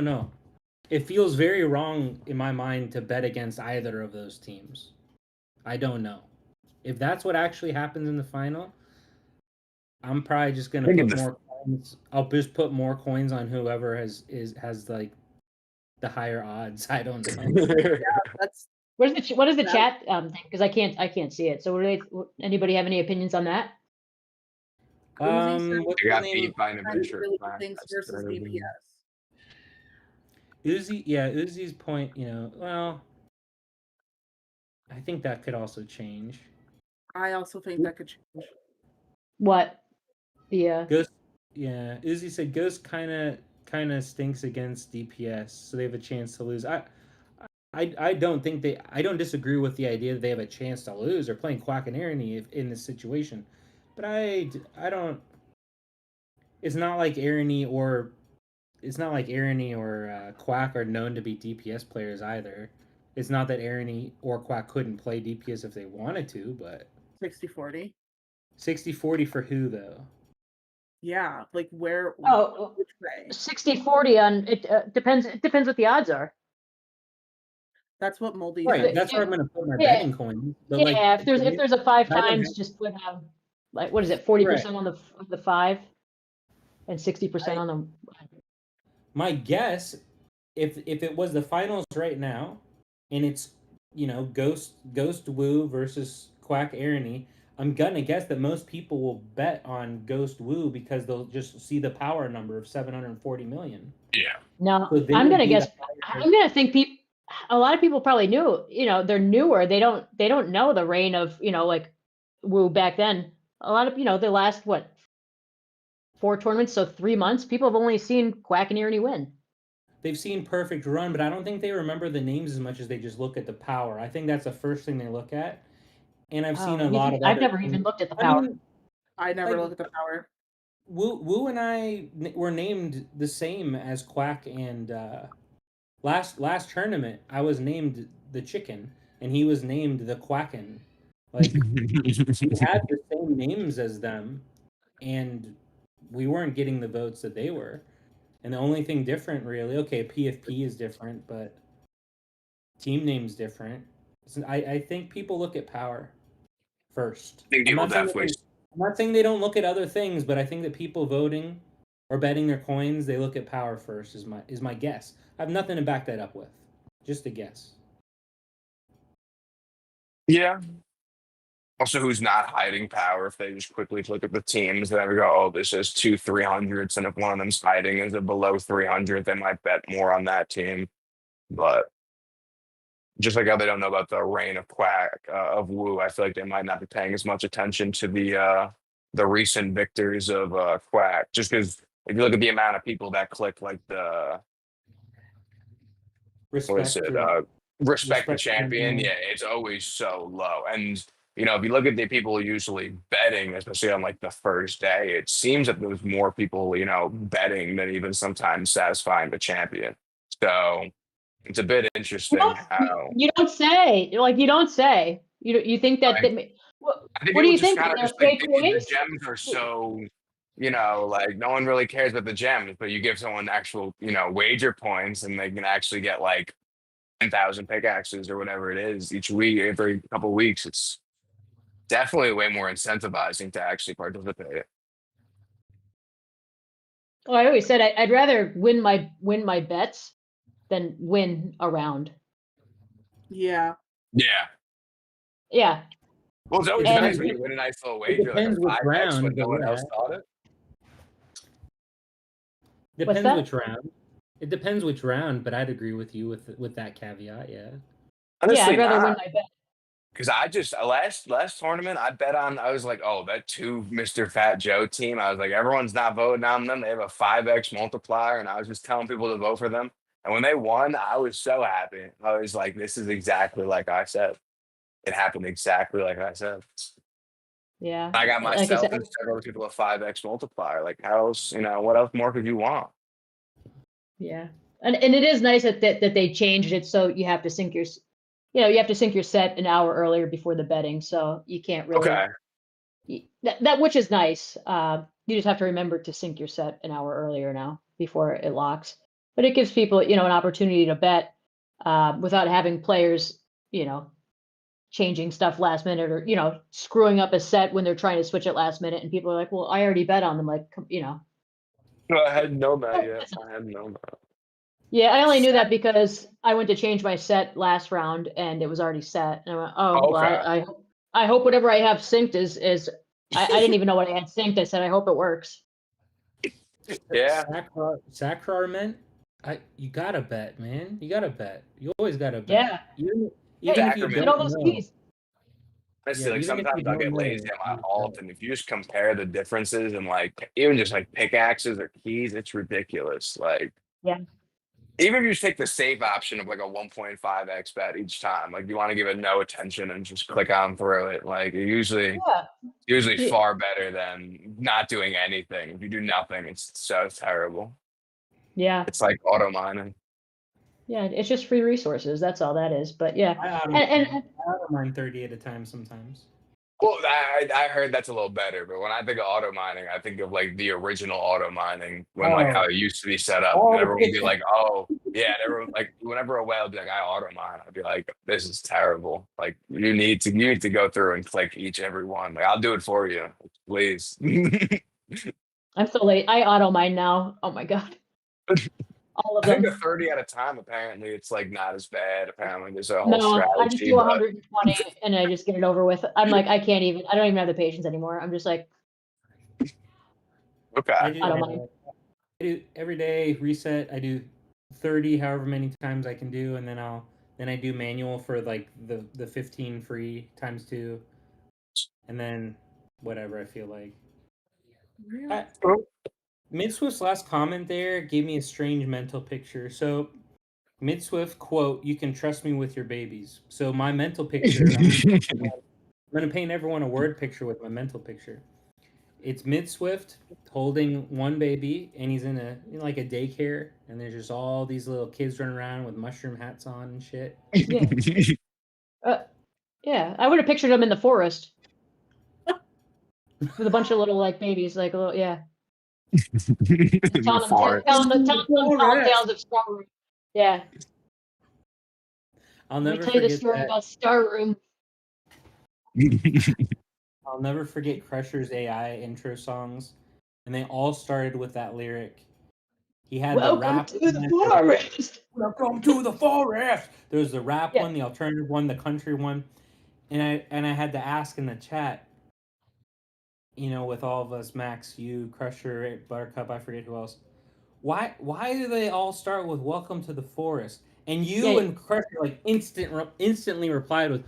know. It feels very wrong in my mind to bet against either of those teams. I don't know. If that's what actually happens in the final, I'm probably just gonna put more coins. I'll just put more coins on whoever has like the higher odds. I don't know. That's What is the That- chat thing? Because I can't see it. So anybody have any opinions on that? What's They the got name? beat by an kind of adventure. really class. things That's versus better than- DPS. Uzi's point, well, I think that could also change. I also think that could change. What? Ghost, yeah. Uzi said Ghost kind of stinks against DPS, so they have a chance to lose. I don't think I don't disagree with the idea that they have a chance to lose. They're playing Quack and Irony in this situation, but I don't. It's not like Irony or Quack are known to be DPS players either. It's not that Irony or Quack couldn't play DPS if they wanted to, but 60-40. 60-40 for who though? Yeah, like where? Oh, Which way? 60-40 on it depends. It depends what the odds are. That's what Moldy. Right, said. that's where I'm going to put my Yeah. betting coins. But Yeah, if there's a 5 I don't times, have- just put like what is it, 40% on the 5, and 60% on the. my guess, if it was the finals right now, and it's Ghost Woo versus Quack Irony, I'm gonna guess that most people will bet on Ghost Woo because they'll just see the power number of 740 million. Yeah. No, So they I'm would gonna be guess. the higher- I'm gonna think a lot of people probably knew. They're newer. They don't know the reign of like Wu back then. A lot of the last 4 tournaments, so 3 months. People have only seen Quack and Irony win. They've seen Perfect Run, but I don't think they remember the names as much as they just look at the power. I think that's the first thing they look at. And I've seen a lot of. I've other never teams- even looked at the I power. mean, I never like- look at the power. Wu and I were named the same as Quack, and last tournament I was named the Chicken, and he was named the Quacken. Like we had the same names as them, and we weren't getting the votes that they were. And the only thing different, really, okay, PFP is different, but team name's different. So I think people look at power first. I think I'm people not saying definitely. I'm not saying they don't look at other things, but I think that people voting or betting their coins, they look at power first. Is my guess. I have nothing to back that up with. Just a guess. Yeah. Also, who's not hiding power? If they just quickly look at the teams, then we go, "Oh, this is 2 300s," and if one of them's hiding is a below 300, they might bet more on that team. But just like how they don't know about the reign of Quack of Wu, I feel like they might not be paying as much attention to the recent victors of Quack. Just because if you look at the amount of people that click like the what is it? for- Respect the Respect the champion. champion. Yeah, it's always so low. And if you look at the people usually betting, especially on like the first day, it seems that there's more people, betting than even sometimes satisfying the champion. So it's a bit interesting Well, how you don't say. Like you don't say. You think that? like, I think What do people you just think? kind of They're just like fake the coins? gems are so, like no one really cares about the gems, but you give someone actual, wager points and they can actually get like 10,000 pickaxes or whatever it is each week, every couple of weeks. It's definitely way more incentivizing to actually participate. Well, I always said I'd rather win my bets than win a round. Yeah. Yeah. Yeah, Well, it's always And- nice when you win a nice little wager, like a depends which 5x round, when no but one yeah. else thought it. Depends that? which round. It depends which round, but I'd agree with you with that caveat. Yeah. yeah, I'd rather win my bet. Because I just last tournament I bet on. I was like, oh, that 2 Mr. Fat Joe team. I was like, everyone's not voting on them. They have a 5x multiplier, and I was just telling people to vote for them. And when they won, I was so happy. I was like, this is exactly like I said. It happened exactly like I said. Yeah, I got Like I myself said- and several people a 5x multiplier. Like, how else? What else more could you want? Yeah, and it is nice that they changed it so you have to sync your set an hour earlier before the betting, so you can't really Okay. that which is nice. You just have to remember to sync your set an hour earlier now before it locks. But it gives people an opportunity to bet without having players changing stuff last minute or screwing up a set when they're trying to switch it last minute, and people are like, well, I already bet on them, like No, I hadn't known that yet. I hadn't known that. Yeah, I only knew that because I went to change my set last round and it was already set. And I went, oh, well, Okay. I hope whatever I have synced is I didn't even know what I had synced. I said, I hope it works. Yeah. Sakrar meant you gotta bet, man. You gotta bet. You always gotta bet. Yeah. Even Yeah, if you Sacrament. Get don't all those know. keys. Honestly, like even if sometimes you I'll get don't know, lazy on my you alt, bet. and if you just compare the differences and like even just like pickaxes or keys, it's ridiculous. Like, Yeah. even if you just take the safe option of like a 1.5x bet each time, like you want to give it no attention and just click on through it, like usually Yeah. far better than not doing anything. If you do nothing, it's so terrible. Yeah. It's like auto mining. Yeah. It's just free resources. That's all that is. But yeah. I And auto mine 30 at a time sometimes. Well, I heard that's a little better, but when I think of auto mining, I think of like the original auto mining when like how it used to be set up. Oh, And everyone would be okay. like, oh, yeah, and everyone like whenever a whale would be like, I auto mine, I'd be like, this is terrible. Like you need to go through and click each and every one. Like I'll do it for you, please. I'm so late. I auto mine now. Oh my God. All of I think them. the 30 at a time, apparently it's like not as bad. Apparently there's a whole No, I just strategy. do But 120 and I just get it over with. I'm like, I don't even have the patience anymore. I'm just like, okay. I don't mind. do every day reset. I do 30 however many times I can do, and then I do manual for like the 15 free times 2, and then whatever I feel like. Midswift's last comment there gave me a strange mental picture. So Midswift quote, "You can trust me with your babies." So my mental picture, I'm gonna paint everyone a word picture with my mental picture. It's Midswift holding one baby, and he's in like a daycare, and there's just all these little kids running around with mushroom hats on and shit. yeah, I would have pictured him in the forest with a bunch of little like babies, like a little, yeah. Telling them tales of Star Room. Yeah. I'll Let me never tell you the forget story that. about Star Room. I'll never forget Crusher's AI intro songs, and they all started with that lyric. He had the Welcome rap. to the forest. Welcome to the forest. There was the rap Yeah. one, the alternative one, the country one, and I had to ask in the chat. With all of us, Max, you, Crusher, Buttercup, I forget who else. Why do they all start with "Welcome to the forest"? And you Yeah. and Crusher like instantly replied with,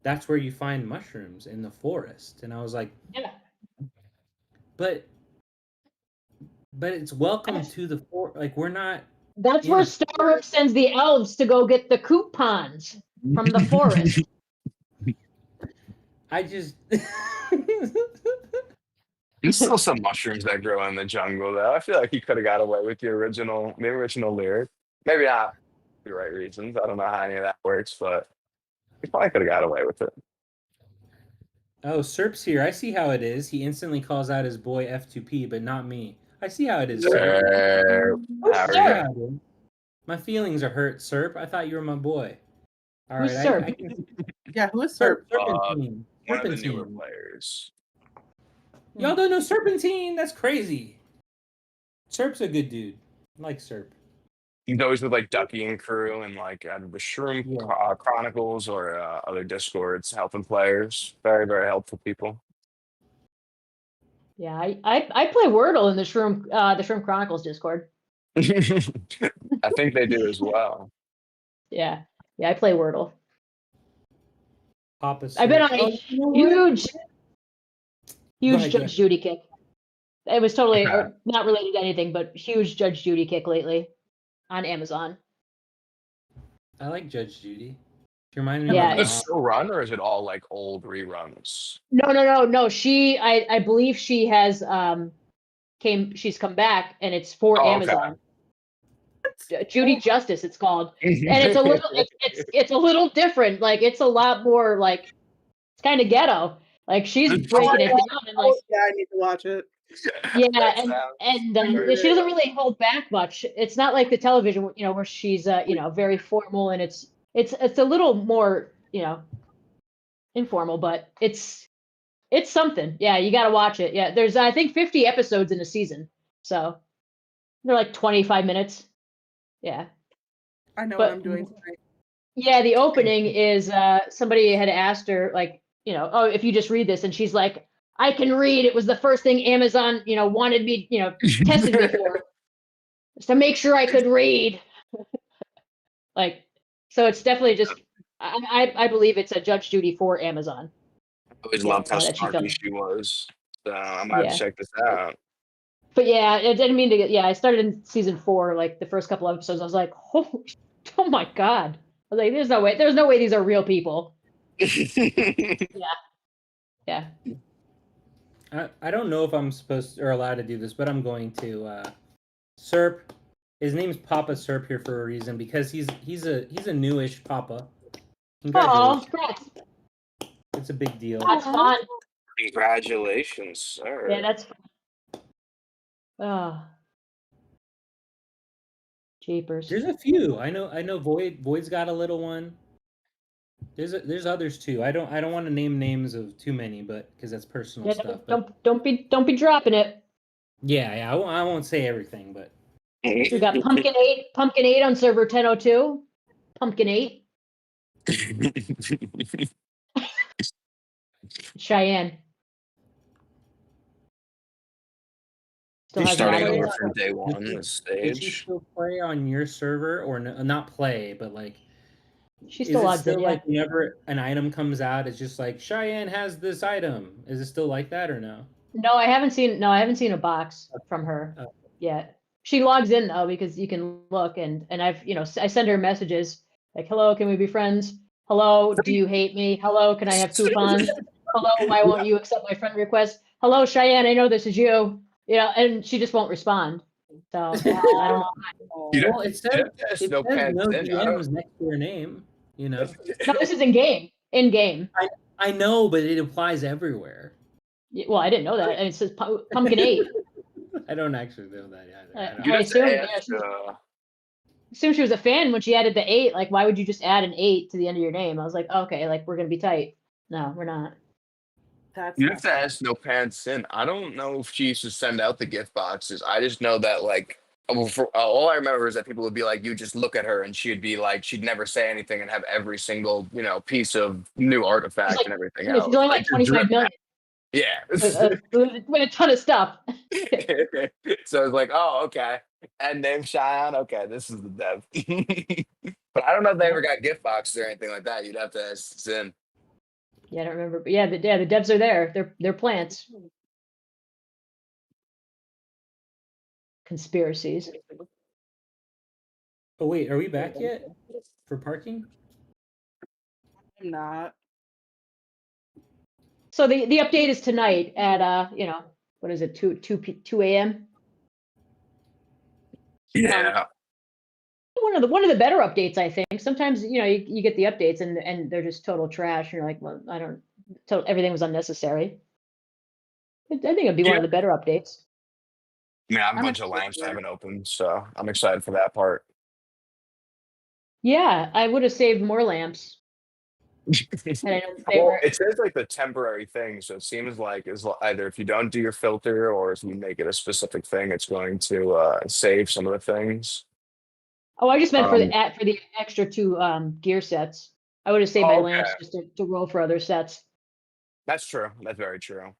"That's where you find mushrooms, in the forest." And I was like, Yeah. but it's welcome to the forest. Like we're not. That's in where a Star Room sends the elves to go get the coupons from the forest. I just. There's still some mushrooms that grow in the jungle, though. I feel like he could have got away with the original lyric. Maybe not for the right reasons. I don't know how any of that works, but he probably could have got away with it. Oh, Serp's here. I see how it is. He instantly calls out his boy F2P, but not me. I see how it is, Serp. There. Who's How are Yeah, Serp? you? dude. My feelings are hurt, Serp. I thought you were my boy. All Who's right, Serp? I can Yeah, who is Serp, Serp? Serpentine. One of the newer Serpentine. players. Y'all don't know Serpentine? That's crazy. Serp's a good dude. I like Serp. He's always with like Ducky and crew and like the Shroom Yeah. Chronicles or other discords helping players. Very, very helpful people. Yeah, I play Wordle in the Shroom Chronicles Discord. I think they do as well. Yeah, I play Wordle. Papa I've been Serp. on a you know what? huge ahead, go Judge ahead. Judy kick. It was totally not related to anything, but huge Judge Judy kick lately on Amazon. I like Judge Judy. She reminded me Yeah, of Does my it mom. still run or is it all like old reruns? No. I believe she has she's come back and it's for Oh, okay. Amazon. Judy Justice, it's called, and it's a little it's a little different. Like it's a lot more like it's kind of ghetto. Like she's breaking it down and like Yeah, I need to watch it. yeah, That and sounds she doesn't really hold back much. It's not like the television, you know, where she's very formal and it's a little more informal, but it's something. Yeah, you got to watch it. Yeah, there's I think 50 episodes in a season, so they're like 25 minutes. Yeah. I know But- what I'm doing tonight. Yeah, the opening is somebody had asked her, like, oh, if you just read this, and she's like, I can read. It was the first thing Amazon, wanted me, tested me for, was to make sure I could read. Like, so it's definitely just, I believe it's a Judge Judy for Amazon. I always loved how that she snarky filmed. she was. So I might have Yeah. to check this out. But yeah, I didn't mean to get, I started in season 4, like the first couple episodes. I was like, oh my God. I was like, there's no way these are real people. Yeah. I don't know if I'm supposed or allowed to do this, but I'm going to. Serp, his name's Papa Serp here for a reason because he's a newish Papa. Oh, Congratulations! congrats. It's a big deal. That's fun. Congratulations, sir. Yeah, that's fun. Oh. Jeepers. There's a few. I know. Void's got a little one. There's others too. I don't want to name names of too many, but because that's personal Yeah, stuff. But don't be dropping it. yeah. I won't say everything, but We got Pumpkin 8 on server 1002. Pumpkin 8. Cheyenne. Still He's has starting an over idea. from day one on the does she stage. still play on your server or not play, but like? She Is still it logs still in, yeah. like whenever an item comes out, it's just like Cheyenne has this item? Is it still like that or no? No, I haven't seen a box from her Oh. yet. She logs in though because you can look and I've I send her messages like, hello, can we be friends? Hello, do you hate me? Hello, can I have coupons? Hello, why won't you accept my friend request? Hello, Cheyenne, I know this is you. And she just won't respond. So I don't know. You Well, it says There's no pants in. I don't- DMs next to your name. You know, No, this is in game. In game. I know, but it applies everywhere. Well, I didn't know that. And it says Pumpkin 8. I don't actually know that either. I don't- You I have to assume, ask, assume she was a fan when she added the 8. Like, why would you just add an 8 to the end of your name? I was like, okay, like we're gonna be tight. No, we're not. That's you have to ask No Pants In. I don't know if she used to send out the gift boxes. I just know that like all I remember is that people would be like, you just look at her and she'd be like, she'd never say anything and have every single piece of new artifact and everything else. She's only like 25 million Yeah. with a ton of stuff. So it's like, oh, okay. And name Cheyenne. Okay, this is the dev. But I don't know if they ever got gift boxes or anything like that. You'd have to ask Zin. Yeah, I don't remember. But yeah, the devs are there. They're plants. Conspiracies. Oh wait, are we back yet for parking? I'm not. So the update is tonight at what is it, 2 a.m. Yeah. One of the better updates, I think. Sometimes you get the updates and they're just total trash. And you're like, well, I don't. So everything was unnecessary. I think it'd be one of the better updates. I mean, I have a I'm bunch of excited lamps for I it. haven't opened, so I'm excited for that part. Yeah, I would have saved more lamps. And I know they Well, were. it says like the temporary thing, so it seems like either if you don't do your filter or if you make it a specific thing, it's going to save some of the things. Oh, I just meant Um, for the extra two gear sets. I would have saved my oh, lamps okay, just to roll for other sets. that's true. That's very true.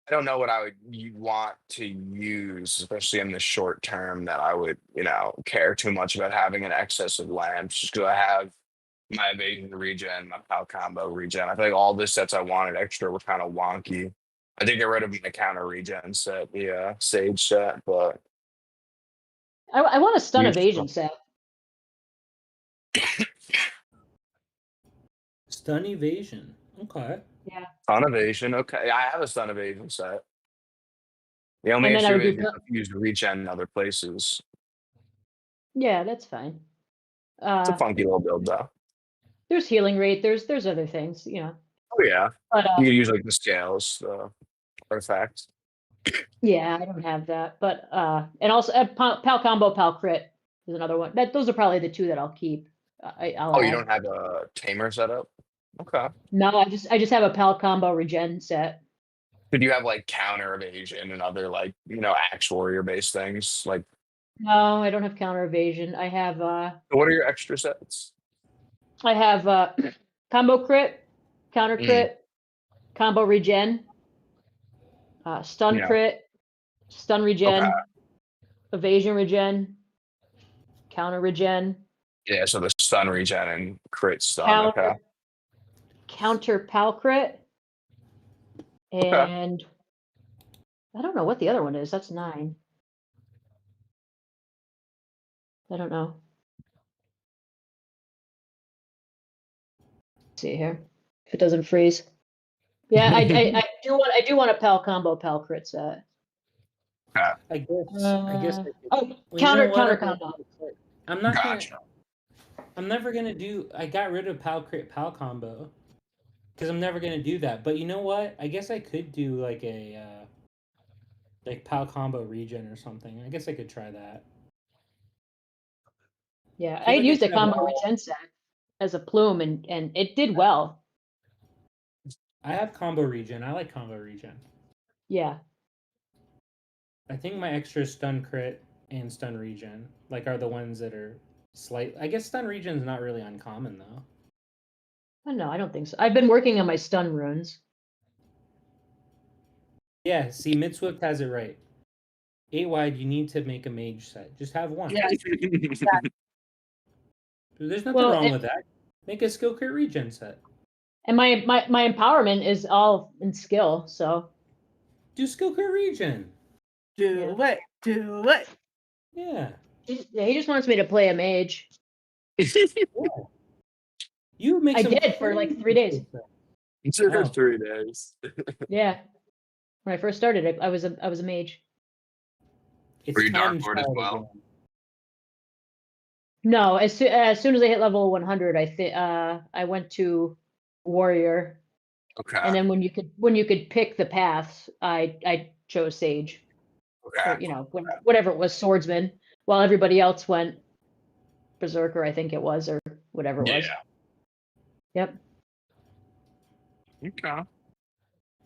I don't know what I would want to use, especially in the short term, that I would, care too much about having an excess of lamps, just because I have my evasion regen, my pal combo regen. I feel like all the sets I wanted extra were kind of wonky. I did get rid of my counter regen set, the Sage set, but I want a stun You're evasion set. Stun evasion. Okay. Yeah, stun evasion. Okay, I have a stun evasion set. The only and then I issue would do. is you have to use regen in other places. Yeah, that's fine. It's a funky little build, though. There's healing rate. There's other things, Oh yeah, But you could use like the scales, the artifacts. yeah, I don't have that. But and also pal combo, pal crit is another one. Those are probably the two that I'll keep. I'll Oh, you add. don't have a tamer setup? Okay. No, I just have a pal combo regen set. Did you have like counter evasion and other like axe warrior based things? Like, No, I don't have counter evasion. what are your extra sets? Combo crit, counter Mm, crit, combo regen, stun yeah. crit, stun Okay. regen, evasion regen, counter regen, Yeah. So the stun regen and crit stun. counter Okay. counter pal crit, Okay. and I don't know what the other one is. That's 9. I don't know. Let's see here if it doesn't freeze. Yeah, I do want a pal combo pal crit set. I guess. I guess. I could, Oh, well, you counter know what? combo. I'm not Gotcha. gonna. I'm never gonna do. I got rid of pal crit pal combo because I'm never gonna do that. But you know what? I guess I could do like a like pal combo regen or something. I guess I could try that. Yeah, I I feel had like used a should have combo all- regen set as a plume and it did well. I have combo regen. I like combo regen. Yeah. I think my extra stun crit and stun regen are the ones that are slight. I guess stun regen is not really uncommon though. I don't know, I don't think so. I've been working on my stun runes. Yeah, see, Midswift has it right. 8 wide, you need to make a mage set. Just have one. Yeah. There's nothing Well, wrong with that. Make a skill crit regen set. And my empowerment is all in skill, so Do skill crit regen. Do it. Yeah. he just wants me to play a mage. You make I some did for like 3 days. It's in Oh. 3 days. Yeah. When I first started, I was a mage. It's Were you Dark time Lord as child well? again. No, as soon as I hit level 100, I went to warrior, Okay. and then when you could pick the paths, I chose sage, or Okay. whatever it was, swordsman, while everybody else went berserker, I think it was, or whatever it was. Yeah. Yep. Okay.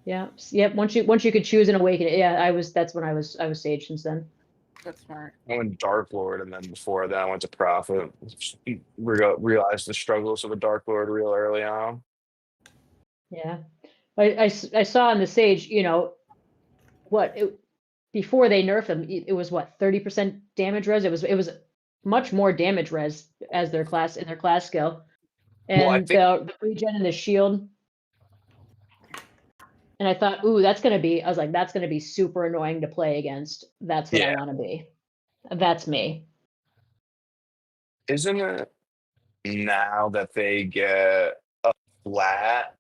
Yeah. Yep. Once you could choose an awaken, yeah, that's when I was sage since then. That's smart. I went Dark Lord, and then before that, I went to Prophet. Realized the struggles of a Dark Lord real early on. Yeah. I saw in the sage, before they nerfed them, it was what, 30% damage res. It was much more damage res as their class skill, and Well, I think the regen and the shield. And I thought, ooh, that's gonna be super annoying to play against. That's what I Yeah. want to be. That's me. isn't it now that they get a flat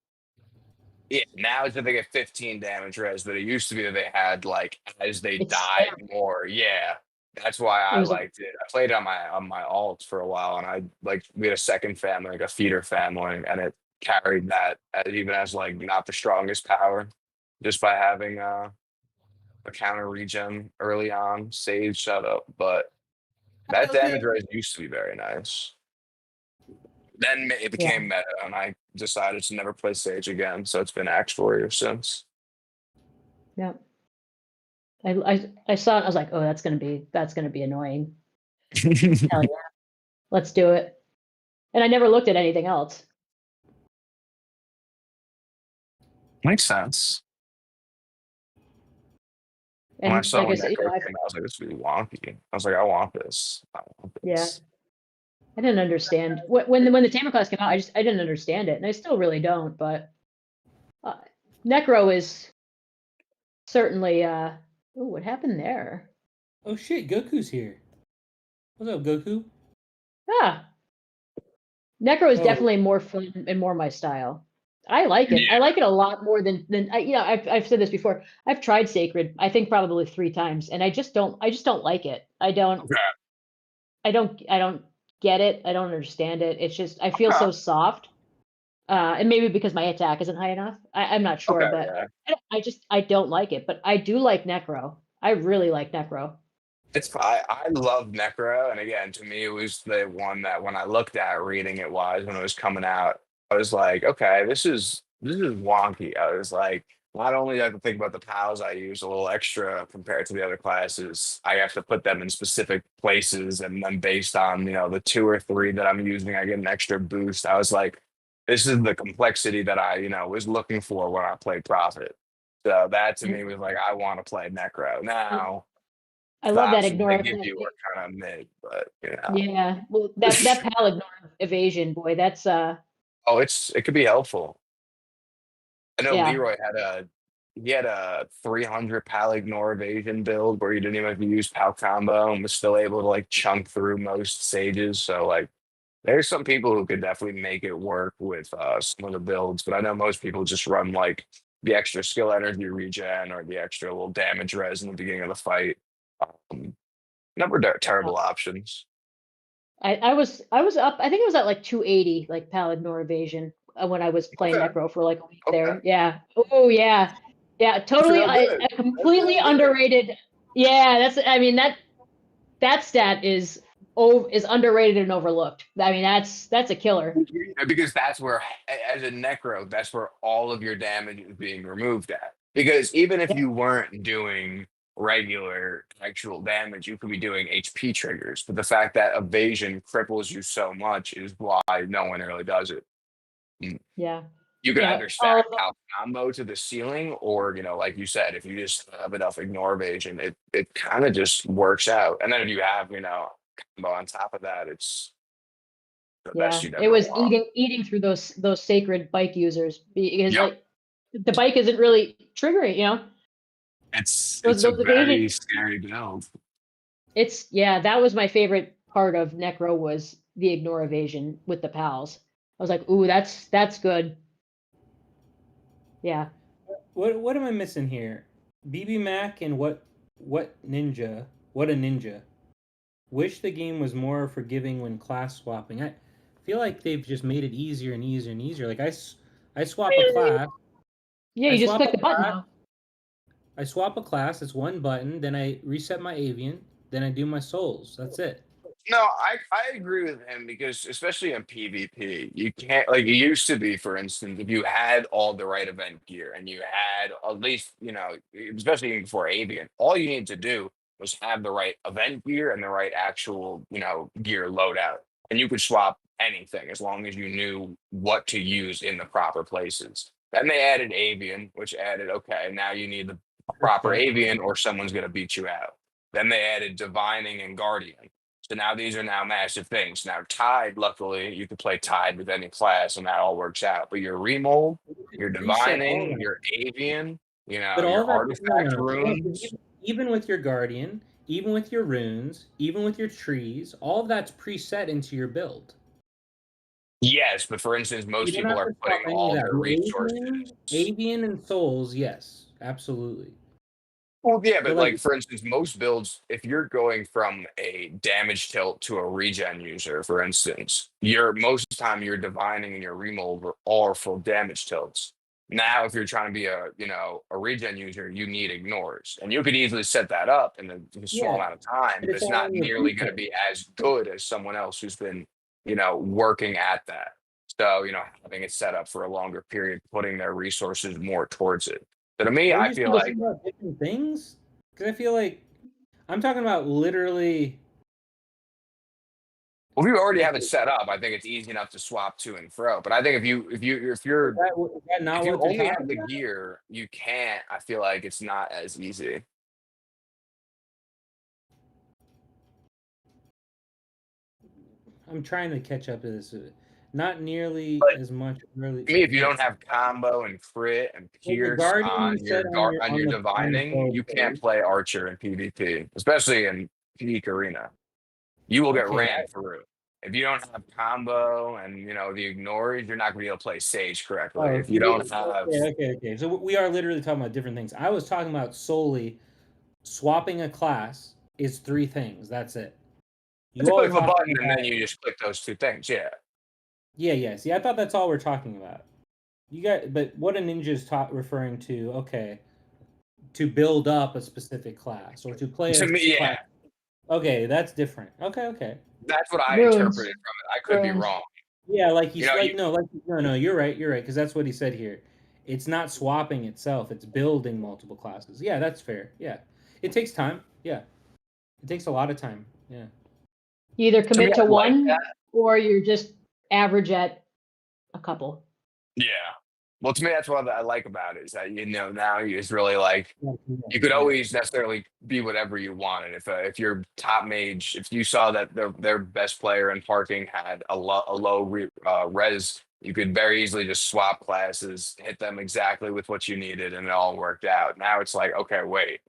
Yeah, now it's that they get 15 damage res, but it used to be that they had like as they It's died spam. more. Yeah, that's why It I was a, liked it. I played on my alt for a while, and I like we had a second family, like a feeder family, and it carried that even as like not the strongest power, just by having a counter regen early on. Sage shut up, but that damage res used to be very nice. Then it yeah, became meta, and I decided to never play Sage again. So it's been Axe Warrior since. yeah. I saw it. I was like, oh, that's gonna be annoying. Hell yeah, let's do it. And I never looked at anything else. Makes sense. When I And saw like I when said, Necro came out, I was like, this is wonky. I was like, I want this. I want yeah, this. I didn't understand when the Tamer class came out. I didn't understand it, and I still really don't. But uh, Necro is certainly. Oh, what happened there? Oh shit, Goku's here. What's up, Goku? Ah, Necro is Oh. definitely more fun and more my style. I like it. I like it a lot more than I've said this before. I've tried Sacred, I think probably 3 times, and I just don't like it. I don't Okay. I don't get it. I don't understand it. It's just I feel Okay. so soft. And maybe because my attack isn't high enough. I'm not sure, Okay, but yeah. I don't like it. But I do like Necro. I really like Necro. I love Necro, and again, to me, it was the one that when I looked at reading it was when it was coming out, I was like, okay, this is wonky. I was like, not only do I have to think about the pals I use a little extra compared to the other classes, I have to put them in specific places, and then based on the 2 or 3 that I'm using, I get an extra boost. I was like, this is the complexity that I was looking for when I played Prophet. So that to me was like, I want to play Necro now. I The love that options they ignore. give you are kind of mid, but Yeah, well, that pal ignore evasion, boy, that's oh, it could be helpful. I know yeah, Leroy had a 300 pal ignore evasion build where you didn't even have to use pal combo and was still able to like chunk through most sages. So like there's some people who could definitely make it work with some of the builds, but I know most people just run like the extra skill energy regen or the extra little damage res in the beginning of the fight. Um, Never terrible options. I was up. I think it was at like 280, like pal ignore evasion when I was playing Okay. Necro for like a week Okay. there. Yeah. Oh yeah. Yeah. Totally. feel good. A completely That's really good. underrated. Yeah. That's. I mean that stat is underrated and overlooked. I mean that's a killer. Because that's where, as a necro, that's where all of your damage is being removed at. Because even if you weren't doing regular actual damage, you could be doing HP triggers. But the fact that evasion cripples you so much is why no one really does it. Yeah. You can Yeah. either All stack of them. out combo to the ceiling, or like you said, if you just have enough ignore evasion, it kind of just works out. And then if you have combo on top of that, it's the Yeah. best you'd It ever was want. eating through those sacred bike users because Yep. like the bike isn't really triggering. It's Those a those very evasion. scary build. That was my favorite part of Necro was the ignore evasion with the pals. I was like, ooh, that's good. Yeah. What am I missing here? BB Mac and what ninja? What a ninja. Wish the game was more forgiving when class swapping. I feel like they've just made it easier and easier and easier. Like I swap a class. Yeah, I you just swap click a the button class. now. I swap a class. It's one button. Then I reset my avian. Then I do my souls. That's it. No, I agree with him because especially in PvP, you can't like it used to be, for instance, if you had all the right event gear and you had at least, especially even before Avian, all you needed to do was have the right event gear and the right actual, gear loadout. And you could swap anything as long as you knew what to use in the proper places. Then they added Avian, which added, okay, now you need the proper Okay. Avian or someone's gonna beat you out. Then they added Divining and Guardian. So now these are now massive things. Now Tide, luckily, you can play Tide with any class, and that all works out. But your remold, your Reset all divining, that. your avian, But all your that artifact no. runes. Even with your guardian, even with your runes, even with your trees, all of that's preset into your build. Yes, but for instance, You most don't people have are to swap putting any all of their that. resources. Avian and Souls, yes, absolutely. Well, yeah, But but like, like for instance, most builds, if you're going from a damage tilt to a regen user, for instance, you're most of the time your divining and your remold are all full damage tilts. Now, if you're trying to be a a regen user, you need ignores, and you could easily set that up in a small yeah, amount of time, but but it's it's all not in your nearly going to blueprint. be as good as someone else who's been working at that. So having it set up for a longer period, putting their resources more towards it. So to me, Are we I just feel talking like. about different things? Because I feel like I'm talking about literally. Well, if you already have it Okay, set up, I think it's easy enough to swap to and fro. But I think is that not if you what they're only have talking the about? gear, you can't. I feel like it's not as easy. I'm trying to catch up to this. Not nearly But as much. Really, to me, if you like, don't have combo and crit and well, the pierce Guardian you on said on your on your on the divining, code you can't page. play Archer in PvP, especially in Peak Arena. You will get Okay, ran through. If you don't have combo and the ignores, you're not gonna be able to play Sage correctly. oh, If you don't have. okay. So we are literally talking about different things. I was talking about solely swapping a class is 3 things. That's it. It's You a all click are of a talking button, and about then you just click those two things. Yeah. yeah. See, I thought that's all we're talking about. You got, but what a ninja is referring to? Okay, to build up a specific class or to play To a me, yeah, class. Okay, that's different. Okay. that's what I Runes. interpreted from it. I could be Runes. wrong. Yeah, like You he's know, like you, no, you're right, because that's what he said here. It's not swapping itself; it's building multiple classes. Yeah, that's fair. Yeah, it takes time. Yeah, it takes a lot of time. Yeah. You either to me, commit to I like one that. or you're just average at a couple. Yeah. Well, to me, that's what I like about it is that now it's really like you could Yeah. always necessarily be whatever you wanted. If your top mage, if you saw that their best player in parking had a low res, you could very easily just swap classes, hit them exactly with what you needed, and it all worked out. Now it's like, okay, wait,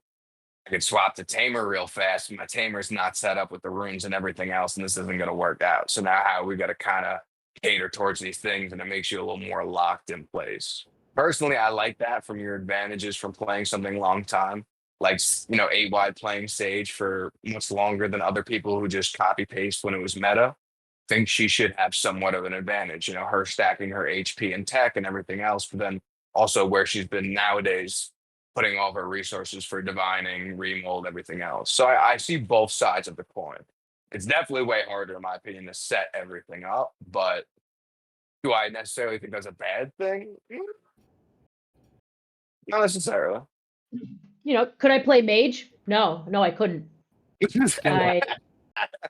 I could swap to Tamer real fast. My Tamer's not set up with the runes and everything else, and this isn't going to work out. So now how we got to kind of cater towards these things, and it makes you a little more locked in place. Personally, I like that from your advantages from playing something long time, like 8 wide playing Sage for much longer than other people who just copy paste when it was meta. Think she should have somewhat of an advantage. Her stacking her HP and tech and everything else, but then also where she's been nowadays putting all of her resources for divining, remold, everything else. So I see both sides of the coin. It's definitely way harder, in my opinion, to set everything up. But do I necessarily think that's a bad thing? Not necessarily. Could I play mage? No, I couldn't. I,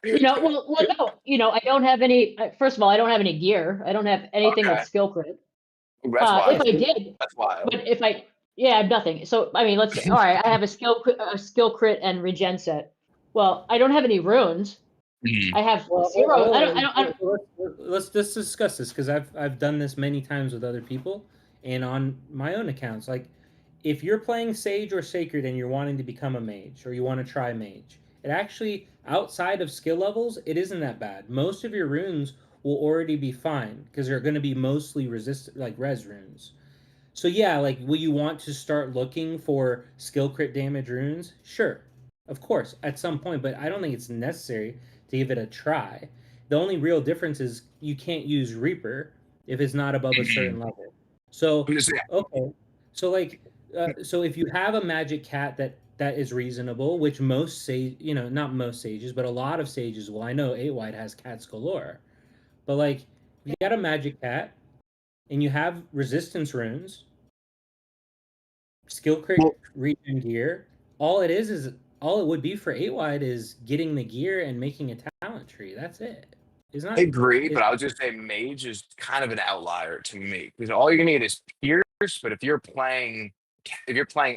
no, I don't have any. First of all, I don't have any gear. I don't have anything Okay, with skill crit. that's If wild. I did, That's wild. but I have nothing. So I mean, let's say, all right, I have a skill crit and regen set. Well, I don't have any runes. I have zero. I don't. Let's just discuss this because I've done this many times with other people and on my own accounts. Like, if you're playing Sage or Sacred and you're wanting to become a mage or you want to try mage, it actually outside of skill levels, it isn't that bad. Most of your runes will already be fine because they're going to be mostly resist like res runes. So yeah, like, will you want to start looking for skill crit damage runes? Sure, of course, at some point, but I don't think it's necessary to give it a try. The only real difference is you can't use Reaper if it's not above a certain level. So I'm just saying. okay, so like, so if you have a magic cat that is reasonable, which most sage, not most sages, but a lot of sages. Well, I know 8 wide has cats galore, but like, if you got a magic cat and you have resistance runes, skill crit, Well, regen gear, all it would be for 8 wide is getting the gear and making a talent tree. That's it. It's I not. agree, It's but I would just say mage is kind of an outlier to me because all you need is pierce. But if you're playing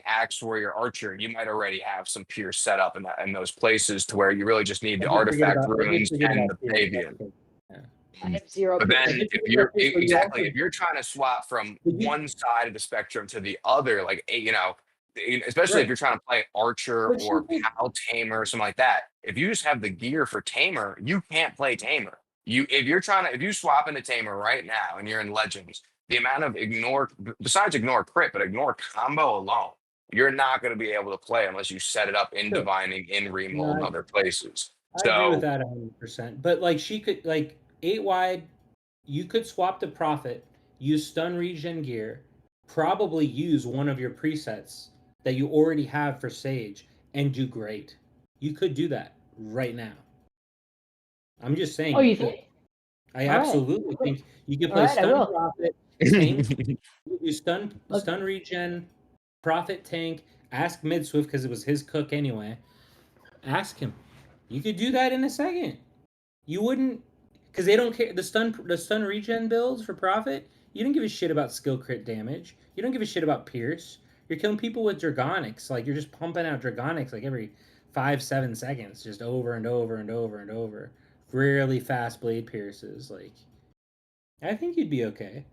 axe warrior archer, you might already have some pierce set up in those places to where you really just need the artifact runes and the Pavian. Yeah. I have zero. But then did if forget you're Pierce, but you exactly also- if you're trying to swap from But you- one side of the spectrum to the other, like especially if Right. you're trying to play archer But or you- pal tamer or something like that, if you just have the gear for tamer, you can't play tamer. if you're trying to if you swap into Tamer right now and you're in Legends, the amount of besides ignore crit, but ignore combo alone, you're not going to be able to play unless you set it up in Sure. divining, in remold, No, and other places. I agree with So that 100%. But like she could like 8 wide, you could swap to Prophet, use stun regen gear, probably use one of your presets that you already have for Sage and do great. You could do that right now. I'm just saying Oh, you you could. think? I All right. absolutely think you could All play right, I stun will. Prophet, tank, you stun Look. stun regen, Prophet tank, ask Mid Swift because it was his cook anyway. Ask him. You could do that in a second. You wouldn't, because they don't care. The stun regen builds for Prophet. You don't give a shit about skill crit damage. You don't give a shit about Pierce. You're killing people with Dragonics. Like you're just pumping out Dragonics like every 5-7 seconds, just over and over and over and over. Really fast blade pierces. Like I think you'd be okay.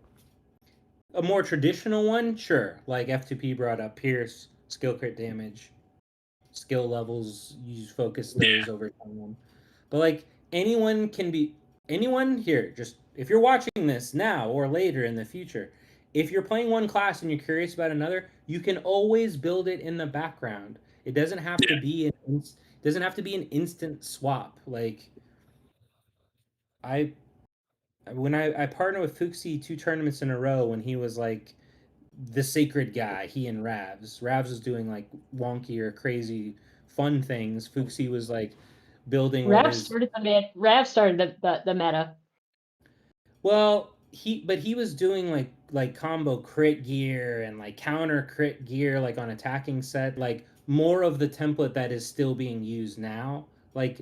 A more traditional one, sure. Like F2P brought up, Pierce, skill crit damage, skill levels. You focus those over time. But like anyone here. Just if you're watching this now or later in the future, if you're playing one class and you're curious about another, you can always build it in the background. It doesn't have to be an instant swap. Like I when I partnered with Fuxi 2 tournaments in a row when he was like the sacred guy, he and Ravs. Ravs was doing like wonky or crazy fun things. Fuxi was like building what is Rav started the meta. well, he was doing like combo crit gear and like counter crit gear like on attacking set, like more of the template that is still being used now. Like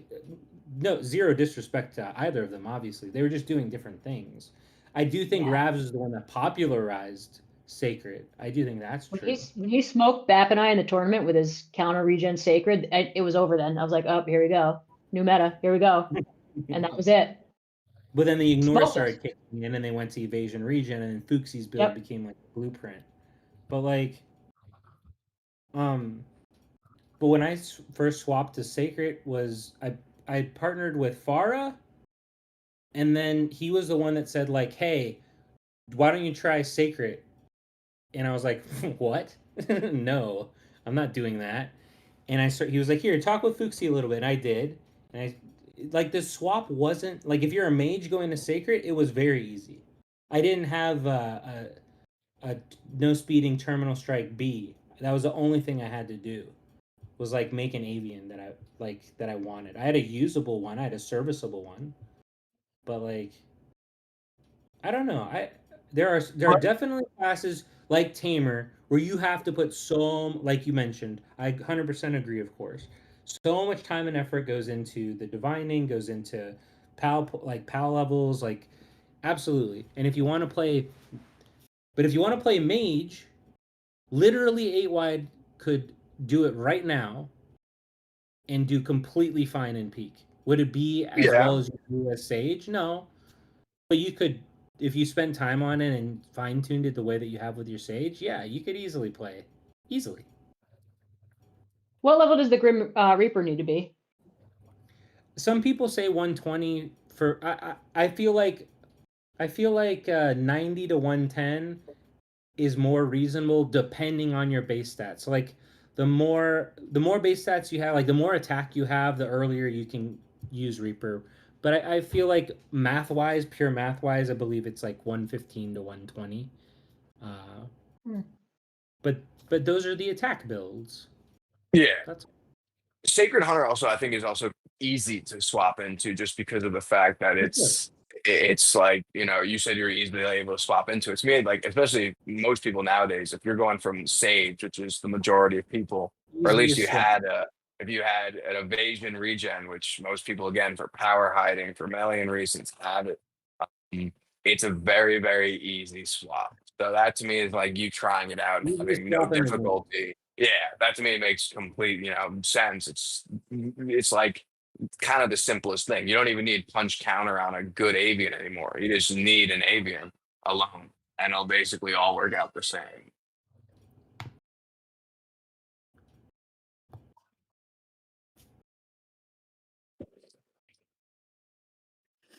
no zero disrespect to either of them, obviously. They were just doing different things. I do think Yeah. Ravs is the one that popularized Sacred. I do think that's When true. he smoked Bap and I in the tournament with his counter regen sacred, it was over then. I was like, oh, here we go. New meta. Here we go. And that was it. But then the ignore Smoked us. started kicking in, and they went to evasion region, and Fuxi's build Yep. became like a blueprint. But like, um, but when I first swapped to Sacred, was I partnered with Farah, and then he was the one that said like, "Hey, why don't you try Sacred?" And I was like, "What? No, I'm not doing that." And he was like, "Here, talk with Fuxi a little bit." And I did, and I like this swap wasn't like if you're a mage going to Sacred, it was very easy. I didn't have a no speeding terminal strike B. That was the only thing I had to do. Was like make an avian that I wanted. I had a usable one, I had a serviceable one. But like I don't know. There are definitely classes like Tamer where you have to put like you mentioned. I 100% agree, of course. So much time and effort goes into the divining, goes into pal levels, like absolutely. And if you want to play, but if you want to play mage, literally 8 wide could do it right now and do completely fine in peak. Would it be as well as you do as Sage? No, but you could if you spend time on it and fine tuned it the way that you have with your Sage. Yeah, you could easily play easily. What level does the Grim Reaper need to be? Some people say 120 for. I feel like 90 to 110 is more reasonable depending on your base stats. So like the more base stats you have, like the more attack you have, the earlier you can use Reaper. But I feel like pure math wise, I believe it's like 115 to 120. Hmm. But those are the attack builds. yeah, That's Sacred Hunter also I think is also easy to swap into just because of the fact that it's like you said you're easily able to swap into it. It's made like especially most people nowadays if you're going from Sage, which is the majority of people, or at least easy you to swap. had if you had an evasion regen, which most people again for power hiding for million reasons have it. It's a very very easy swap. So that to me is like you trying it out and Easy to having no swap in the game. difficulty. Yeah, that to me makes complete sense. It's like kind of the simplest thing. You don't even need punch counter on a good avian anymore. You just need an avian alone, and it'll basically all work out the same.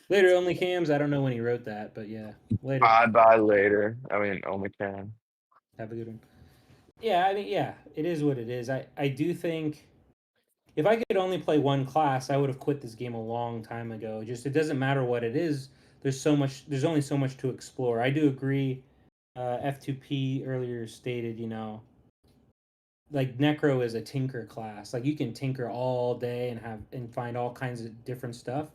Later only cams. I don't know when he wrote that, but yeah, later. Bye later. I mean, only can. Have a good one. Yeah, I mean, yeah, it is what it is. I do think if I could only play one class, I would have quit this game a long time ago. Just it doesn't matter what it is. There's so much. There's only so much to explore. I do agree. F2P earlier stated, like Necro is a tinker class. Like you can tinker all day and find all kinds of different stuff.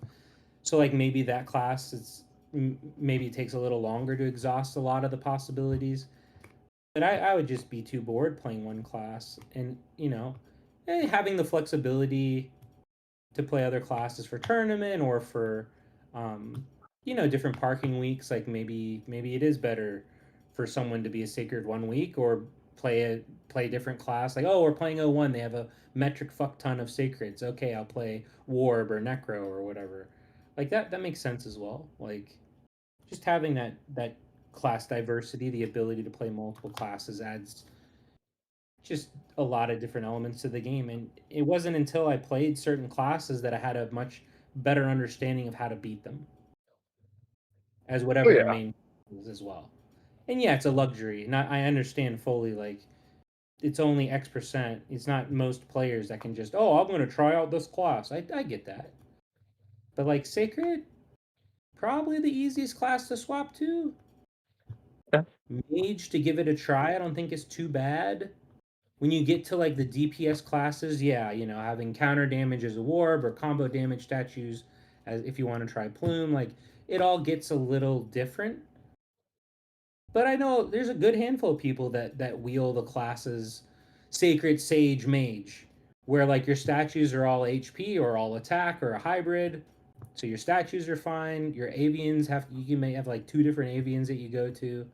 So like maybe that class maybe it takes a little longer to exhaust a lot of the possibilities. But I would just be too bored playing one class, and having the flexibility to play other classes for tournament or for different parking weeks. Like maybe it is better for someone to be a sacred 1 week or play a different class. Like, oh, we're playing 01, they have a metric fuck ton of sacreds. Okay, I'll play Warb or Necro or whatever. Like that makes sense as well. Like just having that class diversity, the ability to play multiple classes adds just a lot of different elements to the game. And it wasn't until I played certain classes that I had a much better understanding of how to beat them as Oh whatever the yeah. main is as well. And yeah, it's a luxury. Not I understand fully, like it's only X%. It's not most players that can just, oh, I'm going to try out this class. I get that. But like Sacred, probably the easiest class to swap to. Yeah. Mage, to give it a try, I don't think is too bad. When you get to like the DPS classes, yeah, having counter damage as a warb or combo damage statues as if you want to try Plume, like it all gets a little different. But I know there's a good handful of people that wheel the classes Sacred, Sage, Mage, where like your statues are all HP or all attack or a hybrid. So your statues are fine. Your avians you may have like 2 different avians that you go to.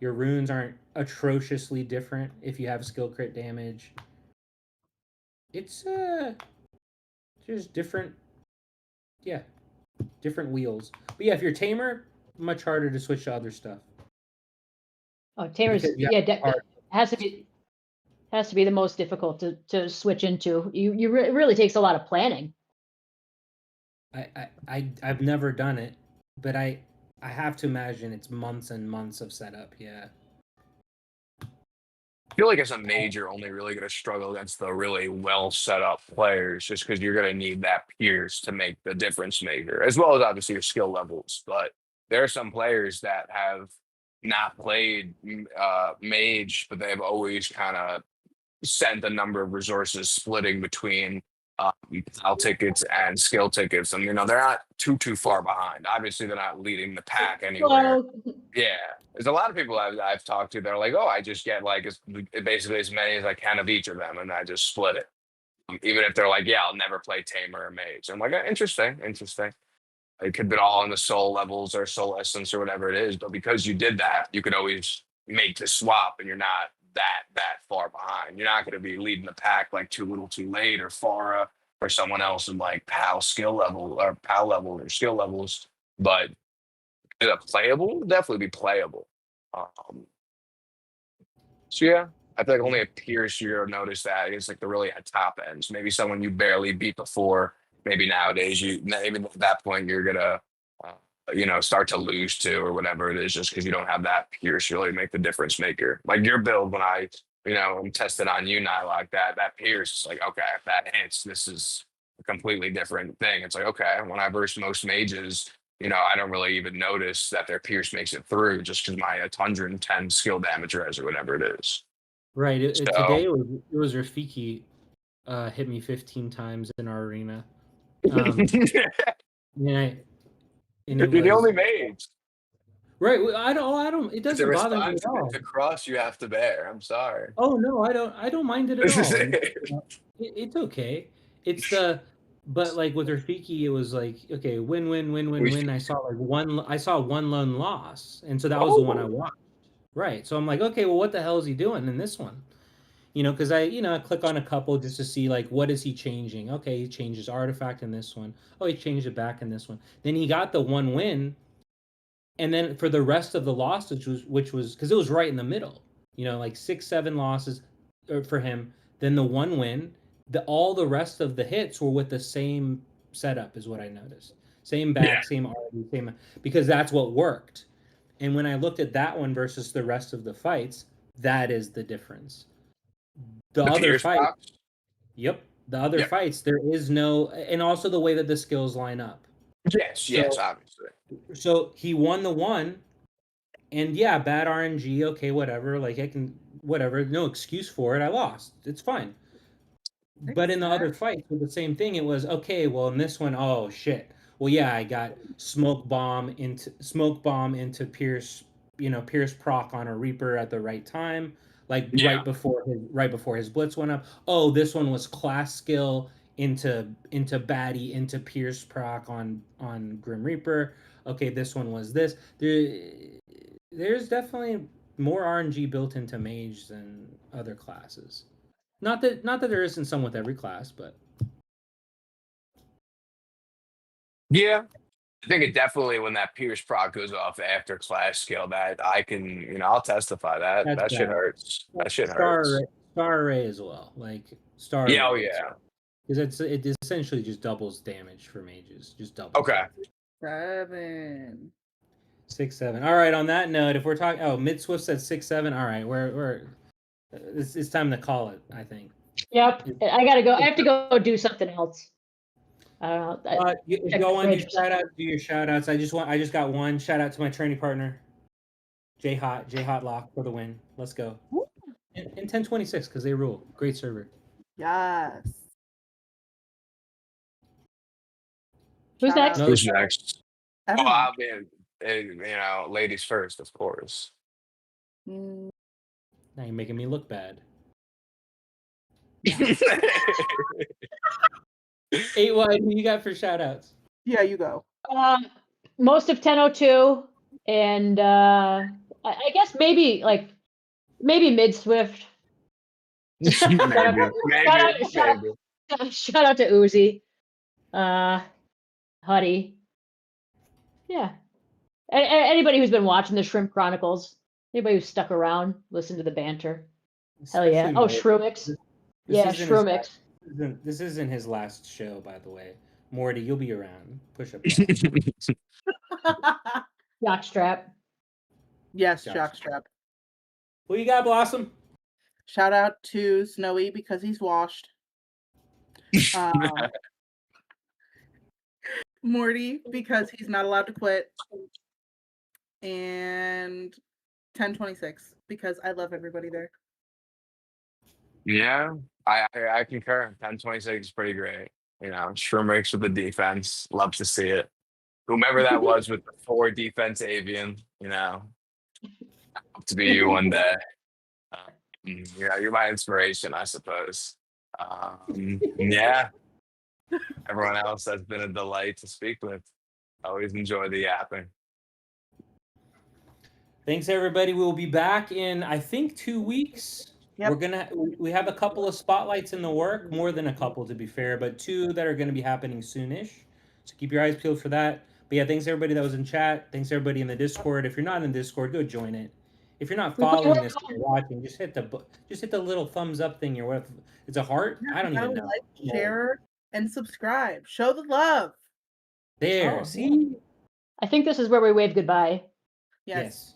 Your runes aren't atrociously different if you have skill crit damage. It's just different, yeah, different wheels. But yeah, if you're Tamer, much harder to switch to other stuff. Oh, Tamer's Because you have hard- has to be the most difficult to switch into. It really takes a lot of planning. I've never done it, but I have to imagine it's months and months of setup. Yeah. I feel like as a mage, you're only really going to struggle against the really well set up players, just because you're going to need that pierce to make the difference maker, as well as obviously your skill levels. But there are some players that have not played mage, but they've always kind of sent a number of resources splitting between PAL tickets and skill tickets, and they're not too far behind. Obviously, they're not leading the pack anywhere. Well, Yeah, there's a lot of people I've talked to that are like, oh, I just get like basically as many as I can of each of them, and I just split it. Even if they're like, yeah, I'll never play Tamer or Mage. I'm like, interesting. It could have been all in the soul levels or soul essence or whatever it is, but because you did that, you could always make the swap, and you're not that far behind. You're not going to be leading the pack like too little too late or Farah or someone else in like PAL skill level or PAL level or skill levels, but is it playable? Definitely be playable. So yeah, I feel like only a Pierce you'll notice that it's like the really top ends. Maybe someone you barely beat before. Maybe nowadays maybe at that point you're gonna start to lose to or whatever it is, just because you don't have that Pierce really make the difference maker. Like your build when I'm tested on you now like that Pierce is like, okay, if that hits, this is a completely different thing. It's like, okay, when I verse most mages, I don't really even notice that their Pierce makes it through just because my 110 skill damage res or whatever it is. Right. So- Today it was Rafiki hit me 15 times in our arena. Yeah. You're the only mage. Right. I don't. It It's a doesn't bother me at all. responsibility, the cross you have to bear. I'm sorry. Oh no, I don't mind it at all. And, it's okay. But like with Rafiki, it was like, okay, win. I saw one lone loss, and so that was the one I watched. Right. So I'm like, okay, well, what the hell is he doing in this one? Because I click on a couple just to see like what is he changing. Okay, he changed his artifact in this one. Oh, he changed it back in this one. Then he got the one win, and then for the rest of the losses, which was because it was right in the middle. Like 6-7 losses for him. Then the one win. All the rest of the hits were with the same setup, is what I noticed. Same back, Yeah. same arm, same, because that's what worked. And when I looked at that one versus the rest of the fights, that is the difference. The other Pierce fight, box? yep, the other Yep. fights, there is no, and also the way that the skills line up. Yes, yes, So- obviously. So he won the one, and yeah, bad RNG, okay, whatever. Like I can, whatever, no excuse for it. I lost. It's fine. But in the other fights, with the same thing, it was okay. Well, in this one, oh shit. Well, yeah, I got smoke bomb into Pierce, Pierce proc on a Reaper at the right time, like Yeah. right before his blitz went up. Oh, this one was class skill into baddie into Pierce proc on Grim Reaper. Okay, this one was this. There's definitely more RNG built into mage than other classes. Not that there isn't some with every class, but Yeah. I think it definitely when that Pierce proc goes off after class skill, that I can, I'll testify that That's that shit bad. hurts. That shit Star hurts. Array as well, like Star. Yeah, oh yeah. because it essentially just doubles damage for mages, just doubles. Okay. 7. 6, 7. All right. On that note, if we're talking, Mid Swift said 6, 7. All right, we're it's time to call it. I think. Yep. I gotta go. I have to go do something else. I don't know. You check go the on, do fridge. shout out, do your shout outs. I just got one shout out to my training partner, J Hot Lock for the win. Let's go. Woo. In 1026 because they rule. Great server. Yes. Who's Shout next? out Who's next? Oh, everyone. I mean, ladies first, of course. Mm, Now you're making me look bad. 8 wide. Who you got for shout outs? yeah, you go. Most of 1002, and I guess maybe Mid Swift. Maybe. Shout out to Uzi, Huddy. Yeah. Anybody who's been watching the Shrimp Chronicles, anybody who's stuck around, listen to the banter. Hell yeah. Especially Oh, Morty. Shroomix. This Yeah, isn't his Shroomix. This isn't his last show, by the way. Morty, you'll be around. Push up. Jockstrap. Yes, Gotcha. Jockstrap. Who you got, Blossom? Shout out to Snowy because he's washed. Morty because he's not allowed to quit. And 1026 because I love everybody there. Yeah, I concur. 1026 is pretty great. Shroomix with the defense. Love to see it. Whomever that was with the 4 defense avian, hope to be you one day. You're my inspiration, I suppose. Yeah. Everyone else has been a delight to speak with. Always enjoy the yapping. Thanks, everybody. We will be back in, I think, 2 weeks. Yep. We have a couple of spotlights in the work, more than a couple to be fair, but 2 that are going to be happening soonish. So keep your eyes peeled for that. But yeah, thanks everybody that was in chat. Thanks everybody in the Discord. If you're not in Discord, go join it. If you're not following this, or watching, just hit the little thumbs up thing or whatever. It's a heart. I don't even know. Like, share, and subscribe. Show the love. There. Oh, See. I think this is where we wave goodbye. Yes.